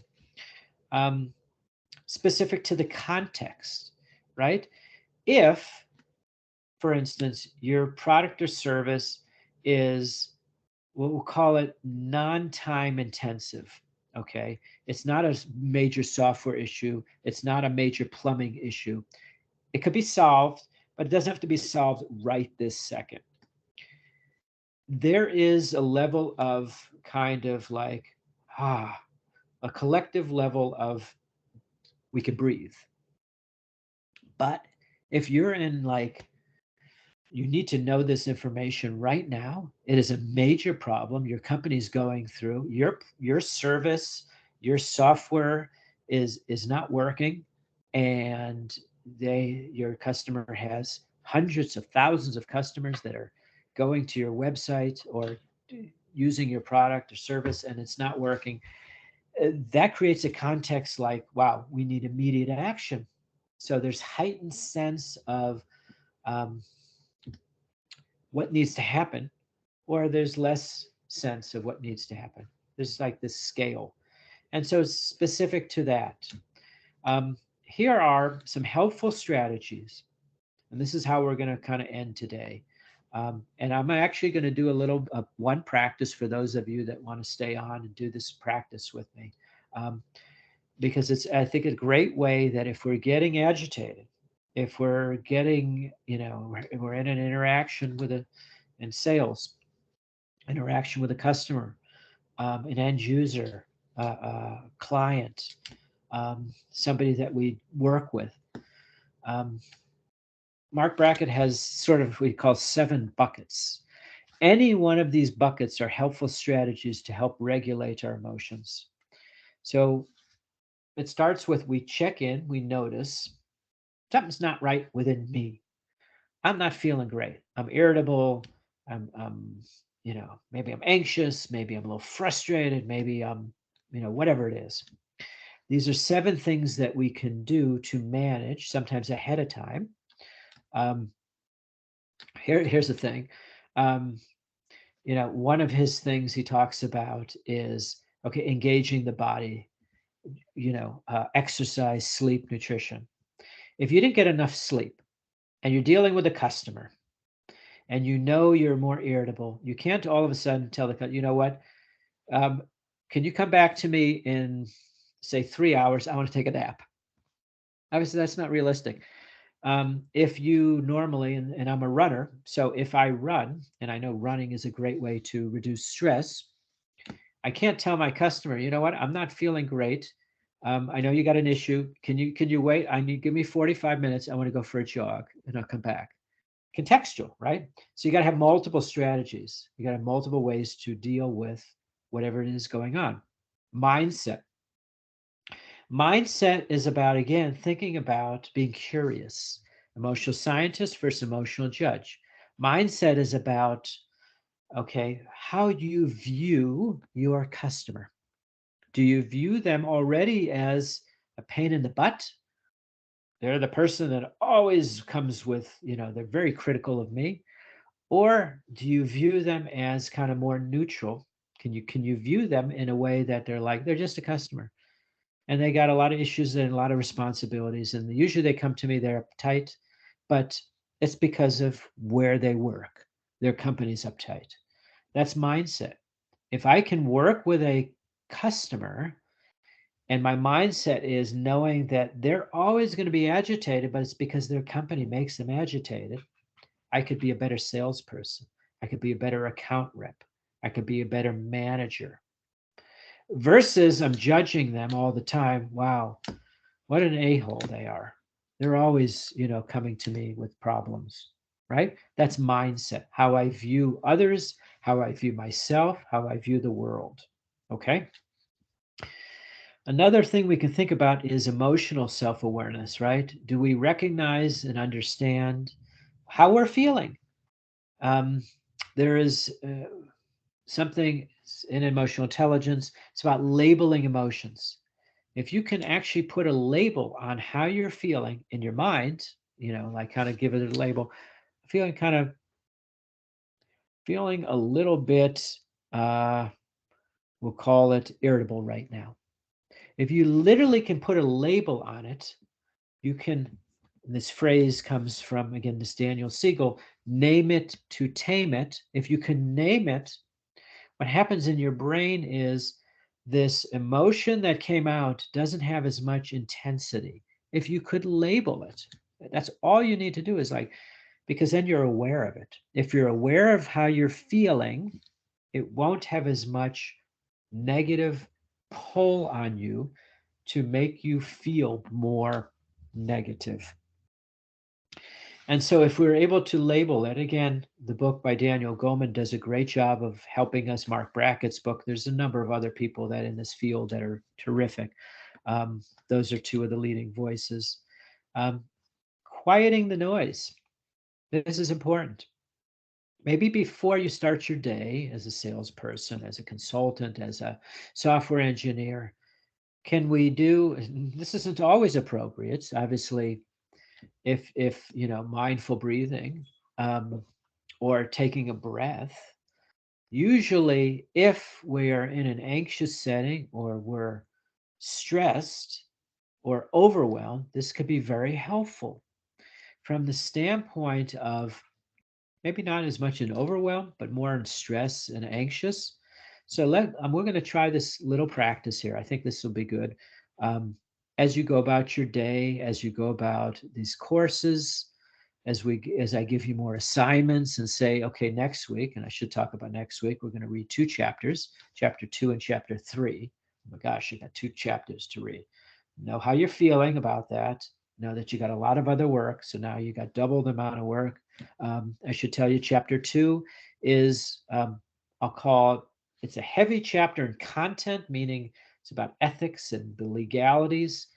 A: specific to the context, right? If, for instance, your product or service is what we'll call it non-time intensive. Okay. It's not a major software issue. It's not a major plumbing issue. It could be solved, but it doesn't have to be solved right this second. There is a level of kind of like, a collective level of we could breathe. But if you're in like, you need to know this information right now. It is a major problem your company's going through. Your service, your software is not working, and your customer has hundreds of thousands of customers that are going to your website or using your product or service, and it's not working. That creates a context like, wow, we need immediate action. So there's heightened sense of what needs to happen, or there's less sense of what needs to happen. There's like this scale. And so it's specific to that. Here are some helpful strategies. And this is how we're going to kind of end today. And I'm actually going to do a little one practice for those of you that want to stay on and do this practice with me. Because it's, I think, a great way that if we're getting agitated, if we're getting, we're in an interaction with in sales, interaction with a customer, an end user, client, somebody that we work with. Mark Brackett has sort of what we call 7 buckets. Any one of these buckets are helpful strategies to help regulate our emotions. So it starts with we check in, we notice something's not right within me. I'm not feeling great. I'm irritable. I'm maybe I'm anxious. Maybe I'm a little frustrated. Maybe I'm, whatever it is. These are 7 things that we can do to manage, sometimes ahead of time. Here's the thing. One of his things he talks about is, okay, engaging the body, exercise, sleep, nutrition. If you didn't get enough sleep and you're dealing with a customer and you're more irritable, you can't all of a sudden tell the customer, you know what, can you come back to me in, say, 3 hours? I want to take a nap. Obviously, that's not realistic. If you normally, and I'm a runner, so if I run, and I know running is a great way to reduce stress, I can't tell my customer, you know what, I'm not feeling great. I know you got an issue. Can you wait? Give me 45 minutes. I want to go for a jog and I'll come back. Contextual, right? So you got to have multiple strategies. You got to have multiple ways to deal with whatever it is going on. Mindset. Mindset is about, again, thinking about being curious. Emotional scientist versus emotional judge. Mindset is about, okay, how do you view your customer? Do you view them already as a pain in the butt? They're the person that always comes with, they're very critical of me. Or do you view them as kind of more neutral? Can you view them in a way that they're just a customer, and they got a lot of issues and a lot of responsibilities, and usually they come to me, they're uptight, but it's because of where they work. Their company's uptight. That's mindset. If I can work with a customer and my mindset is knowing that they're always going to be agitated, but it's because their company makes them agitated, I could be a better salesperson. I could be a better account rep. I could be a better manager. Versus I'm judging them all the time. Wow, what an a-hole they are. They're always, coming to me with problems, right? That's mindset, how I view others, how I view myself, how I view the world. Okay. Another thing we can think about is emotional self-awareness, right? Do we recognize and understand how we're feeling? There is something in emotional intelligence. It's about labeling emotions. If you can actually put a label on how you're feeling in your mind, like kind of give it a label, feeling a little bit, we'll call it irritable right now. If you literally can put a label on it, you can, this phrase comes from, again, this Daniel Siegel, name it to tame it. If you can name it, what happens in your brain is this emotion that came out doesn't have as much intensity. If you could label it, that's all you need to do is because then you're aware of it. If you're aware of how you're feeling, it won't have as much negative pull on you to make you feel more negative. And so if we're able to label it, again, the book by Daniel Goleman does a great job of helping us. Mark Brackett's book, there's a number of other people that in this field that are terrific. Those are two of the leading voices. Quieting the noise. This is important. Maybe before you start your day as a salesperson, as a consultant, as a software engineer, can we do, this isn't always appropriate, obviously, if mindful breathing or taking a breath. Usually if we are in an anxious setting or we're stressed or overwhelmed, this could be very helpful from the standpoint of maybe not as much in overwhelm, but more in stress and anxious. So we're going to try this little practice here. I think this will be good. As you go about your day, as you go about these courses, as I give you more assignments and say, okay, next week, and I should talk about next week, we're going to read 2 chapters, chapter 2 and chapter 3. Oh my gosh, you got 2 chapters to read. Know how you're feeling about that. Know that you got a lot of other work. So now you got double the amount of work. I should tell you, chapter 2 is, I'll call it's a heavy chapter in content, meaning it's about ethics and the legalities,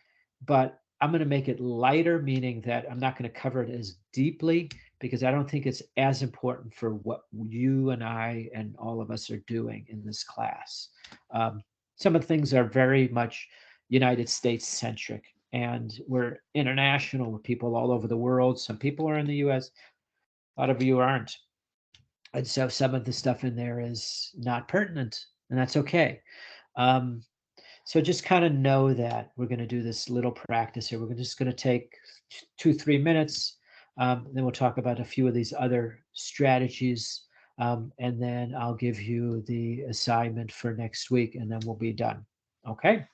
A: but I'm going to make it lighter, meaning that I'm not going to cover it as deeply because I don't think it's as important for what you and I and all of us are doing in this class. Some of the things are very much United States centric, and we're international with people all over the world. Some people are in the US, a lot of you aren't. And so some of the stuff in there is not pertinent, and that's okay. So just kind of know that we're going to do this little practice here. We're just going to take 2-3 minutes. Then we'll talk about a few of these other strategies. And then I'll give you the assignment for next week, and then we'll be done. Okay.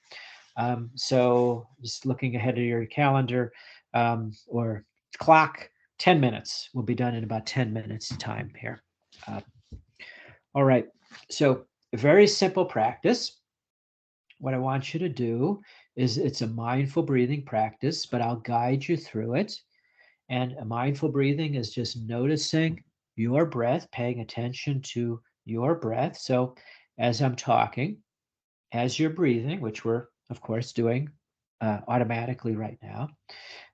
A: So just looking ahead of your calendar or clock, 10 minutes. We'll be done in about 10 minutes time here. All right. So a very simple practice. What I want you to do is it's a mindful breathing practice, but I'll guide you through it. And a mindful breathing is just noticing your breath, paying attention to your breath. So as I'm talking, as you're breathing, which we're of course doing automatically right now,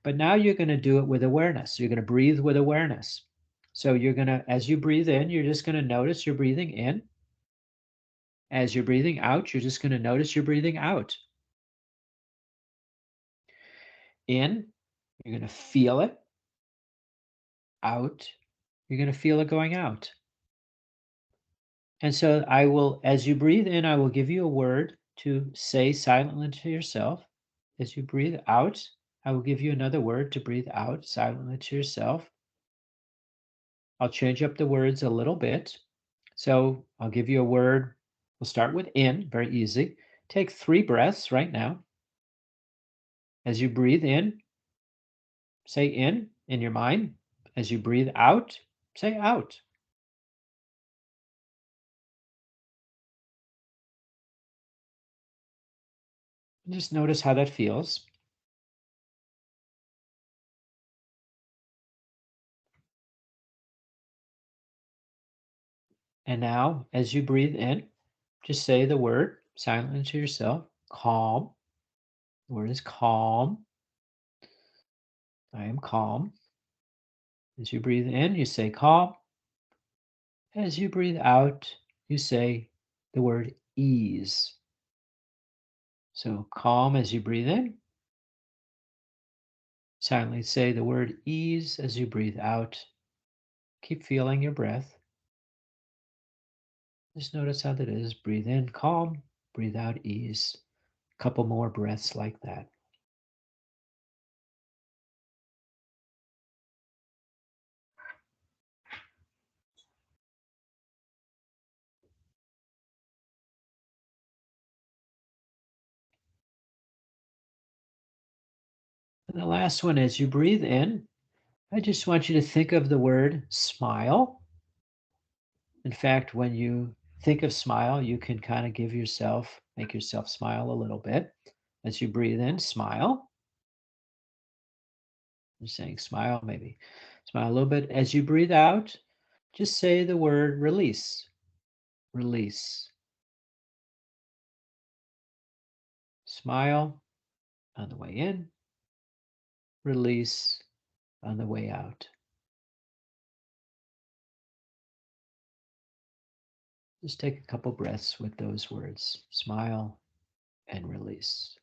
A: but now you're going to do it with awareness. You're going to breathe with awareness. So you're going to, as you breathe in, you're just going to notice you're breathing in. As you're breathing out, you're just going to notice you're breathing out. In, you're going to feel it. Out, you're going to feel it going out. And so I will, as you breathe in, I will give you a word to say silently to yourself. As you breathe out, I will give you another word to breathe out silently to yourself. I'll change up the words a little bit. So I'll give you a word. We'll start with in, very easy. Take 3 breaths right now. As you breathe in, say in your mind. As you breathe out, say out. Just notice how that feels. And now, as you breathe in, just say the word silently to yourself, calm. The word is calm. I am calm. As you breathe in, you say calm. As you breathe out, you say the word ease. So calm as you breathe in. Silently say the word ease as you breathe out. Keep feeling your breath. Just notice how that is. Breathe in, calm. Breathe out, ease. A couple more breaths like that. And the last one, as you breathe in, I just want you to think of the word smile. In fact, when you think of smile, you can kind of make yourself smile a little bit. As you breathe in, smile. I'm saying smile, maybe smile a little bit. As you breathe out, just say the word release. Release. Smile on the way in. Release on the way out. Just take a couple breaths with those words, smile and release.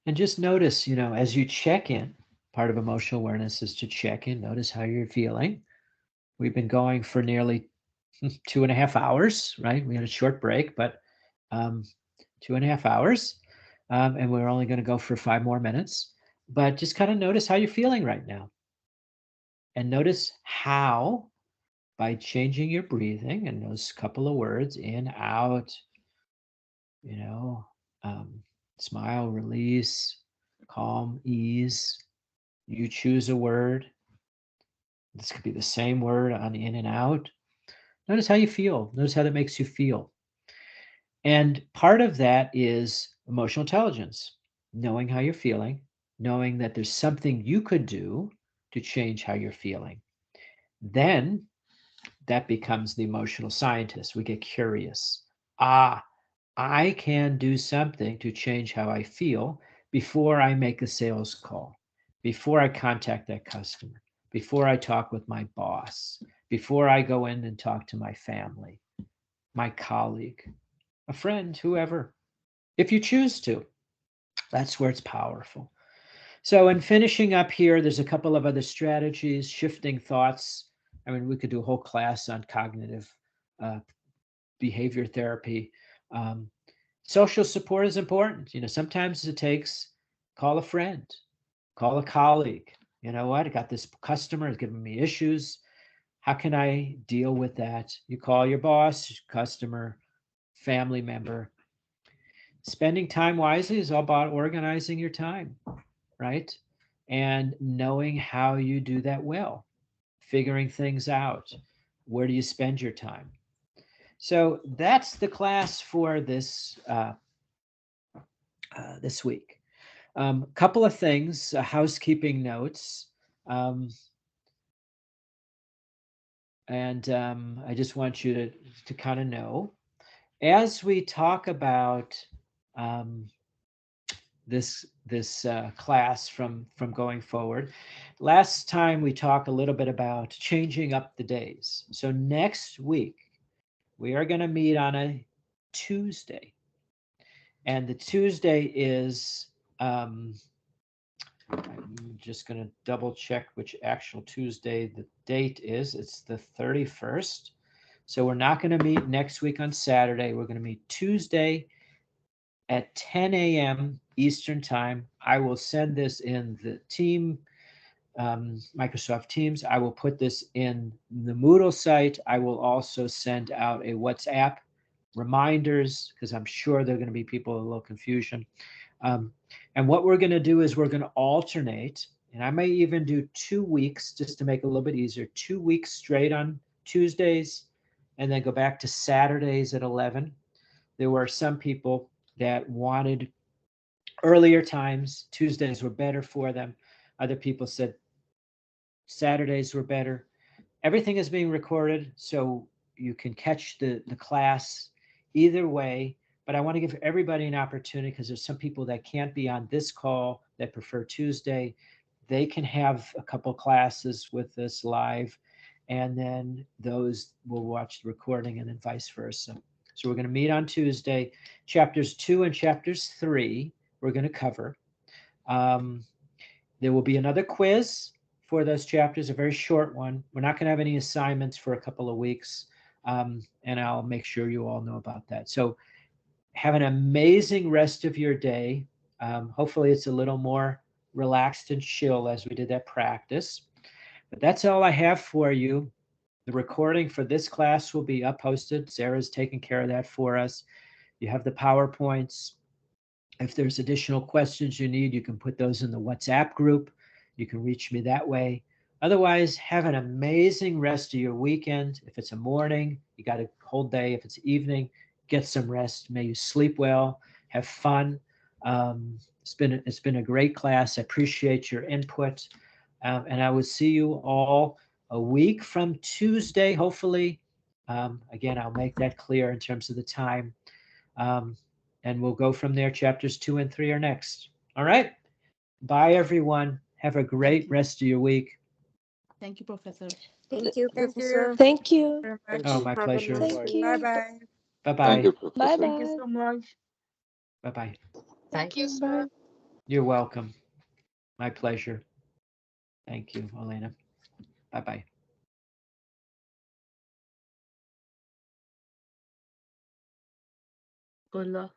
A: And just notice, as you check in, part of emotional awareness is to check in, notice how you're feeling. We've been going for nearly 2.5 hours, right? We had a short break, but 2.5 hours. And we're only going to go for 5 more minutes. But just kind of notice how you're feeling right now. And notice how, by changing your breathing and those couple of words, in, out, smile, release, calm, ease, you choose a word. This could be the same word on in and out. Notice how you feel. Notice how that makes you feel. And part of that is emotional intelligence, knowing how you're feeling, knowing that there's something you could do to change how you're feeling. Then that becomes the emotional scientist. We get curious. I can do something to change how I feel before I make a sales call, before I contact that customer, before I talk with my boss, before I go in and talk to my family, my colleague, a friend, whoever. If you choose to, that's where it's powerful. So in finishing up here, there's a couple of other strategies, shifting thoughts. I mean, we could do a whole class on cognitive behavior therapy. Social support is important. Sometimes it takes, call a friend, call a colleague. You know what? I got this customer is giving me issues. How can I deal with that? You call your boss, customer, family member. Spending time wisely is all about organizing your time, right? And knowing how you do that well, figuring things out. Where do you spend your time? So that's the class for this this week. Couple of things, housekeeping notes. And I just want you to kind of know, as we talk about this this class from going forward. Last time we talked a little bit about changing up the days. So next week we are going to meet on a Tuesday, and the Tuesday is I'm just going to double check which actual Tuesday the date is. It's the 31st. So we're not going to meet next week on Saturday. We're going to meet Tuesday at 10 a.m. Eastern Time. I will send this in the team, Microsoft Teams. I will put this in the Moodle site. I will also send out a WhatsApp reminders because I'm sure there are going to be people with a little confusion. And what we're going to do is we're going to alternate, and I may even do 2 weeks just to make it a little bit easier, 2 weeks straight on Tuesdays, and then go back to Saturdays at 11. There were some people that wanted earlier times. Tuesdays were better for them. Other people said Saturdays were better. Everything is being recorded, so you can catch the class either way. But I want to give everybody an opportunity because there's some people that can't be on this call that prefer Tuesday. They can have a couple classes with us live, and then those will watch the recording and then vice versa. So we're going to meet on Tuesday. Chapters 2 and chapters 3 we're going to cover. There will be another quiz for those chapters, a very short one. We're not going to have any assignments for a couple of weeks, and I'll make sure you all know about that. So have an amazing rest of your day. Hopefully it's a little more relaxed and chill as we did that practice. But that's all I have for you. The recording for this class will be posted. Sarah's taking care of that for us. You have the PowerPoints. If there's additional questions you need, you can put those in the WhatsApp group. You can reach me that way. Otherwise, have an amazing rest of your weekend. If it's a morning, you got a whole day. If it's evening, get some rest. May you sleep well, have fun. It's been a great class. I appreciate your input. And I will see you all a week from Tuesday, hopefully. Again, I'll make that clear in terms of the time. And we'll go from there. Chapters 2 and 3 are next. All right. Bye, everyone. Have a great rest of your week.
E: Thank you, Professor.
B: Thank you,
D: Thank you.
B: Professor.
F: Thank you.
D: Very
B: Thank
D: much.
A: Oh,
B: you.
A: my
B: Have a
A: pleasure.
B: nice
F: Thank
B: week.
F: you.
D: Bye-bye.
A: Bye-bye.
G: Thank you,
F: Bye
G: Professor.
E: Thank you
F: bye.
E: so much.
A: Bye-bye.
F: Thank you. Bye.
A: You're welcome. My pleasure. Thank you, Elena. Bye-bye.
E: Good luck.